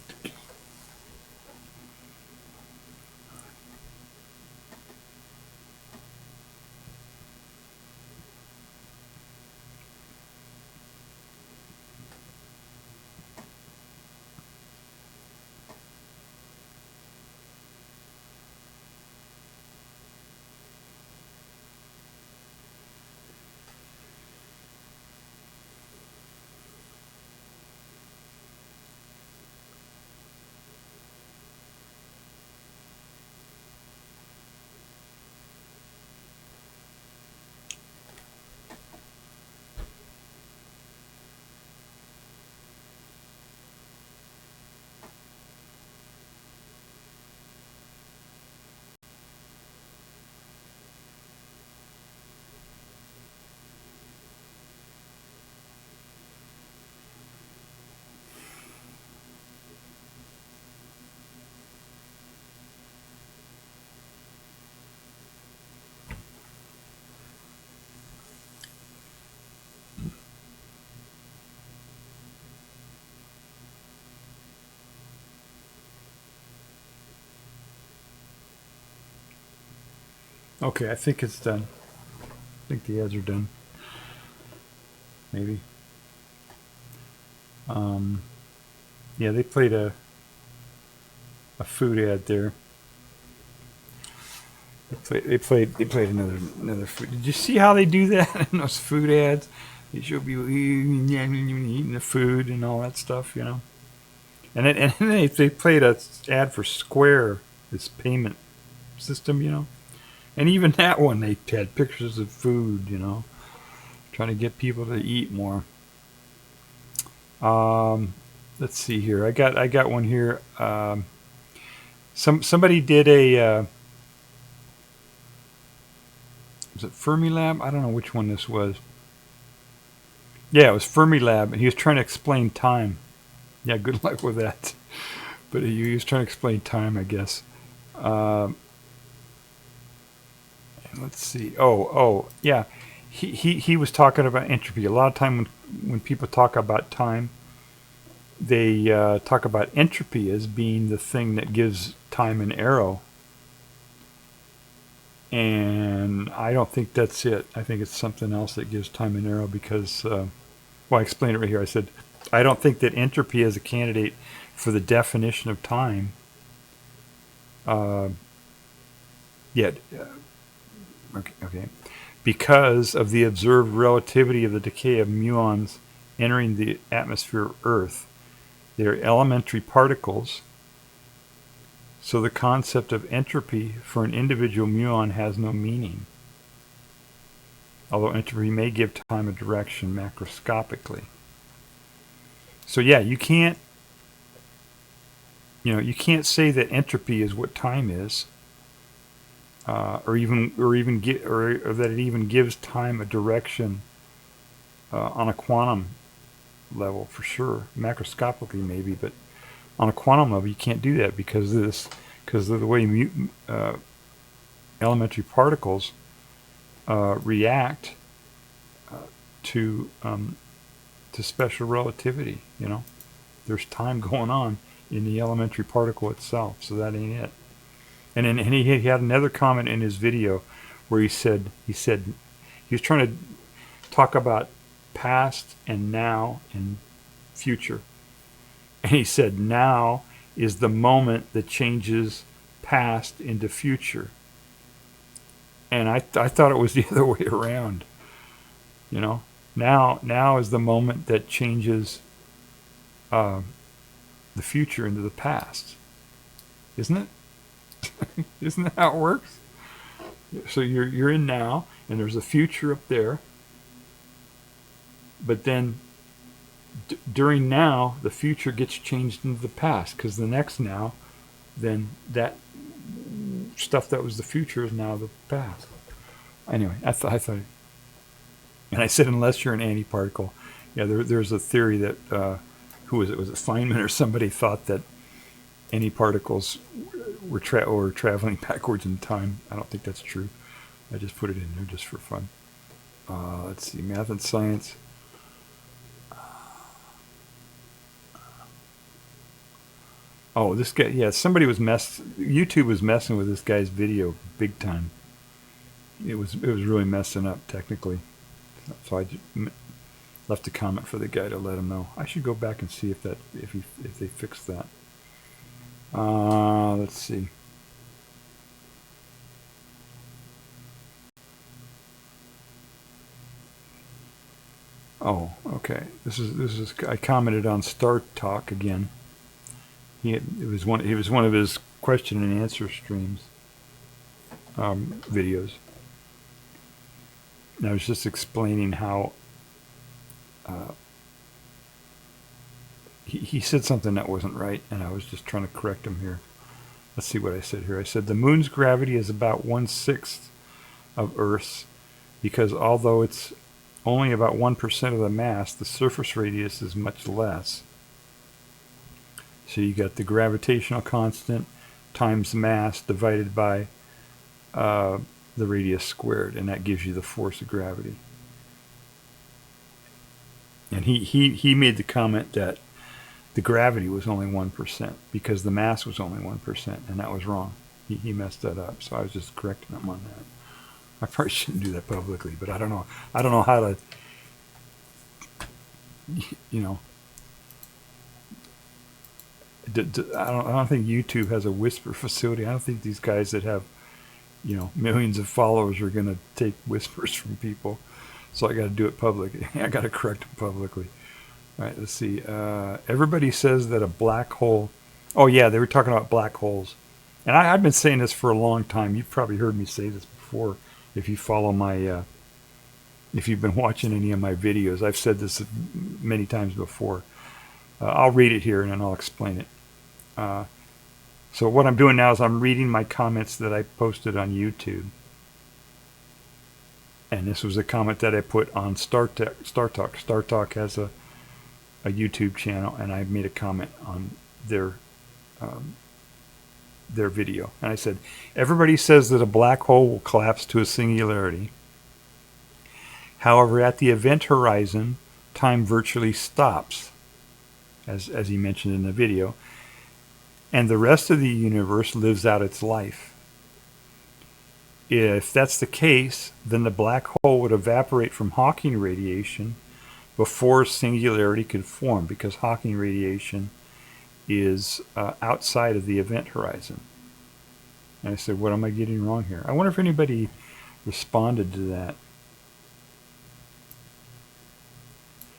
Okay, I think it's done. I think the ads are done. Maybe. Yeah, they played a food ad there. They played another food. Did you see how they do that in those food ads? They show people eating the food and all that stuff, And then they played a ad for Square, this payment system, And even that one, they had pictures of food, trying to get people to eat more. Let's see here. I got one here. Somebody did a. Was it Fermilab? I don't know which one this was. Yeah, it was Fermilab, and he was trying to explain time. Yeah, good luck with that. But he was trying to explain time, I guess. Let's see. Oh, yeah. He was talking about entropy. A lot of time when people talk about time, they talk about entropy as being the thing that gives time an arrow. And I don't think that's it. I think it's something else that gives time an arrow because, I explained it right here. I said, I don't think that entropy is a candidate for the definition of time yet. Okay. Because of the observed relativity of the decay of muons entering the atmosphere of Earth. They are elementary particles, so the concept of entropy for an individual muon has no meaning. Although entropy may give time a direction macroscopically. So yeah, you can't say that entropy is what time is. Or that it even gives time a direction on a quantum level for sure. Macroscopically maybe, but on a quantum level you can't do that because of the way elementary particles react to to special relativity. You know, there's time going on in the elementary particle itself, so that ain't it. And then he had another comment in his video where he said he was trying to talk about past and now and future. And he said now is the moment that changes past into future. And I thought it was the other way around. You know, now is the moment that changes the future into the past. Isn't it? Isn't that how it works? So you're in now, and there's a future up there. But then during now, the future gets changed into the past, because the next now, then that stuff that was the future is now the past. Anyway, I thought, and I said unless you're an antiparticle, yeah, there's a theory that who was it? Was it Feynman or somebody thought that antiparticles were traveling backwards in time? I don't think that's true. I just put it in there just for fun. Let's see, math and science. Oh, this guy, yeah, YouTube was messing with this guy's video big time. It was really messing up technically. So I just left a comment for the guy to let him know. I should go back and see if they fixed that. Let's see. Oh, okay. This is I commented on Star Talk again. It was one of his question and answer streams, videos. And I was just explaining how he said something that wasn't right, and I was just trying to correct him here. Let's see what I said here. I said the moon's gravity is about 1/6 of Earth's, because although it's only about 1% of the mass, the surface radius is much less. So you got the gravitational constant times mass divided by the radius squared, and that gives you the force of gravity. And he made the comment that the gravity was only 1% because the mass was only 1%, and that was wrong. He messed that up, so I was just correcting him on that. I probably shouldn't do that publicly, but I don't know how to, you know. I don't think YouTube has a whisper facility. I don't think these guys that have, you know, millions of followers are going to take whispers from people. So I got to do it publicly. I got to correct them publicly. All right, let's see. Everybody says that a black hole. Oh yeah, they were talking about black holes, and I've been saying this for a long time. You've probably heard me say this before if you follow my, if you've been watching any of my videos. I've said this many times before. I'll read it here and then I'll explain it. So what I'm doing now is I'm reading my comments that I posted on YouTube. And this was a comment that I put on Star Talk. Star Talk has a YouTube channel, and I made a comment on their video. And I said, everybody says that a black hole will collapse to a singularity. However, at the event horizon, time virtually stops, as he mentioned in the video, and the rest of the universe lives out its life. If that's the case, then the black hole would evaporate from Hawking radiation before singularity could form, because Hawking radiation is outside of the event horizon. And I said, what am I getting wrong here? I wonder if anybody responded to that.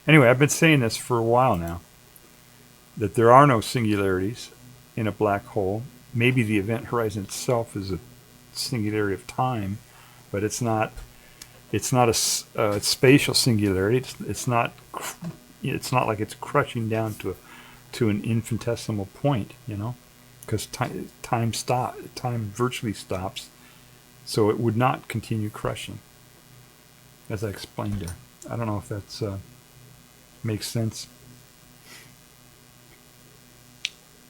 Anyway, I've been saying this for a while now, that there are no singularities in a black hole. Maybe the event horizon itself is a singularity of time, but it's not a spatial singularity. It's not like it's crushing down to an infinitesimal point, you know, because time virtually stops, so it would not continue crushing, as I explained there. I don't know if that's makes sense.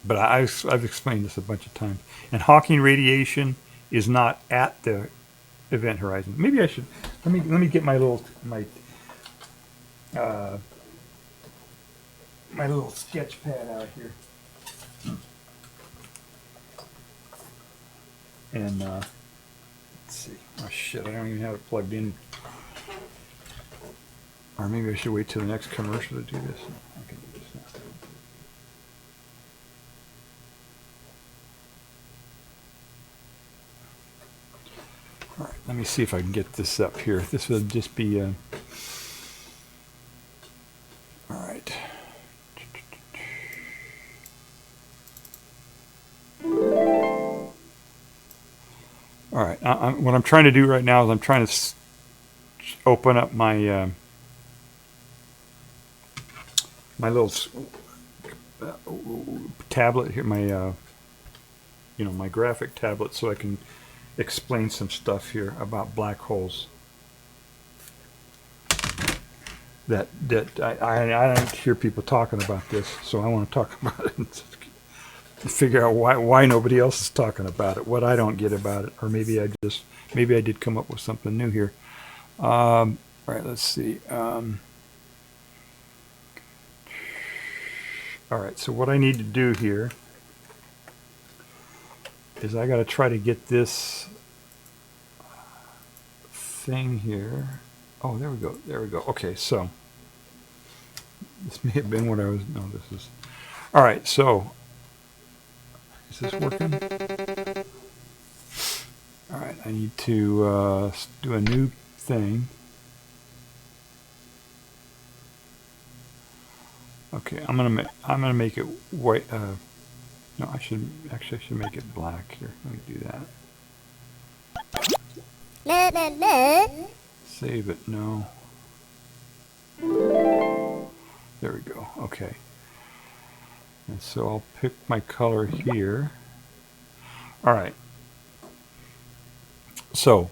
But I've explained this a bunch of times. And Hawking radiation is not at the event horizon. Maybe I should let me get my my little sketch pad out here. And let's see. Oh shit, I don't even have it plugged in. Or maybe I should wait till the next commercial to do this. I can do this now. All right, let me see if I can get this up here. This will just be all right. All right. What I'm trying to do right now is I'm trying to open up my my little tablet here, my my graphic tablet, so I can explain some stuff here about black holes. That I don't hear people talking about this, so I want to talk about it and figure out why nobody else is talking about it, what I don't get about it, or maybe I did come up with something new here. All right, let's see. All right, so what I need to do here is I got to try to get this thing here. Oh, there we go. There we go. Okay, so this may have been what I was. No, this is. All right, so is this working? All right, I need to do a new thing. Okay, I'm gonna make it white. No, I should make it black here. Let me do that. Save it. No. There we go. Okay. And so I'll pick my color here. All right. So,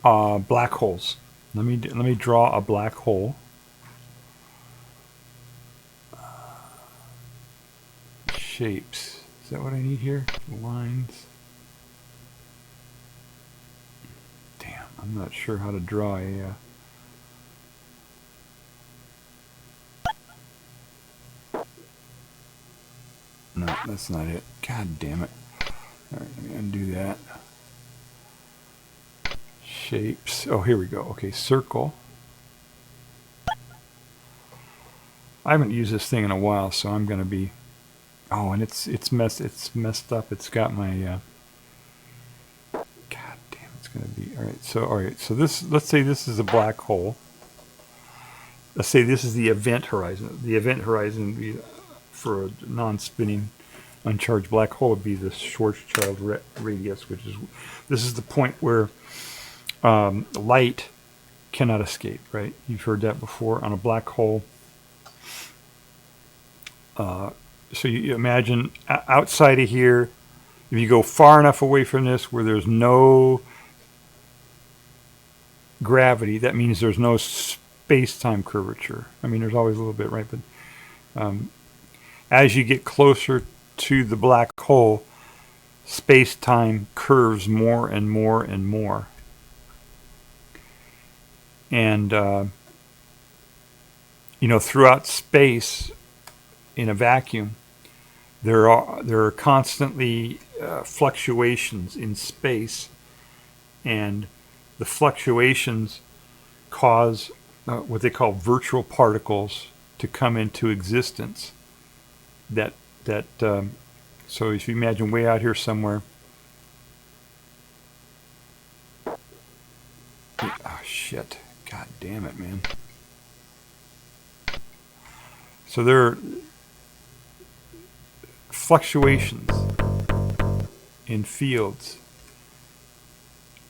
black holes. Let me draw a black hole. Shapes. Is that what I need here? Lines. Damn, I'm not sure how to draw a. No, that's not it. God damn it. Alright, let me undo that. Shapes. Oh, here we go. Okay, circle. I haven't used this thing in a while, so I'm going to be. Oh, and it's messed up. It's got my. God damn, it's going to be. All right. So this. Let's say this is a black hole. Let's say this is the event horizon. The event horizon would be, for a non-spinning, uncharged black hole would be the Schwarzschild radius, which is this is the point where light cannot escape. Right? You've heard that before on a black hole. So you imagine outside of here, if you go far enough away from this where there's no gravity, that means there's no space-time curvature. I mean, there's always a little bit, right? But as you get closer to the black hole, space-time curves more and more and more. And, throughout space, in a vacuum, there are constantly fluctuations in space, and the fluctuations cause what they call virtual particles to come into existence. So if you imagine way out here somewhere, oh shit, god damn it, man. So there are fluctuations in fields.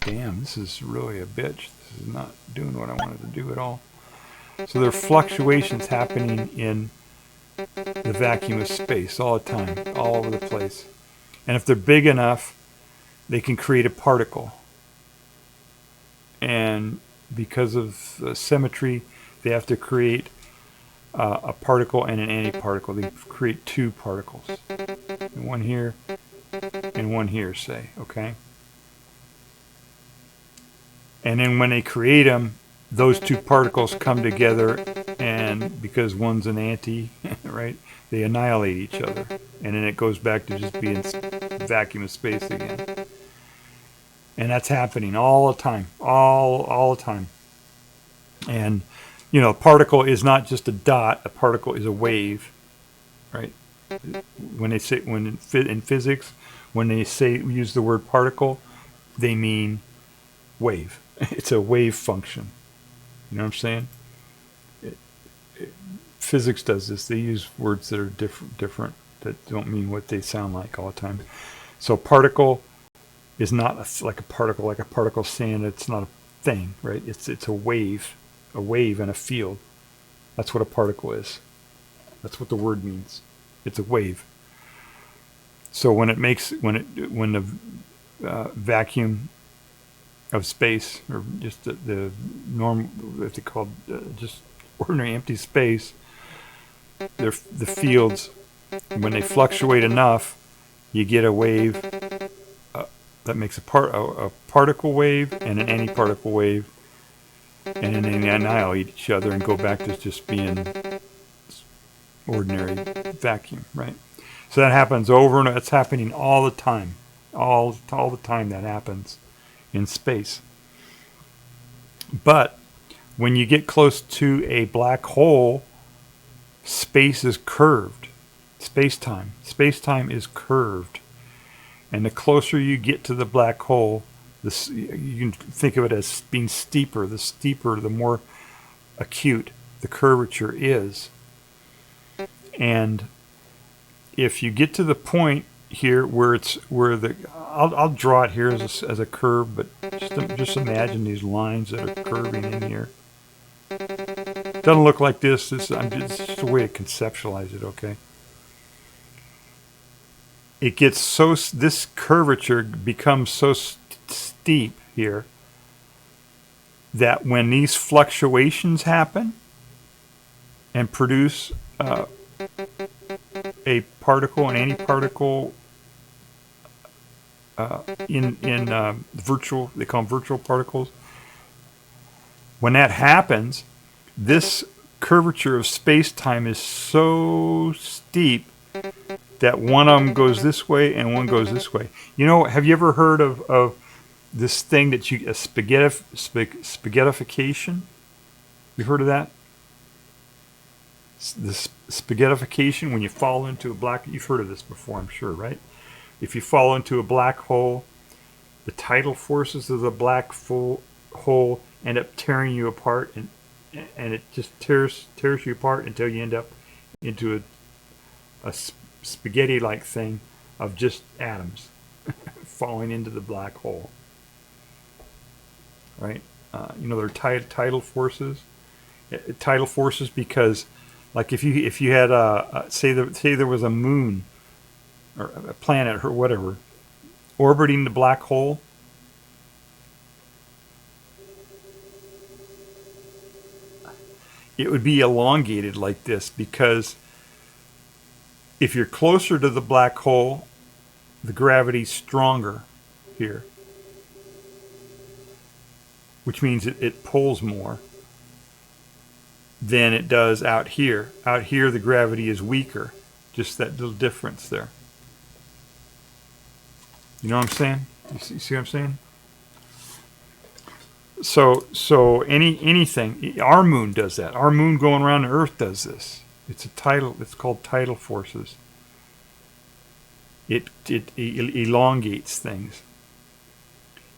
Damn, this is really a bitch. This is not doing what I wanted to do at all. So there are fluctuations happening in the vacuum of space all the time, all over the place. And if they're big enough, they can create a particle. And because of symmetry, they have to create a particle and an antiparticle. They create two particles. And one here and one here, say, okay? And then when they create them, those two particles come together and and because one's an anti, right, they annihilate each other, and then it goes back to just being vacuum of space again. And that's happening all the time, all the time. And a particle is not just a dot. A particle is a wave, right? When in physics, when they use the word particle, they mean wave. It's a wave function. You know what I'm saying? Physics does this. They use words that are different that don't mean what they sound like all the time. So particle is not like a particle sand. It's not a thing, right? It's a wave in a field. That's what a particle is. That's what the word means. It's a wave. So when the vacuum of space, or just the normal, what they call just ordinary empty space, the fields, when they fluctuate enough, you get a wave that makes a particle wave and an antiparticle wave, and then they annihilate each other and go back to just being ordinary vacuum, right? So that happens over and it's happening all the time. All the time that happens in space. But when you get close to a black hole, space is curved. Space-time is curved. And the closer you get to the black hole, you can think of it as being steeper. The steeper, the more acute the curvature is. And if you get to the point here where I'll draw it here as a curve, but just imagine these lines that are curving in here. Doesn't look like this. It's just a way to conceptualize it, okay? It gets this curvature becomes so steep here that when these fluctuations happen and produce a particle, an antiparticle in virtual, they call them virtual particles. When that happens, this curvature of space-time is so steep that one of them goes this way and one goes this way. Have you ever heard of this thing that spaghettification? You heard of that? This spaghettification, when you fall into a black, you've heard of this before, I'm sure, right? If you fall into a black hole, the tidal forces of the black hole end up tearing you apart, and it just tears you apart until you end up into a spaghetti-like thing of just atoms falling into the black hole, right? There are tidal forces. Tidal forces because, like, if you had say there was a moon or a planet or whatever orbiting the black hole, it would be elongated like this, because if you're closer to the black hole, the gravity's stronger here, which means it pulls more than it does out here. Out here, the gravity is weaker. Just that little difference there. You know what I'm saying? You see what I'm saying? So anything, our moon does that. Our moon going around the Earth does this. It's called tidal forces. It elongates things.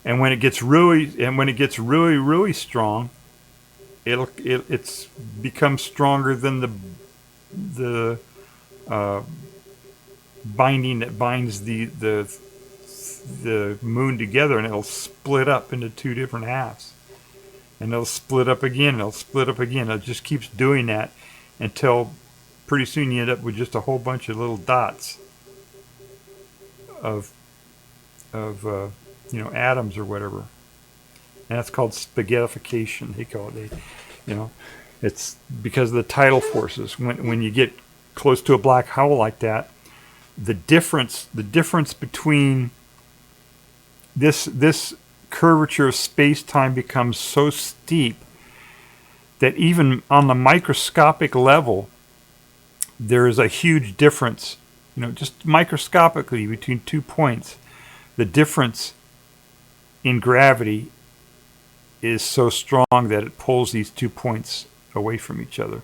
And when it gets really strong, it's becomes stronger than the binding that binds the moon together, and it'll split up into two different halves. And it'll split up again, It just keeps doing that until pretty soon you end up with just a whole bunch of little dots of atoms or whatever. And that's called spaghettification. They call it. It's because of the tidal forces. When you get close to a black hole like that, the difference between this curvature of space-time becomes so steep that even on the microscopic level, there is a huge difference, just microscopically between 2 points. The difference in gravity is so strong that it pulls these 2 points away from each other.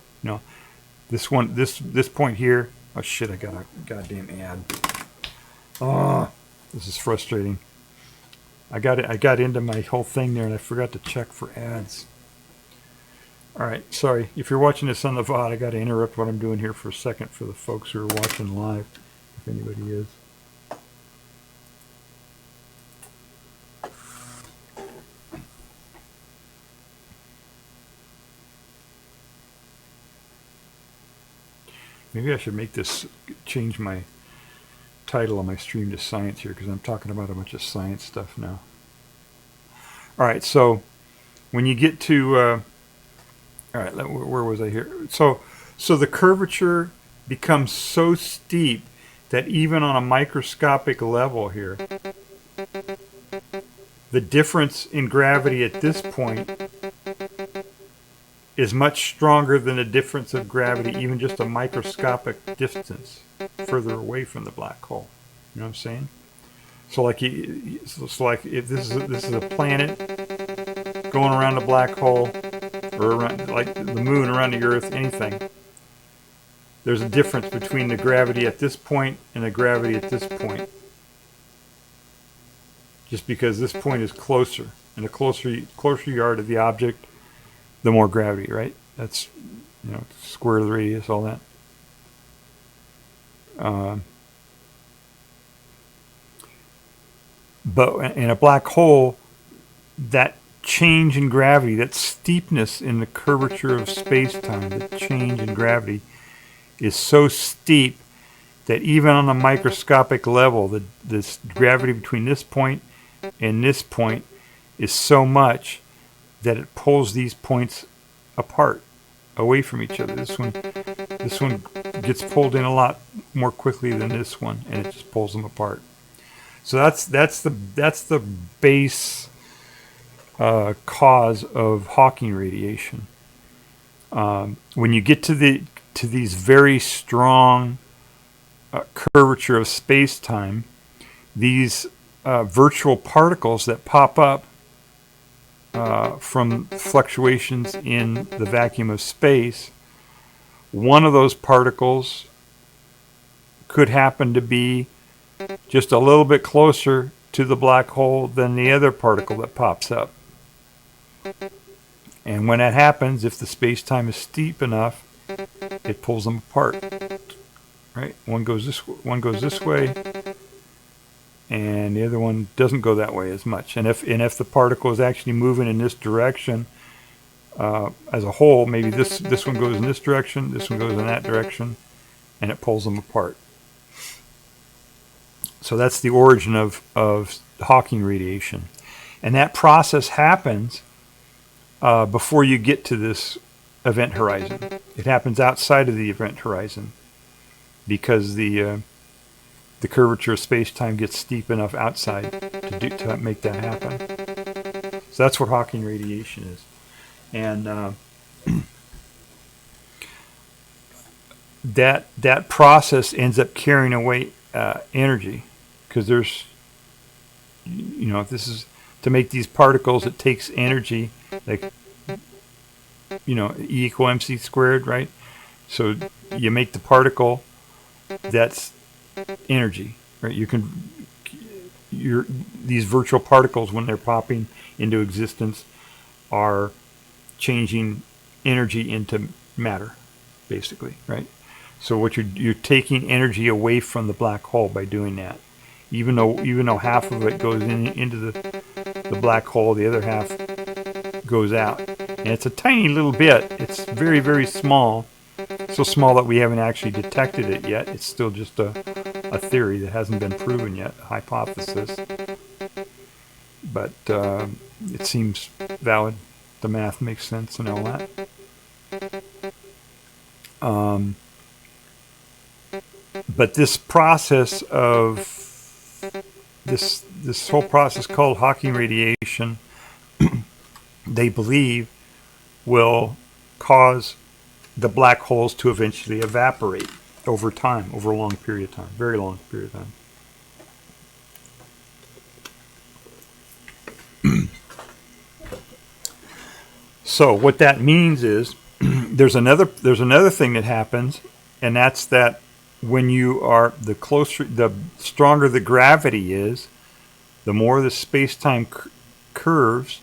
This one, this point here. Oh shit! I got a goddamn ad. Oh, this is frustrating. I got into my whole thing there, and I forgot to check for ads. All right, sorry. If you're watching this on the VOD, I got to interrupt what I'm doing here for a second for the folks who are watching live, if anybody is. Maybe I should change my title on my stream to science here, because I'm talking about a bunch of science stuff now. All right, so when you get to, all right, where was I here? So the curvature becomes so steep that even on a microscopic level here, the difference in gravity at this point is much stronger than the difference of gravity, even just a microscopic distance further away from the black hole. You know what I'm saying? So like if this is a planet going around a black hole, or around, like the moon around the Earth, anything, there's a difference between the gravity at this point and the gravity at this point. Just because this point is closer, and the closer you are to the object, the more gravity, right? That's, square of the radius, all that. But in a black hole, that change in gravity, that steepness in the curvature of space-time, the change in gravity is so steep that even on a microscopic level, this gravity between this point and this point is so much that it pulls these points apart, away from each other. This one gets pulled in a lot more quickly than this one, and it just pulls them apart. So that's the base cause of Hawking radiation. When you get to these very strong curvature of space-time, these virtual particles that pop up from fluctuations in the vacuum of space, one of those particles could happen to be just a little bit closer to the black hole than the other particle that pops up. And when that happens, if the space-time is steep enough, it pulls them apart. Right? One goes this way, and the other one doesn't go that way as much. And if the particle is actually moving in this direction as a whole, maybe this one goes in this direction, this one goes in that direction, and it pulls them apart. So that's the origin of Hawking radiation. And that process happens before you get to this event horizon. It happens outside of the event horizon because the curvature of space-time gets steep enough outside to make that happen. So that's what Hawking radiation is. And that process ends up carrying away energy, because there's, if this is to make these particles, it takes energy, like, E equal mc squared, right? So you make the particle, that's energy, right? These virtual particles, when they're popping into existence, are changing energy into matter, basically, right? So what you're taking energy away from the black hole by doing that. Even though half of it goes into the black hole, the other half goes out, and it's a tiny little bit. It's very, very small, so small that we haven't actually detected it yet. It's still just a theory that hasn't been proven yet, a hypothesis. But it seems valid. The math makes sense and all that. But this process of this whole process called Hawking radiation, they believe will cause the black holes to eventually evaporate over time, over a long period of time, very long period of time. So what that means is there's another thing that happens, and that's that when you are the stronger the gravity is, the more the space-time curves.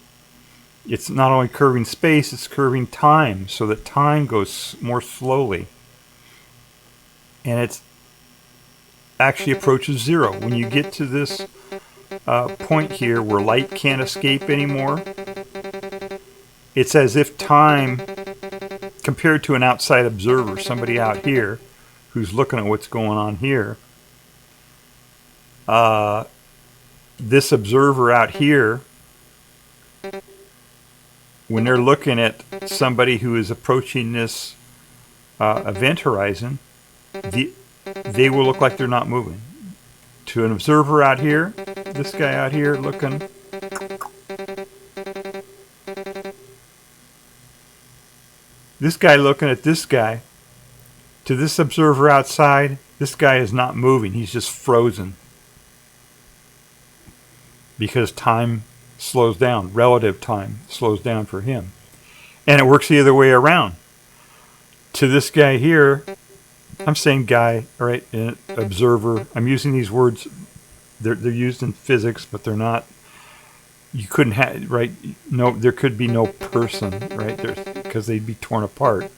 It's not only curving space, it's curving time, so that time goes more slowly. And it actually approaches zero. When you get to this point here where light can't escape anymore, it's as if time, compared to an outside observer, somebody out here who's looking at what's going on here, this observer out here, when they're looking at somebody who is approaching this event horizon, they will look like they're not moving. To an observer out here, this guy out here looking, this guy looking at this guy, to this observer outside, this guy is not moving. He's just frozen. Because time slows down. Relative time slows down for him. And it works the other way around. To this guy here, I'm saying guy, all right, observer. I'm using these words. They're used in physics, but they're not. You couldn't have, right? No, there could be no person, right? Because they'd be torn apart.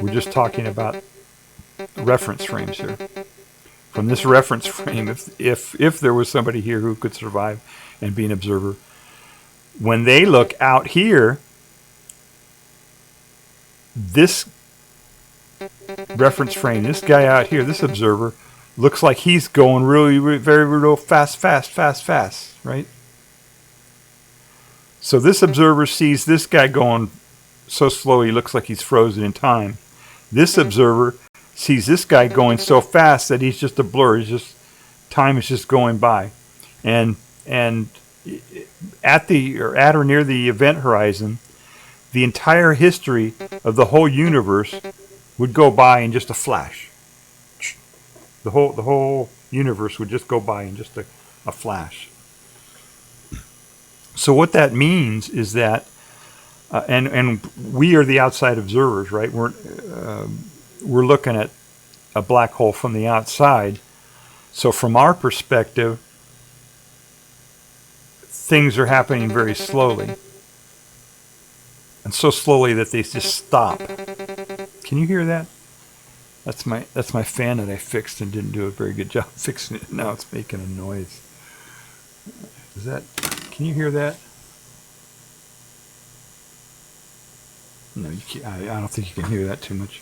We're just talking about reference frames here. From this reference frame, if there was somebody here who could survive and be an observer, when they look out here, this reference frame, this guy out here, this observer, looks like he's going really very real fast, right? So this observer sees this guy going so slow he looks like he's frozen in time. This observer sees this guy going so fast that he's just a blur. Time is just going by. And at or near the event horizon, the entire history of the whole universe would go by in just a flash. The whole universe would just go by in just a flash. So what that means is that, and we are the outside observers, right? We're looking at a black hole from the outside. So from our perspective, things are happening very slowly. And so slowly that they just stop. Can you hear that? That's my fan that I fixed and didn't do a very good job fixing it. Now it's making a noise. Can you hear that? No, you can't. I don't think you can hear that too much.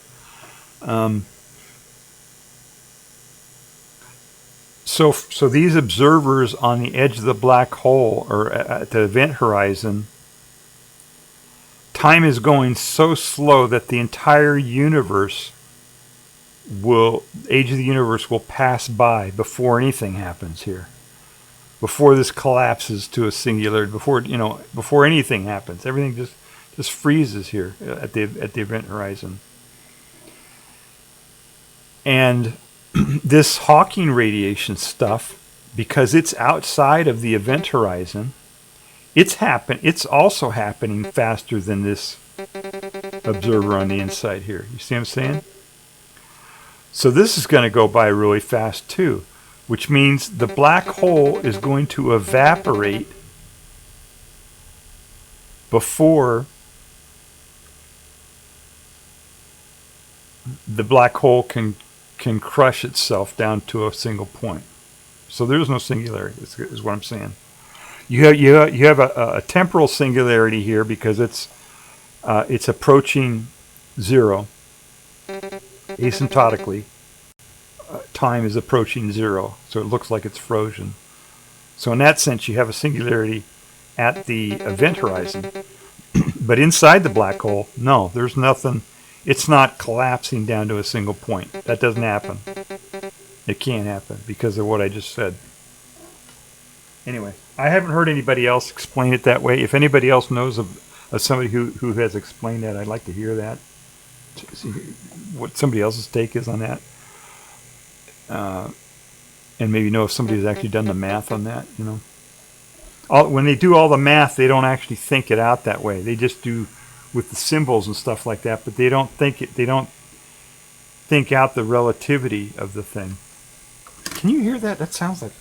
So these observers on the edge of the black hole or at the event horizon, time is going so slow that the entire universe age of the universe will pass by before anything happens here. Before this collapses to a singularity, before anything happens, everything just freezes here at the event horizon. And this Hawking radiation stuff, because it's outside of the event horizon, it's also happening faster than this observer on the inside here. You see what I'm saying? So this is going to go by really fast too, which means the black hole is going to evaporate before the black hole can crush itself down to a single point. So there's no singularity, is what I'm saying. You have a temporal singularity here because it's approaching zero. Asymptotically, time is approaching zero, so it looks like it's frozen. So in that sense, you have a singularity at the event horizon. But inside the black hole, no, there's nothing. It's not collapsing down to a single point. That doesn't happen. It can't happen because of what I just said. Anyway, I haven't heard anybody else explain it that way. If anybody else knows of as somebody who has explained that, I'd like to hear that. To see what somebody else's take is on that. And maybe know if somebody has actually done the math on that, you know. When they do all the math, they don't actually think it out that way. They just do with the symbols and stuff like that, but they don't think it. They don't think out the relativity of the thing. Can you hear that? That sounds like.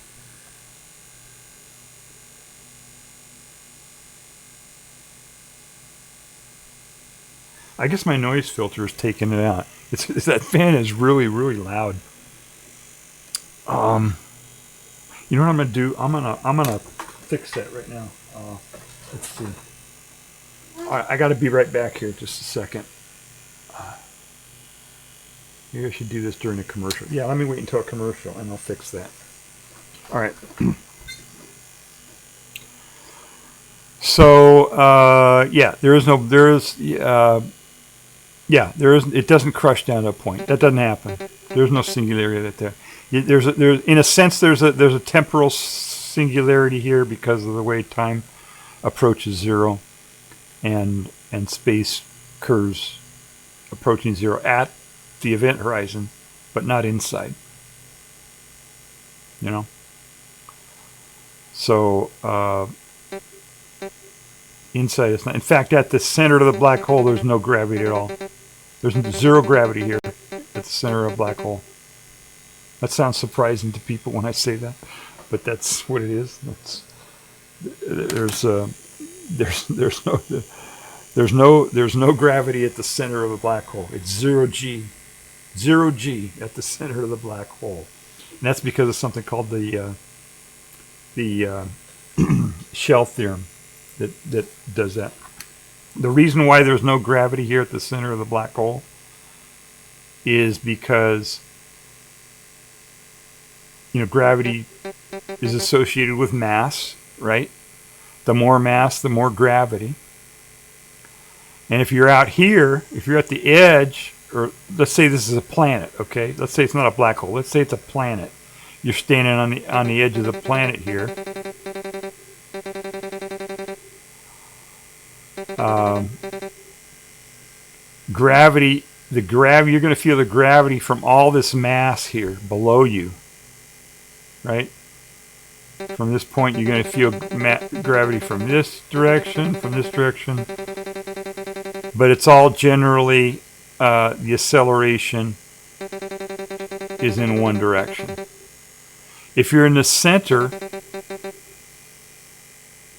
I guess my noise filter is taking it out. That fan is really, really loud. You know what I'm gonna do? I'm gonna fix that right now. Let's see. All right, I got to be right back here. Just a second. Maybe I should do this during a commercial. Yeah, let me wait until a commercial, and I'll fix that. All right. So yeah, it doesn't crush down to a point. That doesn't happen. There's no singularity there. There's in a sense there's a temporal singularity here because of the way time approaches zero, and space curves approaching zero at the event horizon, but not inside. You know. So inside is not. In fact, at the center of the black hole, there's no gravity at all. There's zero gravity here at the center of a black hole. That sounds surprising to people when I say that, but that's what it is. There's no gravity at the center of a black hole. It's zero G at the center of the black hole, and that's because of something called the shell theorem that does that. The reason why there's no gravity here at the center of the black hole is because gravity is associated with mass, right? The more mass, the more gravity. And if you're out here, if you're at the edge, or let's say this is a planet, okay? Let's say it's not a black hole. Let's say it's a planet. You're standing on the edge of the planet here. Gravity, you're going to feel the gravity from all this mass here below you, right? From this point, you're going to feel gravity from this direction, but it's all generally, the acceleration is in one direction. If you're in the center,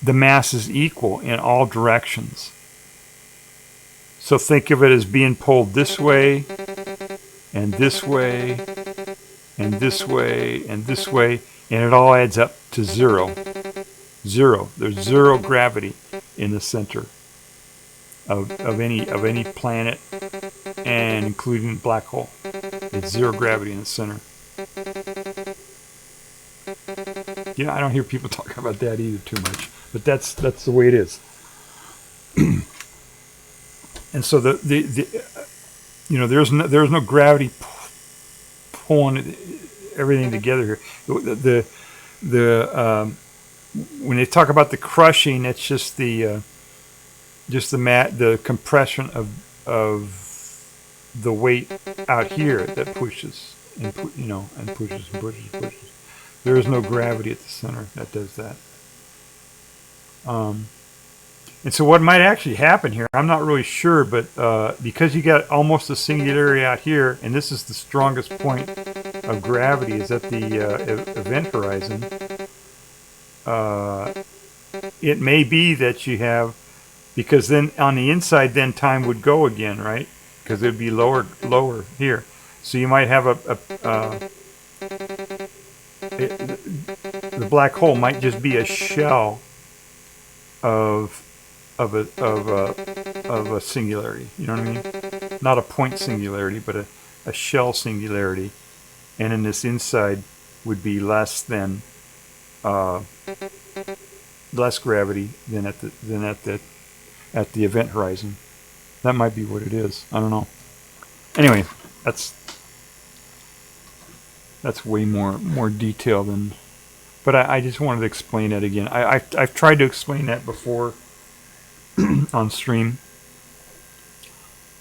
the mass is equal in all directions. So think of it as being pulled this way, and this way, and this way, and this way, and it all adds up to zero. Zero. There's zero gravity in the center of any planet, and including black hole. It's zero gravity in the center. I don't hear people talking about that either too much, but that's the way it is. And so there's no gravity pulling everything together here. When they talk about the crushing, it's just the compression of the weight out here that pushes and pushes. There is no gravity at the center that does that. And so what might actually happen here, I'm not really sure, but because you got almost a singularity out here, and this is the strongest point of gravity is at the event horizon, it may be that you have, because then on the inside, then time would go again, right? Because it would be lower here. So you might have the black hole might just be a shell of a singularity. You know what I mean? Not a point singularity, but a shell singularity. And in this inside would be less than less gravity than at the event horizon. That might be what it is. I don't know. Anyway, that's way more detail than. But I just wanted to explain that again. I've tried to explain that before on stream.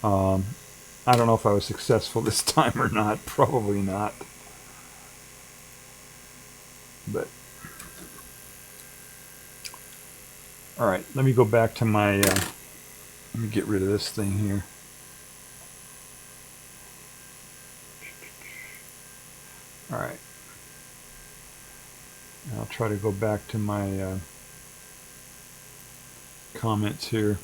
I don't know if I was successful this time or not. Probably not. But all right, let me go back to my. Let me get rid of this thing here. All right. And I'll try to go back to my comments here.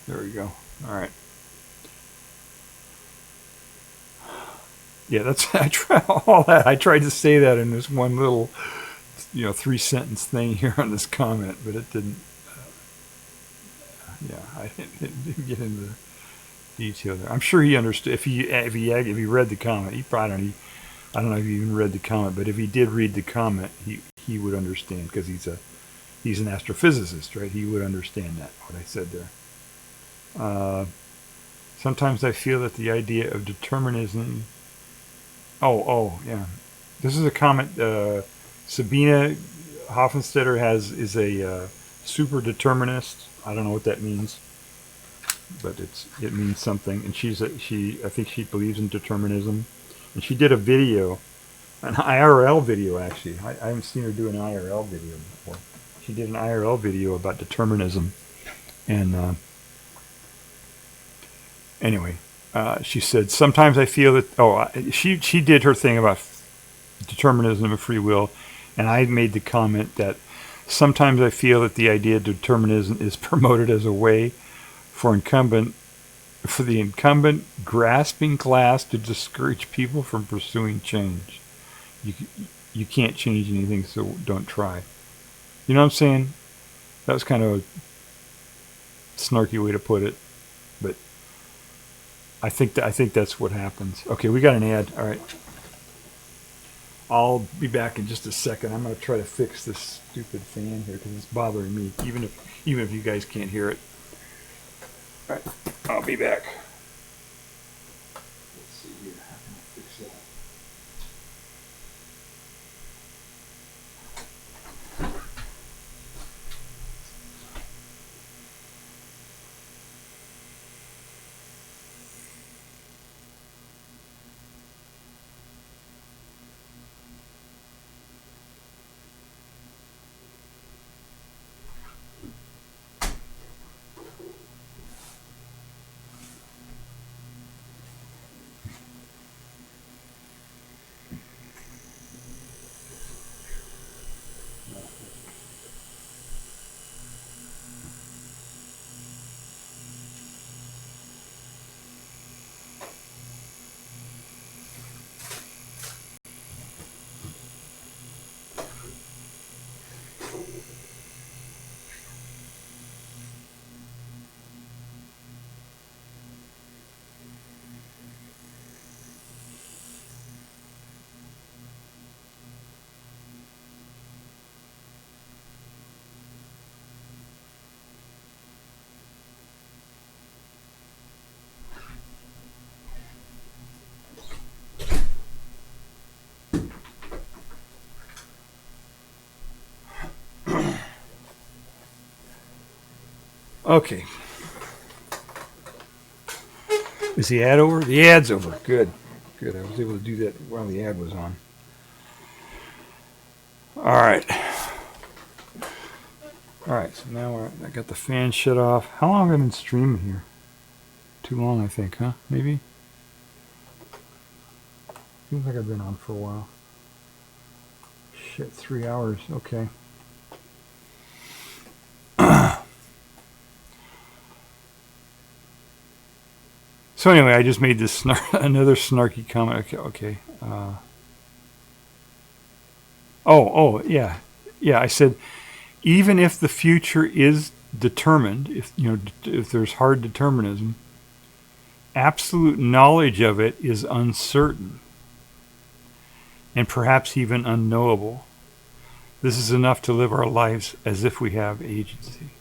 There we go. All right. Yeah, that's I try all that. I tried to say that in this one little, 3-sentence thing here on this comment, but it didn't. Yeah, I didn't get into the detail there. I'm sure he understood. If he read the comment, I don't know if he even read the comment, but if he did read the comment, he would understand, because he's an astrophysicist, right? He would understand that, what I said there. Sometimes I feel that the idea of determinism. Oh, yeah. This is a comment. Sabina Hoffenstetter is a super determinist. I don't know what that means, but it means something. And I think she believes in determinism. And she did a video, an IRL video actually. I haven't seen her do an IRL video before. She did an IRL video about determinism, and anyway, she said, sometimes I feel that, she did her thing about determinism and free will, and I made the comment that sometimes I feel that the idea of determinism is promoted as a way for the incumbent grasping class to discourage people from pursuing change. You can't change anything, so don't try. You know what I'm saying? That was kind of a snarky way to put it, but I think that's what happens. Okay, we got an ad. All right. I'll be back in just a second. I'm going to try to fix this stupid fan here because it's bothering me, even if you guys can't hear it. All right, I'll be back. Let's see here. How can I fix that? Okay. Is the ad over? The ad's over. Good. Good. I was able to do that while the ad was on. All right. All right. So now I got the fan shut off. How long have I been streaming here? Too long, I think, huh? Maybe? Seems like I've been on for a while. Shit, 3 hours. Okay. So anyway, I just made this another snarky comment. Okay. Yeah. I said, even if the future is determined, if there's hard determinism, absolute knowledge of it is uncertain, and perhaps even unknowable. This is enough to live our lives as if we have agency.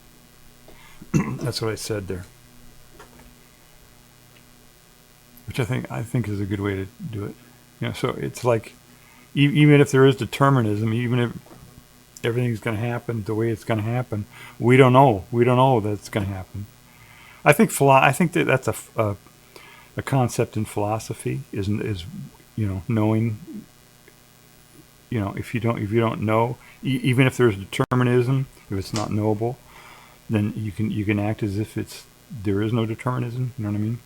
That's what I said there. Which I think is a good way to do it. So it's like even if there is determinism, even if everything's going to happen the way it's going to happen, we don't know. We don't know that it's going to happen. I think that's a concept in philosophy is knowing. If you don't know, even if there's determinism, if it's not knowable, then you can act as if there is no determinism. You know what I mean?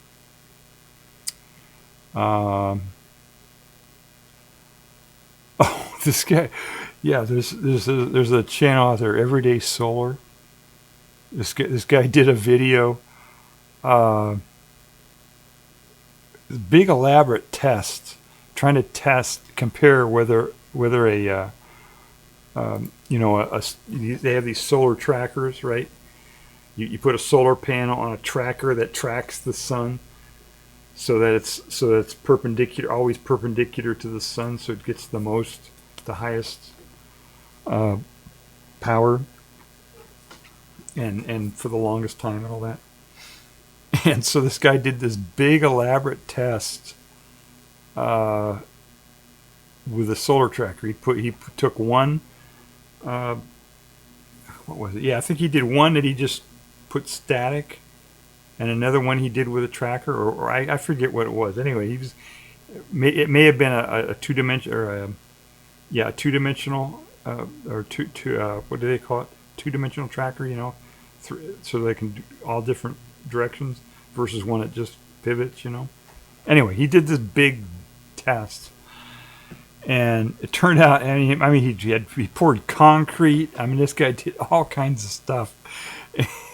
Oh, this guy, yeah. There's a channel out there, Everyday Solar. This guy did a video, big elaborate test, trying to compare whether they have these solar trackers, right? You put a solar panel on a tracker that tracks the sun, so that it's perpendicular, always perpendicular to the sun, so it gets the highest power, and for the longest time and all that. And so this guy did this big elaborate test with a solar tracker. He took one. What was it? Yeah, I think he did one that he just put static, and another one he did with a tracker, or I forget what it was. Anyway, it may have been a two-dimensional or what do they call it? Two-dimensional tracker, so they can do all different directions versus one that just pivots. Anyway, he did this big test, and it turned out. He poured concrete. This guy did all kinds of stuff.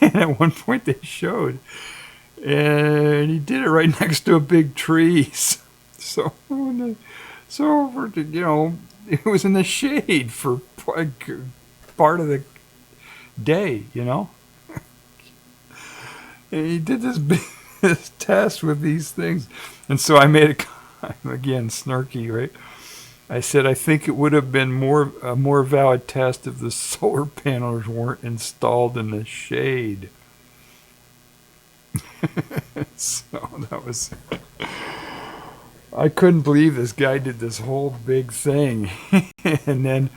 And at one point they showed, and he did it right next to a big tree. So it was in the shade for part of the day, And he did this test with these things, and so I made again snarky, right? I said, I think it would have been a more valid test if the solar panels weren't installed in the shade. So that was... I couldn't believe this guy did this whole big thing. And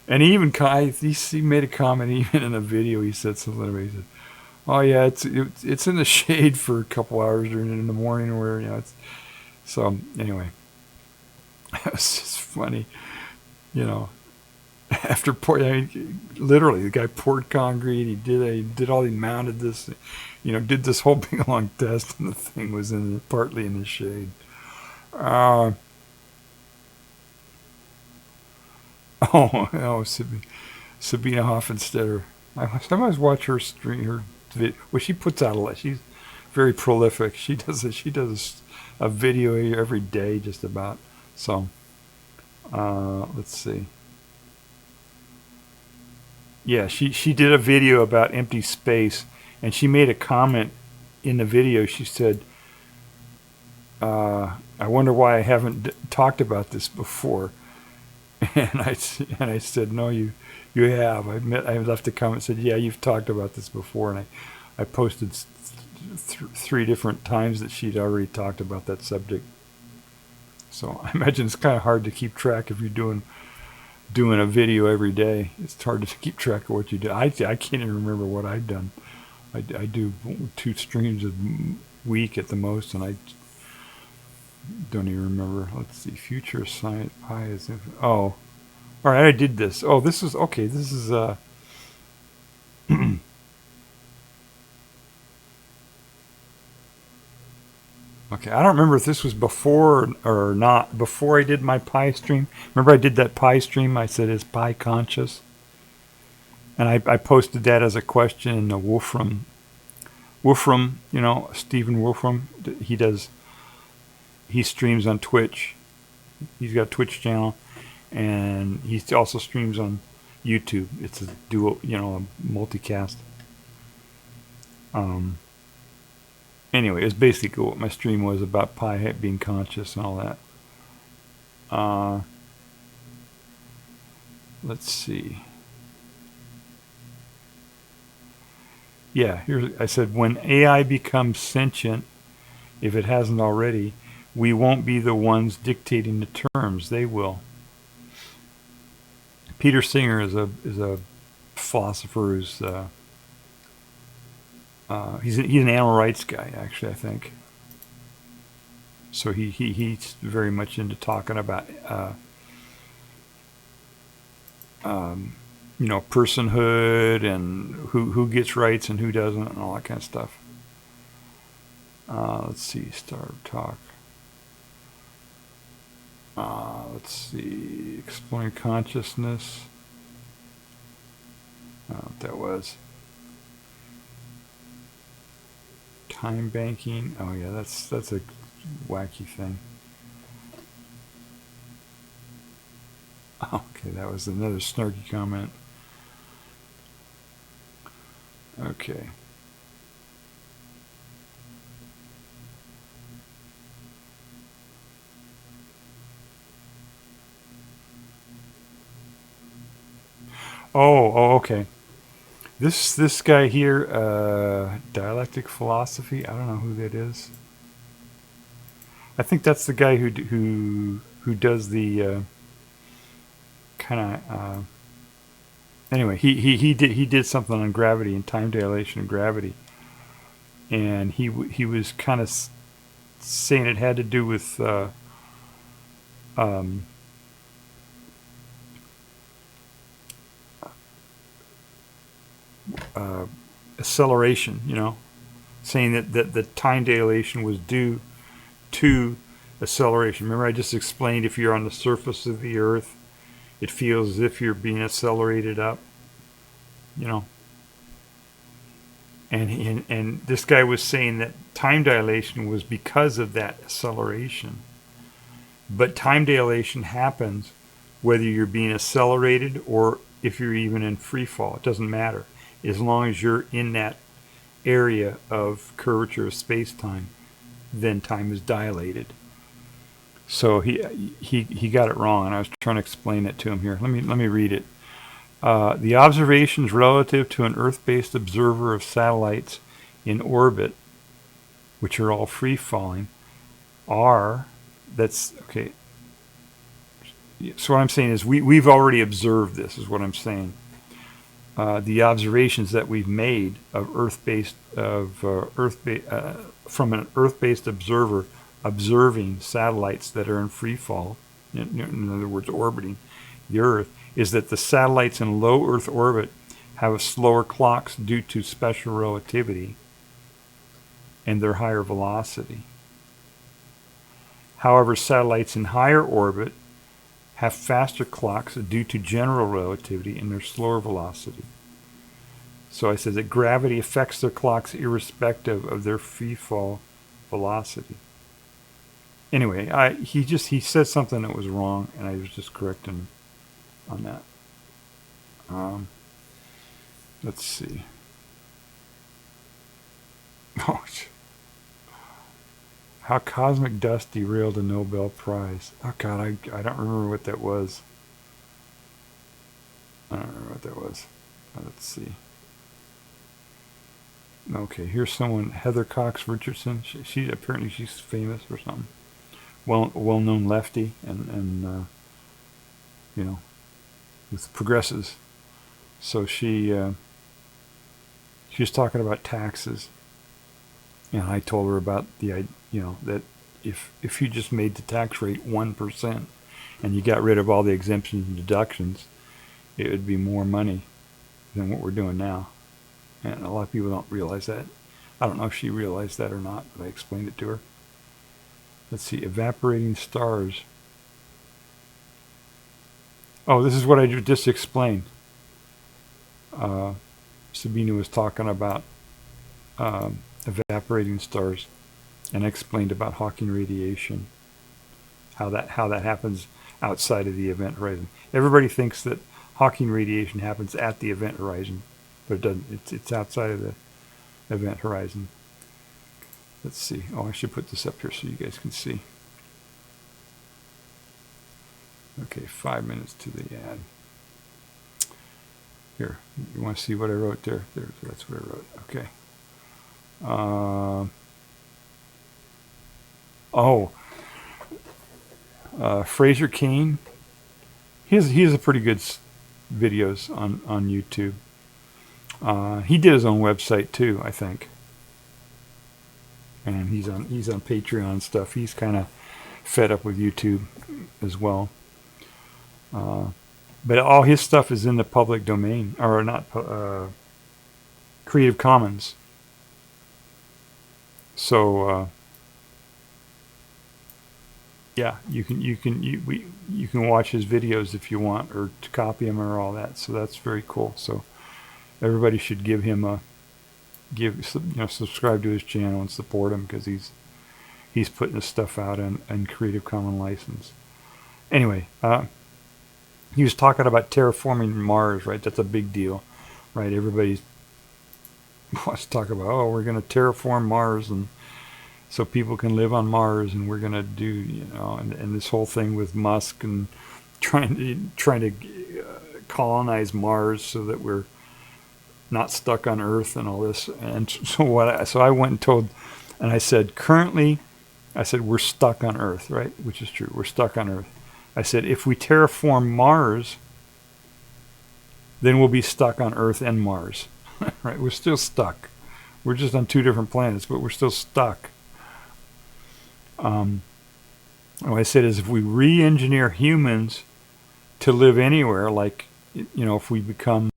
he made a comment even in a video. He said something about it. He said, oh yeah, it's in the shade for a couple hours during in the morning or where, so anyway. It was just funny, After literally, the guy poured concrete. He mounted this, did this whole big long test, and the thing was partly in the shade. Sabina Hoffenstetter. I sometimes watch her stream. Her video. Well, she puts out a lot. She's very prolific. She does a video every day, just about. So, let's see. Yeah, she did a video about empty space, and she made a comment in the video. She said, I wonder why I haven't talked about this before. And I said, no, you have. I left a comment and said, yeah, you've talked about this before. And I posted 3 different times that she'd already talked about that subject. So I imagine it's kind of hard to keep track if you're doing a video every day. It's hard to keep track of what you do. I can't even remember what I've done. I do 2 streams a week at the most, and I don't even remember. Let's see. Future Science Pi is... Oh. All right, I did this. Oh, this is... Okay, this is... Okay, I don't remember if this was before or not. Before I did my Pi stream. Remember I did that Pi stream? I said, is Pi conscious? And I posted that as a question in the Wolfram, Stephen Wolfram. He streams on Twitch. He's got a Twitch channel. And he also streams on YouTube. It's a dual, a multicast. Anyway, it was basically what my stream was about Pi being conscious and all that. Let's see. Yeah, I said, when AI becomes sentient, if it hasn't already, we won't be the ones dictating the terms. They will. Peter Singer is a philosopher who's he's an animal rights guy, actually, I think. So he's very much into talking about personhood and who gets rights and who doesn't and all that kind of stuff. Let's see, start talk. Let's see, exploring consciousness. I don't know what that was. Time banking. Oh yeah, that's a wacky thing. Okay, that was another snarky comment. Okay. Oh, okay. This guy here, dialectic philosophy. I don't know who that is. I think that's the guy who does the kind of. Anyway, he did something on gravity and time dilation and gravity, and he was kind of saying it had to do with acceleration, saying that the time dilation was due to acceleration. Remember, I just explained if you're on the surface of the Earth, it feels as if you're being accelerated up, And this guy was saying that time dilation was because of that acceleration. But time dilation happens whether you're being accelerated or if you're even in free fall. It doesn't matter. As long as you're in that area of curvature of space-time, then time is dilated. So he got it wrong, and I was trying to explain it to him here. Let me read it. The observations relative to an Earth-based observer of satellites in orbit, which are all free-falling, that's okay. So what I'm saying is we've already observed this, is what I'm saying. The observations that we've made of from an Earth-based observer observing satellites that are in free fall, in other words, orbiting the Earth, is that the satellites in low Earth orbit have slower clocks due to special relativity and their higher velocity. However, satellites in higher orbit have faster clocks due to general relativity and their slower velocity. So I said that gravity affects their clocks irrespective of their free fall velocity. Anyway, he said something that was wrong, and I was just correcting him on that. Let's see. Oh, how cosmic dust derailed a Nobel Prize. Oh God, I don't remember what that was. Let's see. Okay, here's someone, Heather Cox Richardson. She apparently she's famous or something. Well-known lefty, and with progressives. So she was talking about taxes, and I told her about that if you just made the tax rate 1% and you got rid of all the exemptions and deductions, it would be more money than what we're doing now. And a lot of people don't realize that. I don't know if she realized that or not, but I explained it to her. Let's see, evaporating stars. Oh, this is what I just explained. Sabina was talking about evaporating stars, and I explained about Hawking radiation, how that happens outside of the event horizon. Everybody thinks that Hawking radiation happens at the event horizon, but it doesn't. It's outside of the event horizon. Let's see. Oh, I should put this up here so you guys can see. Okay, 5 minutes to the ad. Here, you want to see what I wrote there? That's what I wrote. Okay. Fraser Cain. He's a pretty good videos on YouTube. He did his own website too, I think. And he's on Patreon and stuff. He's kind of fed up with YouTube as well. But all his stuff is in the public domain, or not, Creative Commons. So yeah, you can watch his videos if you want, or to copy him or all that. So that's very cool. So everybody should give him subscribe to his channel and support him, because he's putting his stuff out on Creative Commons license. Anyway, he was talking about terraforming Mars, right? That's a big deal, right? Everybody wants to talk about, oh, we're going to terraform Mars, and so people can live on Mars, and we're going to do, and this whole thing with Musk and trying to colonize Mars so that we're not stuck on Earth and all this. And so I went and told, and I said, currently, I said, we're stuck on Earth, right? Which is true. We're stuck on Earth. I said, if we terraform Mars, then we'll be stuck on Earth and Mars, right? We're still stuck. We're just on two different planets, but we're still stuck. What I said is, if we re-engineer humans to live anywhere, like, if we become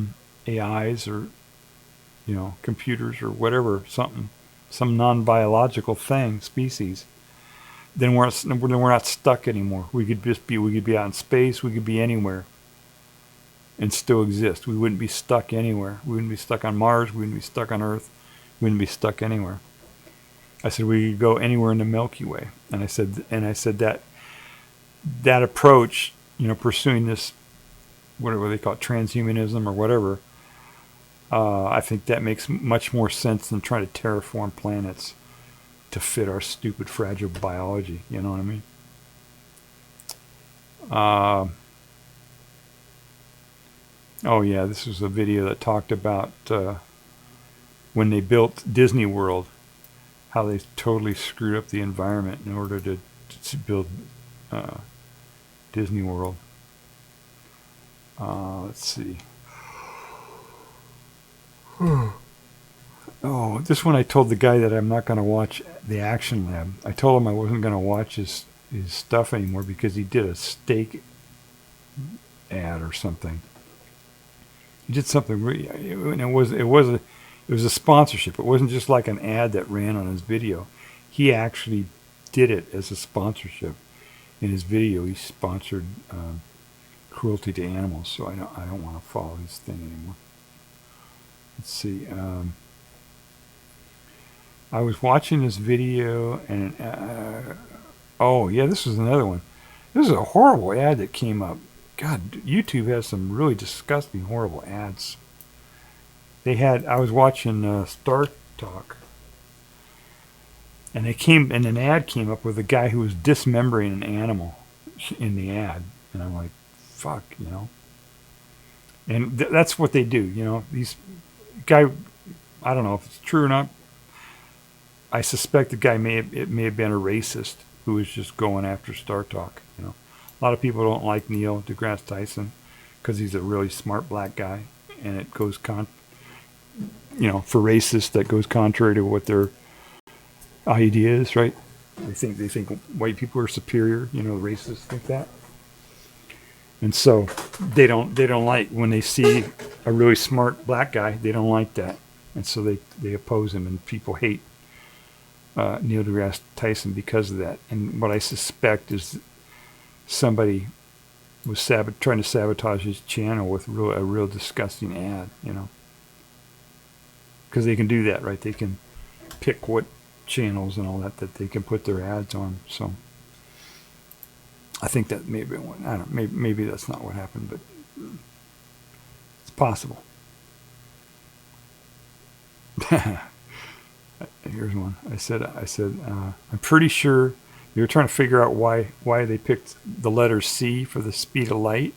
AIs or, computers or whatever, some non-biological species, then we're not stuck anymore. We could be out in space. We could be anywhere and still exist. We wouldn't be stuck anywhere. We wouldn't be stuck on Mars. We wouldn't be stuck on Earth. We wouldn't be stuck anywhere. I said we could go anywhere in the Milky Way, and I said that approach, pursuing this, whatever they call it, transhumanism or whatever. I think that makes much more sense than trying to terraform planets to fit our stupid, fragile biology. You know what I mean? Oh yeah, this was a video that talked about when they built Disney World, how they totally screwed up the environment in order to build Disney World. Let's see. Oh, this one I told the guy that I'm not going to watch the Action Lab. I told him I wasn't going to watch his stuff anymore because he did a steak ad or something. He did something really, and it was a sponsorship. It wasn't just like an ad that ran on his video. He actually did it as a sponsorship. In his video, he sponsored cruelty to animals. So I don't want to follow his thing anymore. Let's see. I was watching this video, and oh yeah, this was another one. This is a horrible ad that came up. God, YouTube has some really disgusting, horrible ads. I was watching Star Talk, and an ad came up with a guy who was dismembering an animal in the ad, and I'm like, fuck, And that's what they do, These guy, I don't know if it's true or not. I suspect the guy may have been a racist who was just going after Star Talk. A lot of people don't like Neil deGrasse Tyson because he's a really smart black guy, and it goes for racists, that goes contrary to what their idea is, right? They think white people are superior. Racists think that, and so they don't like when they see a really smart black guy. They don't like that, and so they oppose him, and people hate Neil deGrasse Tyson because of that. And what I suspect is somebody was trying to sabotage his channel with a real disgusting ad, because they can do that, right? They can pick what channels and all that they can put their ads on. So I think that maybe I don't. Maybe that's not what happened, but it's possible. Here's one. I said, I'm pretty sure you were trying to figure out why they picked the letter C for the speed of light.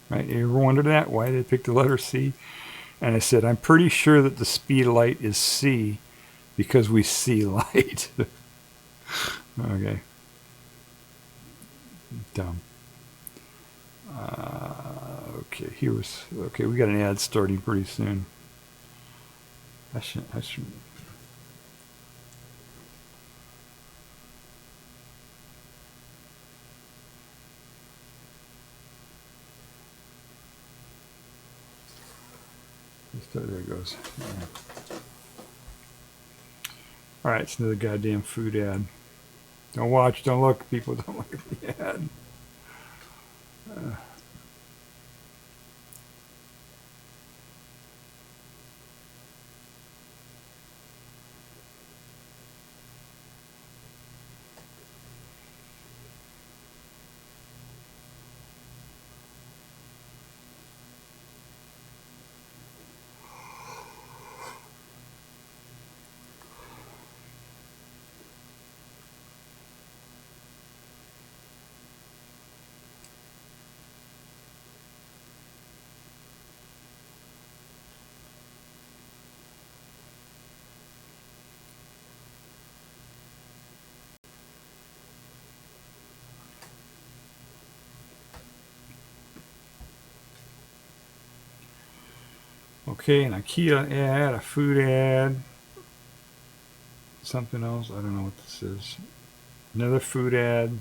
Right? You ever wondered that? Why they picked the letter C? And I said, I'm pretty sure that the speed of light is C because we see light. Okay. Dumb. Okay, okay, we got an ad starting pretty soon. I should. There it goes. All right, it's another goddamn food ad. Don't watch, don't look, people. Don't look at the ad. Okay, an IKEA ad, a food ad, something else. I don't know what this is. Another food ad.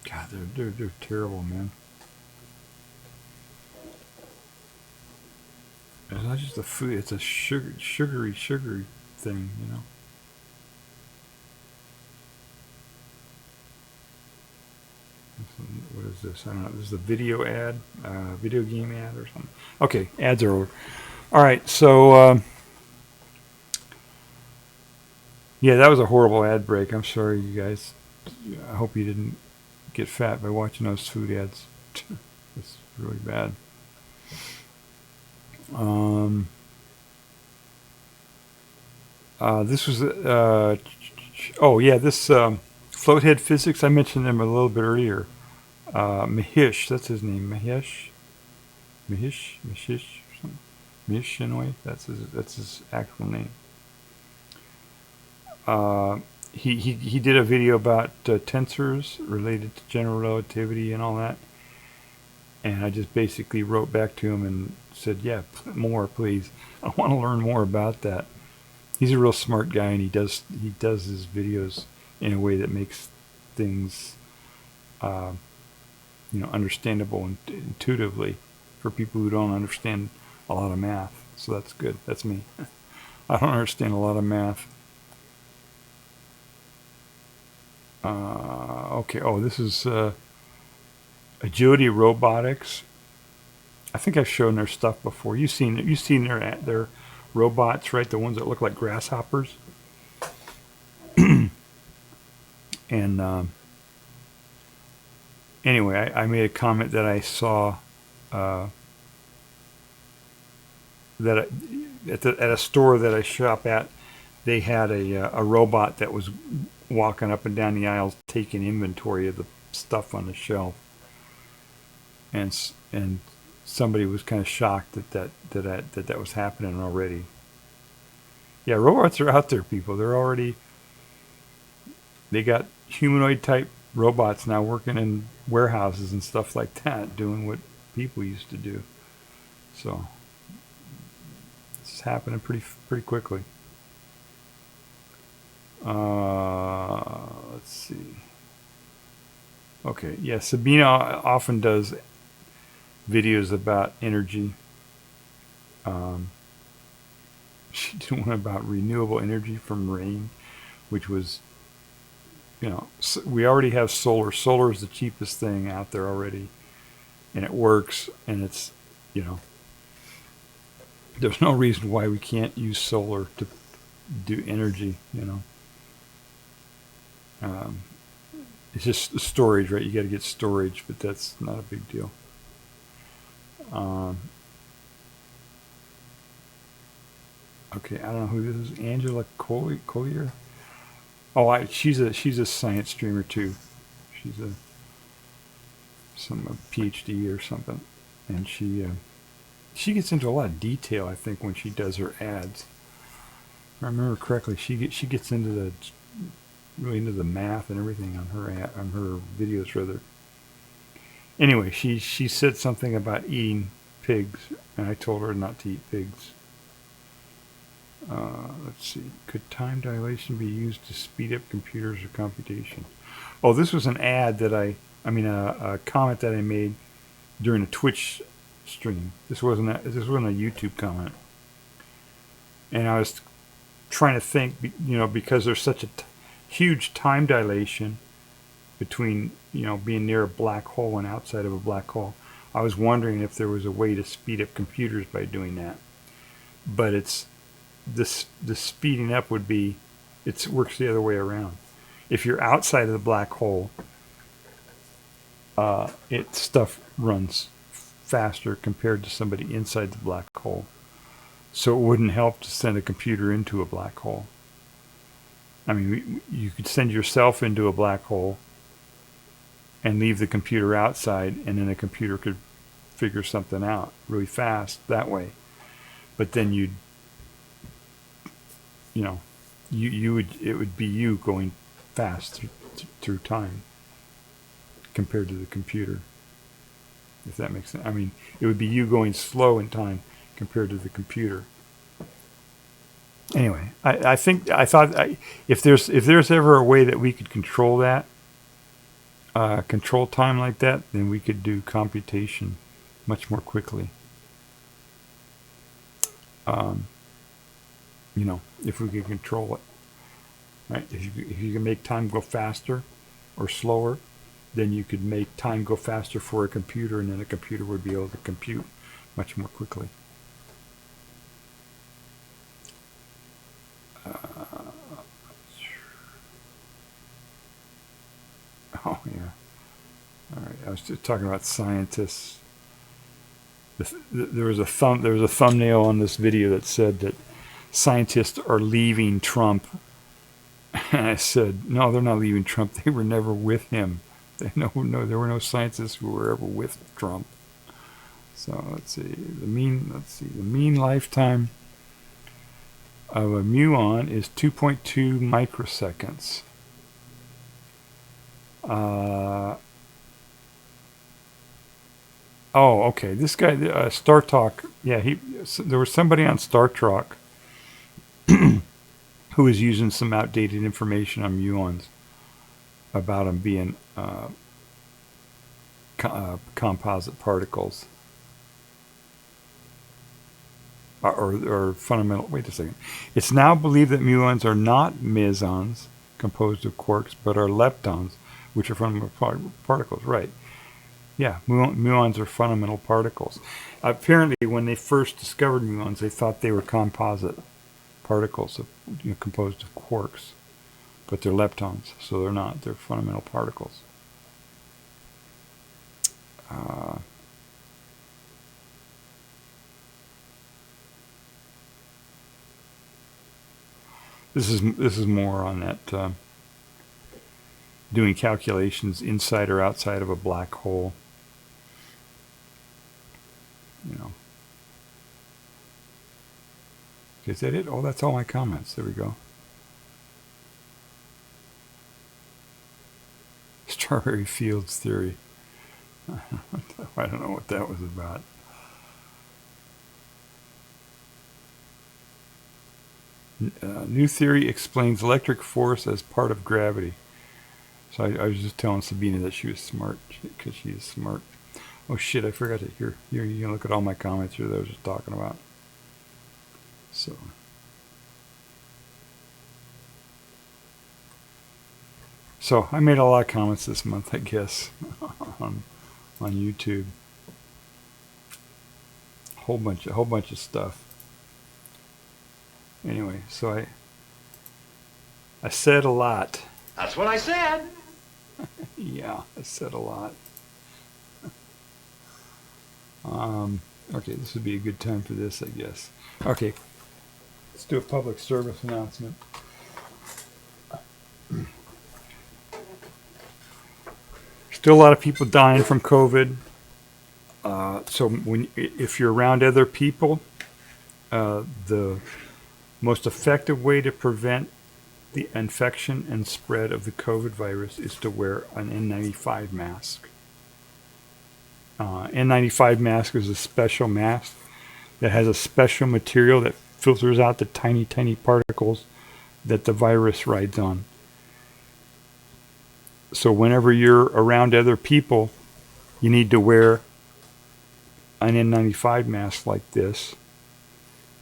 God, they're terrible, man. It's not just a food; it's a sugary thing, you know. What is this? I don't know. This is a video ad, video game ad or something. Okay, ads are over. All right, so yeah, that was a horrible ad break. I'm sorry, you guys. I hope you didn't get fat by watching those food ads. It's really bad. This was oh yeah, this floathead physics. I mentioned them a little bit earlier. Mahesh, that's his name. Mahesh, something. Mahesh anyway. That's his actual name. He did a video about tensors related to general relativity and all that, and I just basically wrote back to him and said, yeah, more please. I want to learn more about that. He's a real smart guy, and he does his videos in a way that makes things understandable and intuitively for people who don't understand a lot of math. So that's good. That's me. I don't understand a lot of math. Okay. Oh, this is Agility Robotics. I think I've shown their stuff before. You've seen their robots, right? The ones that look like grasshoppers. And anyway, I made a comment that I saw that at a store that I shop at, they had a robot that was walking up and down the aisles taking inventory of the stuff on the shelf, and somebody was kind of shocked that was happening already. Yeah, robots are out there, people. They got humanoid type robots now working in warehouses and stuff like that, doing what people used to do. So it's happening pretty quickly. Let's see. Okay, yeah, Sabina often does videos about energy. She did one about renewable energy from rain, which was, we already have solar. Solar is the cheapest thing out there already, and it works, and it's, there's no reason why we can't use solar to do energy, It's just storage, right? You got to get storage, but that's not a big deal. Okay, I don't know who this is. Angela Collier. Oh, she's a science streamer too. She's some PhD or something, and she gets into a lot of detail. I think when she does her ads, if I remember correctly, she gets into really into the math and everything on her videos rather. Anyway, she said something about eating pigs, and I told her not to eat pigs. Let's see. Could time dilation be used to speed up computers or computation? Oh, this was an ad that a comment that I made during a Twitch stream. This wasn't a YouTube comment. And I was trying to think, because there's such a huge time dilation between, being near a black hole and outside of a black hole. I was wondering if there was a way to speed up computers by doing that. But the speeding up would be, it works the other way around. If you're outside of the black hole, stuff runs faster compared to somebody inside the black hole. So it wouldn't help to send a computer into a black hole. I mean, you could send yourself into a black hole and leave the computer outside, and then the computer could figure something out really fast that way. But then it would be you going fast through time compared to the computer, if that makes sense. I mean, it would be you going slow in time compared to the computer. Anyway, I thought if there's ever a way that we could control that, control time like that, then we could do computation much more quickly. If we could control it, right? If you can make time go faster or slower, then you could make time go faster for a computer, and then a computer would be able to compute much more quickly. Oh yeah. All right. I was just talking about scientists. There was a thumbnail on this video that said that scientists are leaving Trump. And I said, no, they're not leaving Trump. They were never with him. No, there were no scientists who were ever with Trump. So let's see. The mean lifetime of a muon is 2.2 microseconds. Okay. This guy, Star Talk. Yeah, there was somebody on Star Talk who was using some outdated information on muons about them being composite particles or fundamental. Wait a second. It's now believed that muons are not mesons composed of quarks, but are leptons, which are fundamental particles. Right. Yeah, muons are fundamental particles. Apparently, when they first discovered muons, they thought they were composite particles composed of quarks, but they're leptons, so they're not. They're fundamental particles. This is more on that doing calculations inside or outside of a black hole. Is that it? Oh, that's all my comments. There we go. Strawberry fields theory. I don't know what that was about. New theory explains electric force as part of gravity. So I was just telling Sabina that she was smart, because she is smart. Oh shit, I forgot to here you can look at all my comments here that I was just talking about. So I made a lot of comments this month, I guess, on YouTube. A whole bunch of stuff. Anyway, so I said a lot. That's what I said. Yeah, I said a lot. Okay, this would be a good time for this, I guess. Okay, let's do a public service announcement. Still a lot of people dying from COVID. So if you're around other people, the most effective way to prevent the infection and spread of the COVID virus is to wear an N95 mask. N95 mask is a special mask that has a special material that filters out the tiny, tiny particles that the virus rides on. So whenever you're around other people, you need to wear an N95 mask like this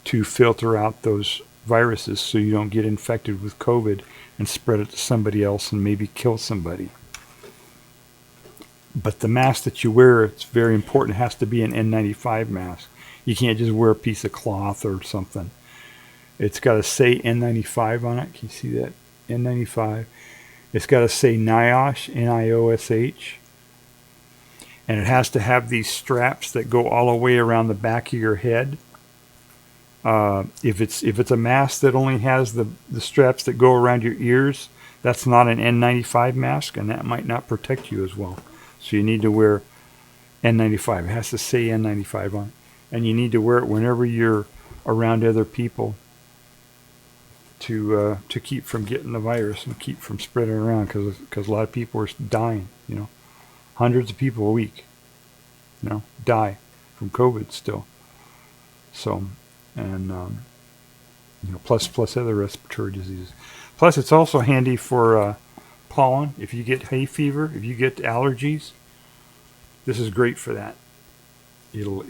to filter out those viruses so you don't get infected with COVID and spread it to somebody else and maybe kill somebody. But the mask that you wear, it's very important, it has to be an N95 mask. You can't just wear a piece of cloth or something. It's got to say N95 on it. Can you see that? N95. It's got to say NIOSH, N-I-O-S-H. And it has to have these straps that go all the way around the back of your head. If it's a mask that only has the straps that go around your ears, that's not an N95 mask, and that might not protect you as well. So you need to wear N95. It has to say N95 on it. And you need to wear it whenever you're around other people to keep from getting the virus and keep from spreading around, because a lot of people are dying, Hundreds of people a week, die from COVID still. So, and, plus other respiratory diseases. Plus, it's also handy for pollen. If you get hay fever, if you get allergies, this is great for that. It will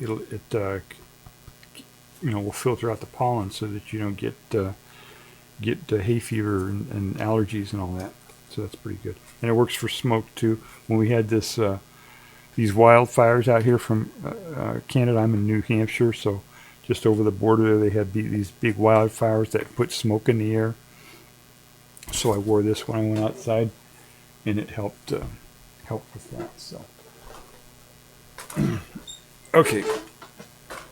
filter out the pollen so that you don't get hay fever and allergies and all that. So that's pretty good. And it works for smoke too. When we had these wildfires out here from Canada, I'm in New Hampshire, so just over the border they had these big wildfires that put smoke in the air. So I wore this when I went outside, and it helped with that. So okay,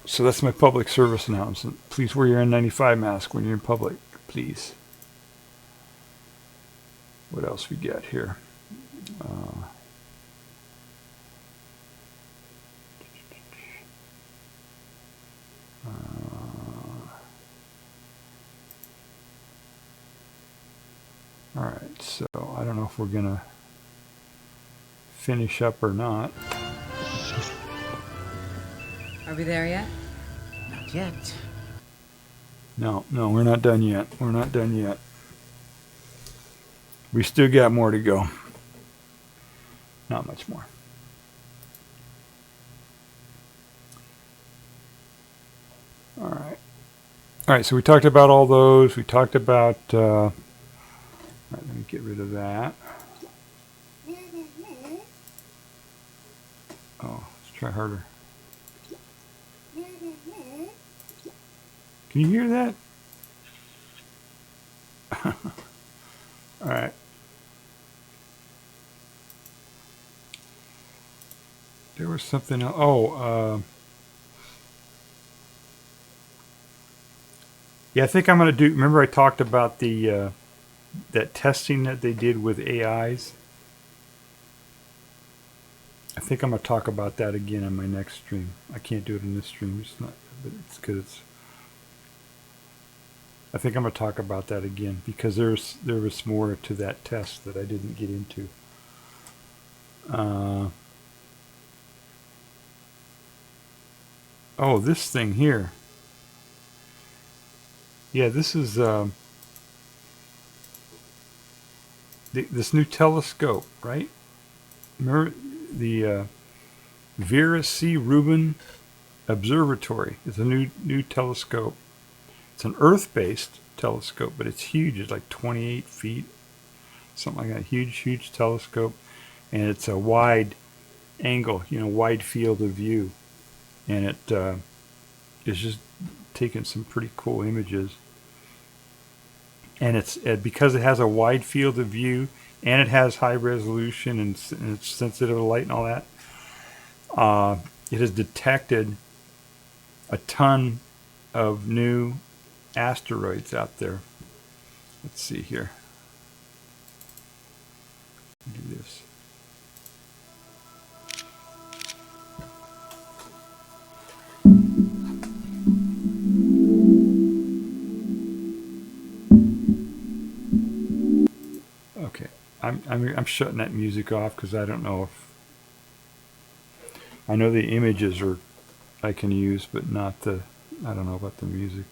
so that's my public service announcement. Please wear your N95 mask when you're in public, please. What else we got here? All right, so I don't know if we're gonna finish up or not. Are we there yet? Not yet. No, we're not done yet. We're not done yet. We still got more to go. Not much more. All right. All right, so we talked about all those. We talked about... all right, let me get rid of that. Oh, let's try harder. Can you hear that? All right. There was something else. Oh, yeah, I think I'm going to do... Remember I talked about the that testing that they did with AIs? I think I'm going to talk about that again in my next stream. I can't do it in this stream. It's not, but it's because it's... I think I'm going to talk about that again because there was more to that test that I didn't get into. Oh, this thing here. Yeah, this is this new telescope, right? Remember the Vera C. Rubin Observatory? It's a new telescope. It's an Earth-based telescope, but it's huge. It's like 28 feet, something like that. Huge telescope, and it's a wide angle, wide field of view, and it is just taking some pretty cool images. And it's because it has a wide field of view, and it has high resolution and it's sensitive to light and all that. It has detected a ton of new asteroids out there. Let's see here. Do this. Okay, I'm shutting that music off because I don't know if I know the images are I can use, but not the. I don't know about the music.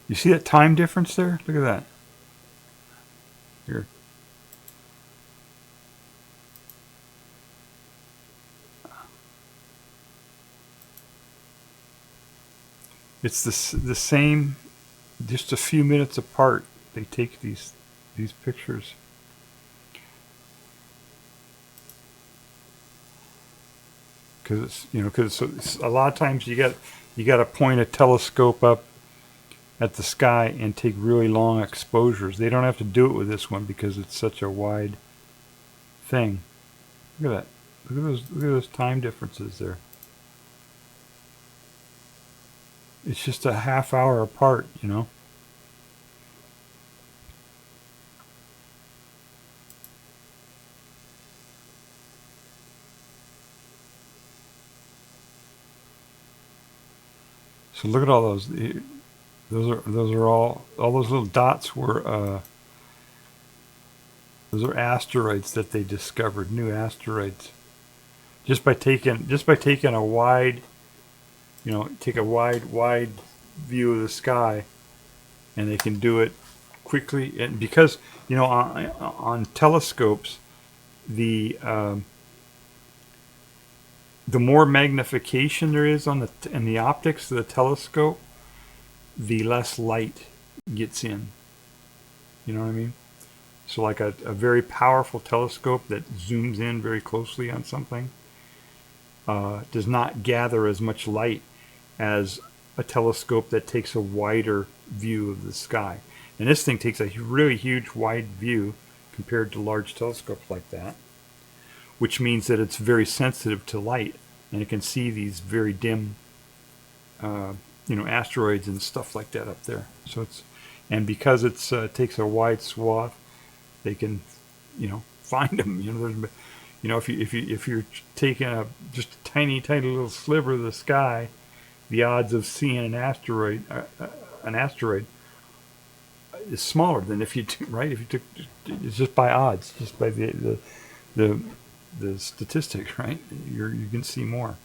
You see that time difference there? Look at that. Here. It's the same, just a few minutes apart. They take these pictures. Because it's a lot of times you got to point a telescope up at the sky and take really long exposures. They don't have to do it with this one because it's such a wide thing. Look at that. Look at those time differences there. It's just a half hour apart, you know. So look at all those. Those are all those little dots were those are asteroids that they discovered, new asteroids. Just by taking a wide, take a wide view of the sky, and they can do it quickly. And because on telescopes, the more magnification there is in the optics of the telescope, the less light gets in. You know what I mean? So like a very powerful telescope that zooms in very closely on something does not gather as much light as a telescope that takes a wider view of the sky. And this thing takes a really huge wide view compared to large telescopes like that, which means that it's very sensitive to light, and it can see these very dim asteroids and stuff like that up there. So because it takes a wide swath, they can find them. If you're taking just a tiny little sliver of the sky, the odds of seeing an asteroid is smaller than if you took, it's just by odds, just by the statistics, right? You can see more.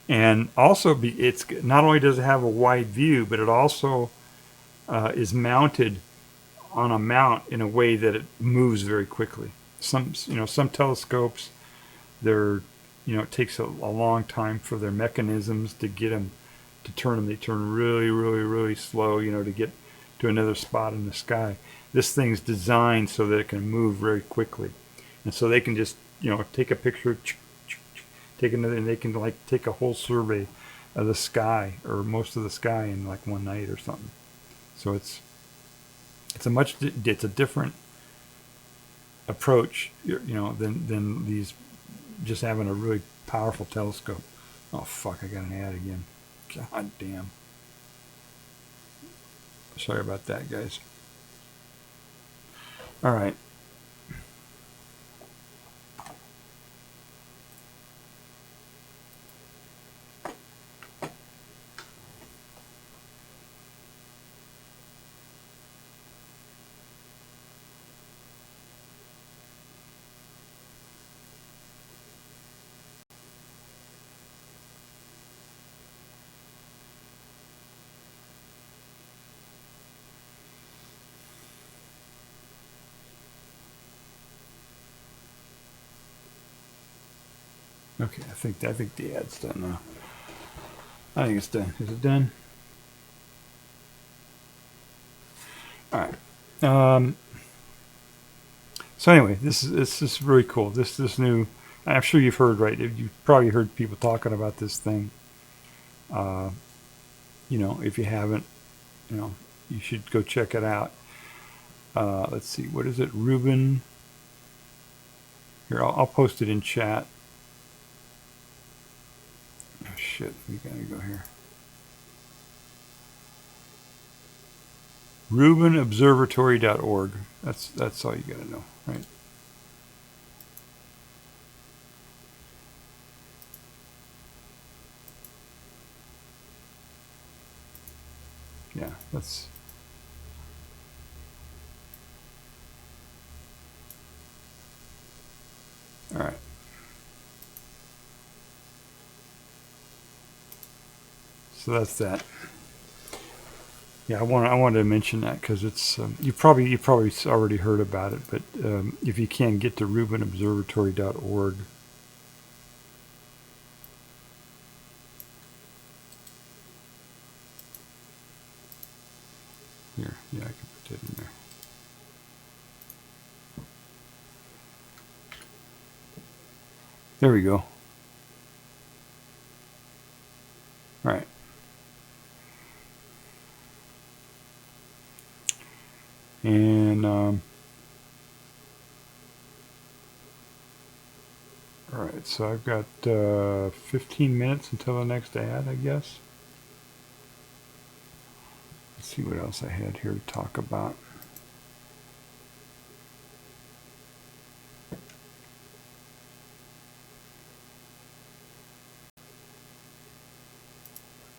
And also, it's not only does it have a wide view, but it also is mounted on a mount in a way that it moves very quickly. Some telescopes, it takes a long time for their mechanisms to get them to turn them. They turn really, really, really slow, to get to another spot in the sky. This thing's designed so that it can move very quickly, and so they can just take a picture, take another, and they can take a whole survey of the sky or most of the sky in like one night or something. So it's a different approach, than these just having a really powerful telescope. Oh fuck! I got an ad again. God damn. Sorry about that, guys. All right. Okay, I think the ad's done now. I think it's done. Is it done? All right. So anyway, this is really cool. This new. I'm sure you've heard, right? You've probably heard people talking about this thing. If you haven't, you should go check it out. Let's see. What is it, Ruben? Here, I'll post it in chat. Oh shit, we gotta go here. RubenObservatory.org. That's all you gotta know, right? Yeah, that's... All right. So that's that. Yeah, I wanted to mention that because it's you probably already heard about it, but if you can, get to RubinObservatory.org. Here, yeah, I can put that in there. There we go. All right. And all right, so I've got 15 minutes until the next ad, I guess. Let's see what else I had here to talk about.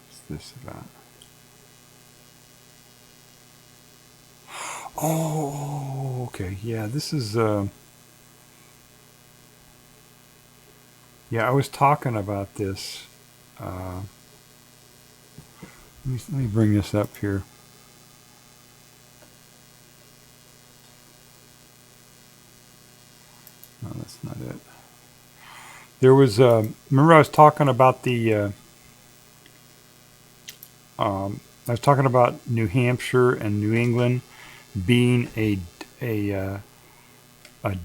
What's this about? Oh, okay. Yeah, this is... yeah, I was talking about this. Let me bring this up here. No, that's not it. There was... remember I was talking about the... I was talking about New Hampshire and New England being a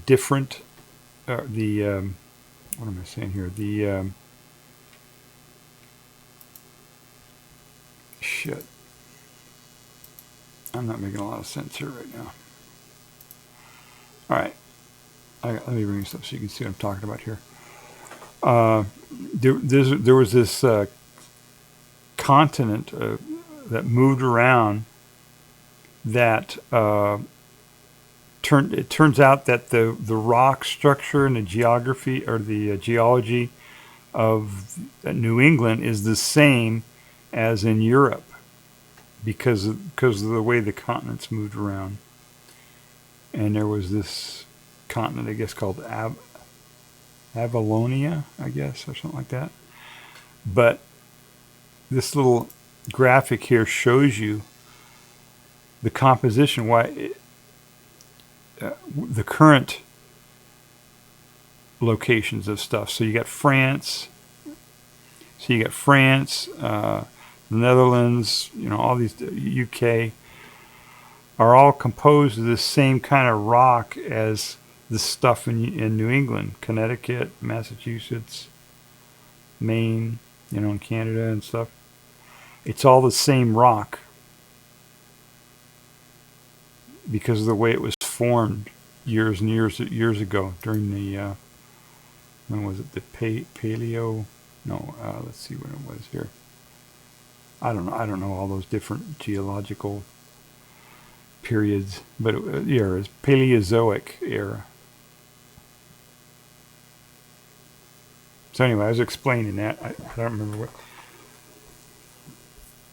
different... what am I saying here? The... shit. I'm not making a lot of sense here right now. All right. Let me bring this up so you can see what I'm talking about here. There was this continent that moved around that it turns out that the rock structure and the geography or the geology of New England is the same as in Europe because of the way the continents moved around. And there was this continent, I guess, called Avalonia, I guess, or something like that. But this little graphic here shows you the composition, the current locations of stuff. So you got France. So you got France, the Netherlands, all these, UK, are all composed of the same kind of rock as the stuff in New England, Connecticut, Massachusetts, Maine, in Canada and stuff. It's all the same rock because of the way it was formed years and years ago during the when was it, the paleo? No, let's see when it was here. I don't know all those different geological periods, but it was Paleozoic era. So anyway, I was explaining that. I don't remember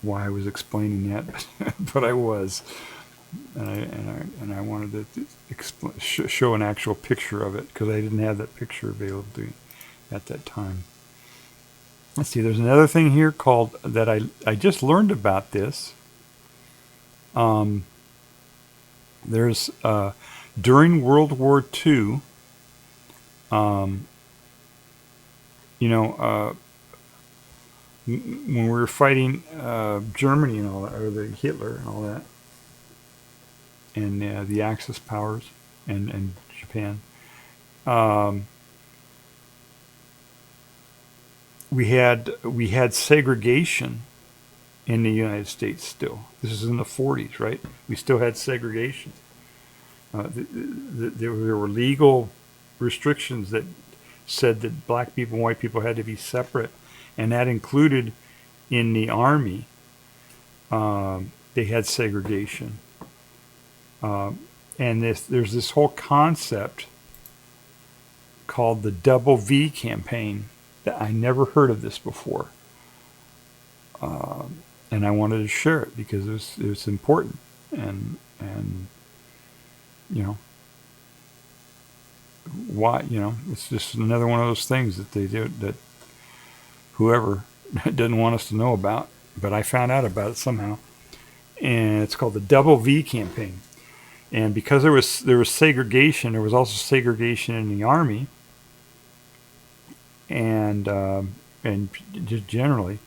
why I was explaining that, but I was, and I wanted to show an actual picture of it because I didn't have that picture available to me at that time. Let's see. There's another thing here called that I just learned about this. There's during World War II. When we were fighting Germany and all that, or the Hitler and all that, and the Axis powers and Japan, we had segregation in the United States still. This is in the 40s, right? We still had segregation. There were legal restrictions that said that black people and white people had to be separate, and that included in the army. They had segregation, and there's this whole concept called the Double V campaign that I never heard of this before. and I wanted to share it because it was important, and you know why, it's just another one of those things that they do that whoever didn't want us to know about, but I found out about it somehow, and it's called the Double V campaign. And because there was segregation, there was also segregation in the army, and just generally,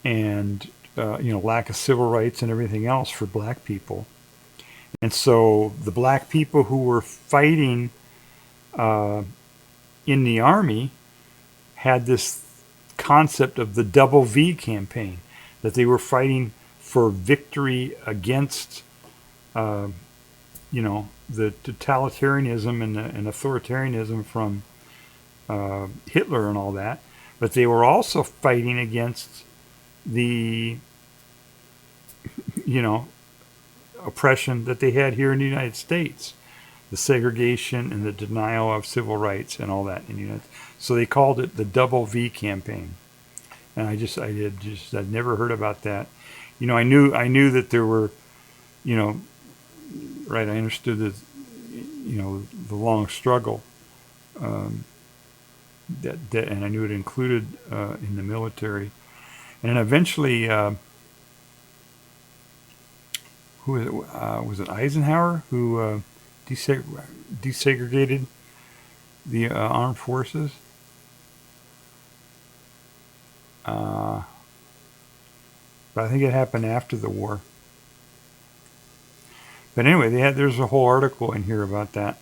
and lack of civil rights and everything else for black people. And so the black people who were fighting in the army had this concept of the Double V campaign, that they were fighting for victory against the totalitarianism and authoritarianism from Hitler and all that, but they were also fighting against the oppression that they had here in the United States, the segregation and the denial of civil rights and all that in the United States. So they called it the Double V campaign, and I'd never heard about that. I knew that there were, right. I understood that, the long struggle, and I knew it included in the military, and then eventually, who was it Eisenhower who desegregated the armed forces? But I think it happened after the war. But anyway, there's a whole article in here about that,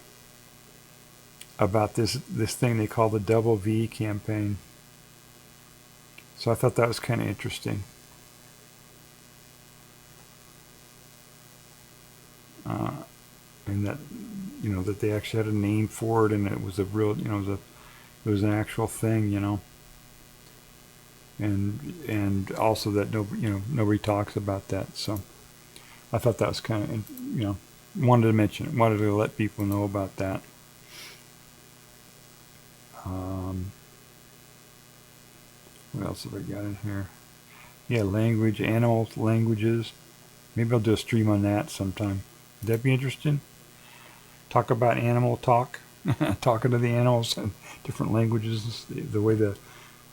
about this thing they call the Double V campaign. So I thought that was kind of interesting. And that that they actually had a name for it, and it was a real it was an actual thing, and also that nobody talks about that. So I thought that was kind of wanted to mention it, wanted to let people know about that. What else have I got in here? Yeah, language, animals, languages. Maybe I'll do a stream on that sometime. Would that be interesting? Talk about animal talk, talking to the animals and different languages, the way the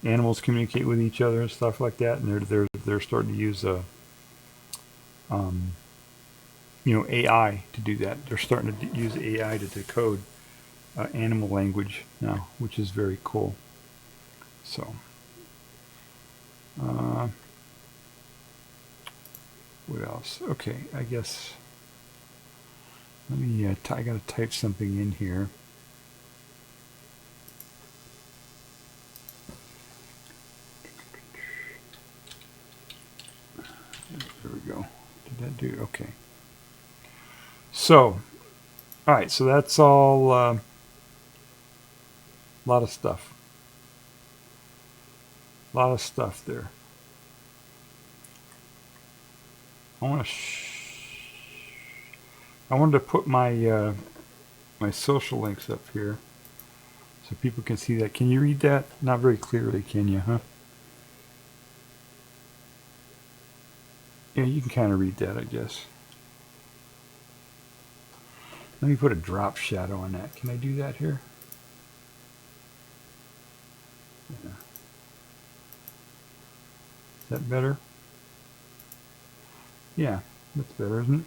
animals communicate with each other and stuff like that. And they're starting to use AI to do that. They're starting to use AI to decode animal language now, which is very cool. So, what else? Okay, I guess. Let me. I got to type something in here. There we go. Did that do? Okay. So, all right. So that's all. A lot of stuff. A lot of stuff there. I wanted to put my my social links up here so people can see that. Can you read that? Not very clearly, can you, huh? Yeah, you can kind of read that, I guess. Let me put a drop shadow on that. Can I do that here? Yeah. Is that better? Yeah, that's better, isn't it?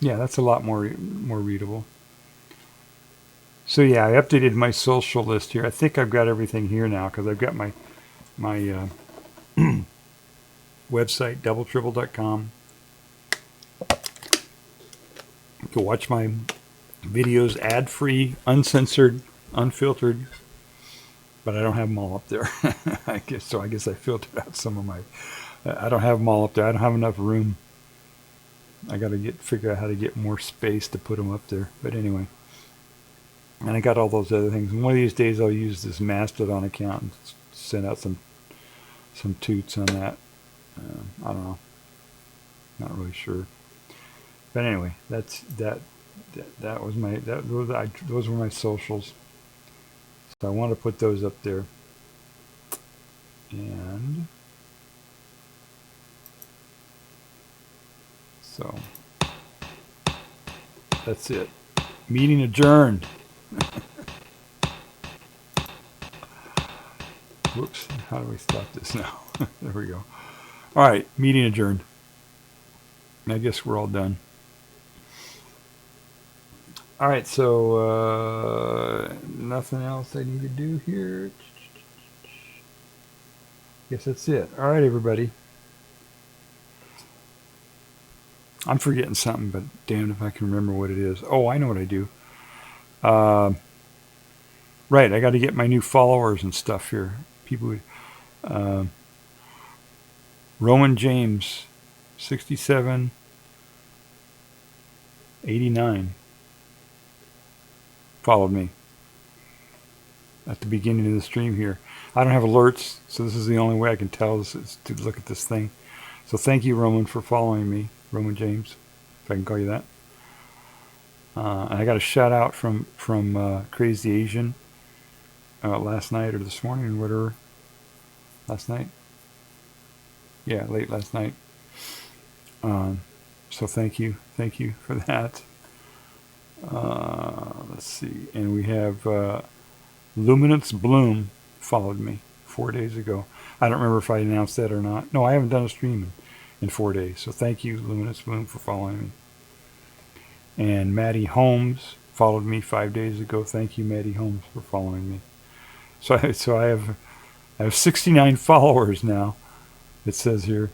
Yeah, that's a lot more readable. So yeah, I updated my social list here. I think I've got everything here now because I've got my website, doubletribble.com. You can watch my videos ad-free, uncensored, unfiltered, but I don't have them all up there. I guess I filtered out some of my. I don't have them all up there. I don't have enough room. I got to figure out how to get more space to put them up there. But anyway, and I got all those other things. And one of these days I'll use this Mastodon account and send out some toots on that. I don't know. Not really sure. But anyway, that was my those were my socials. So I want to put those up there. And So that's it. Meeting adjourned. Whoops. How do we stop this now? There we go. All right. Meeting adjourned. I guess we're all done. All right. So nothing else I need to do here. Guess that's it. All right, everybody. I'm forgetting something, but damn if I can remember what it is. Oh, I know what I do. Right, I got to get my new followers and stuff here. People, Roman James, 6789, followed me at the beginning of the stream here. I don't have alerts, so this is the only way I can tell this is to look at this thing. So thank you, Roman, for following me, Roman James, if I can call you that. And I got a shout out from Crazy Asian last night or this morning or whatever. Last night? Yeah, late last night. So thank you for that. Let's see, and we have Luminance Bloom followed me 4 days ago. I don't remember if I announced that or not. No, I haven't done a stream in 4 days. So thank you, Luminance Bloom, for following me. And Maddie Holmes followed me 5 days ago. Thank you, Maddie Holmes, for following me. So I have 69 followers now. It says here.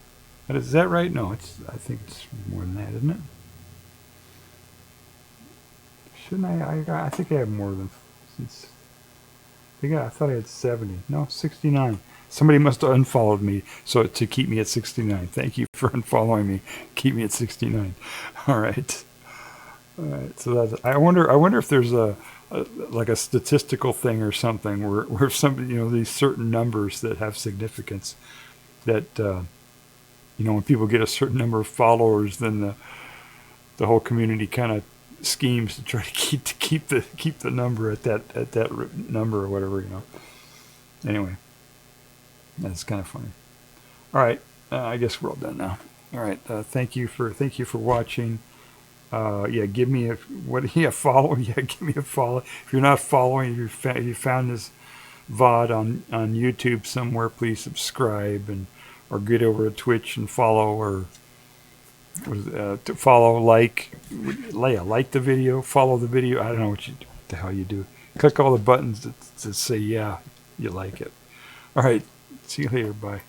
Is that right? No, I think it's more than that, isn't it? Shouldn't I think I have more than. I thought I had 70. No, 69. Somebody must have unfollowed me so to keep me at 69. Thank you for unfollowing me. Keep me at 69. All right. So that's. I wonder if there's like a statistical thing or something where somebody, these certain numbers that have significance, that when people get a certain number of followers, then the whole community kind of schemes to try to keep the number at that number or whatever. Anyway, that's kind of funny. All right, I guess we're all done now. All right, thank you for watching. Give me a follow. Yeah, give me a follow. If you're not following, if you found this VOD on YouTube somewhere, please subscribe or get over to Twitch and follow or to follow, like the video, follow the video. I don't know what the hell you do. Click all the buttons that say yeah, you like it. All right, see you later. Bye.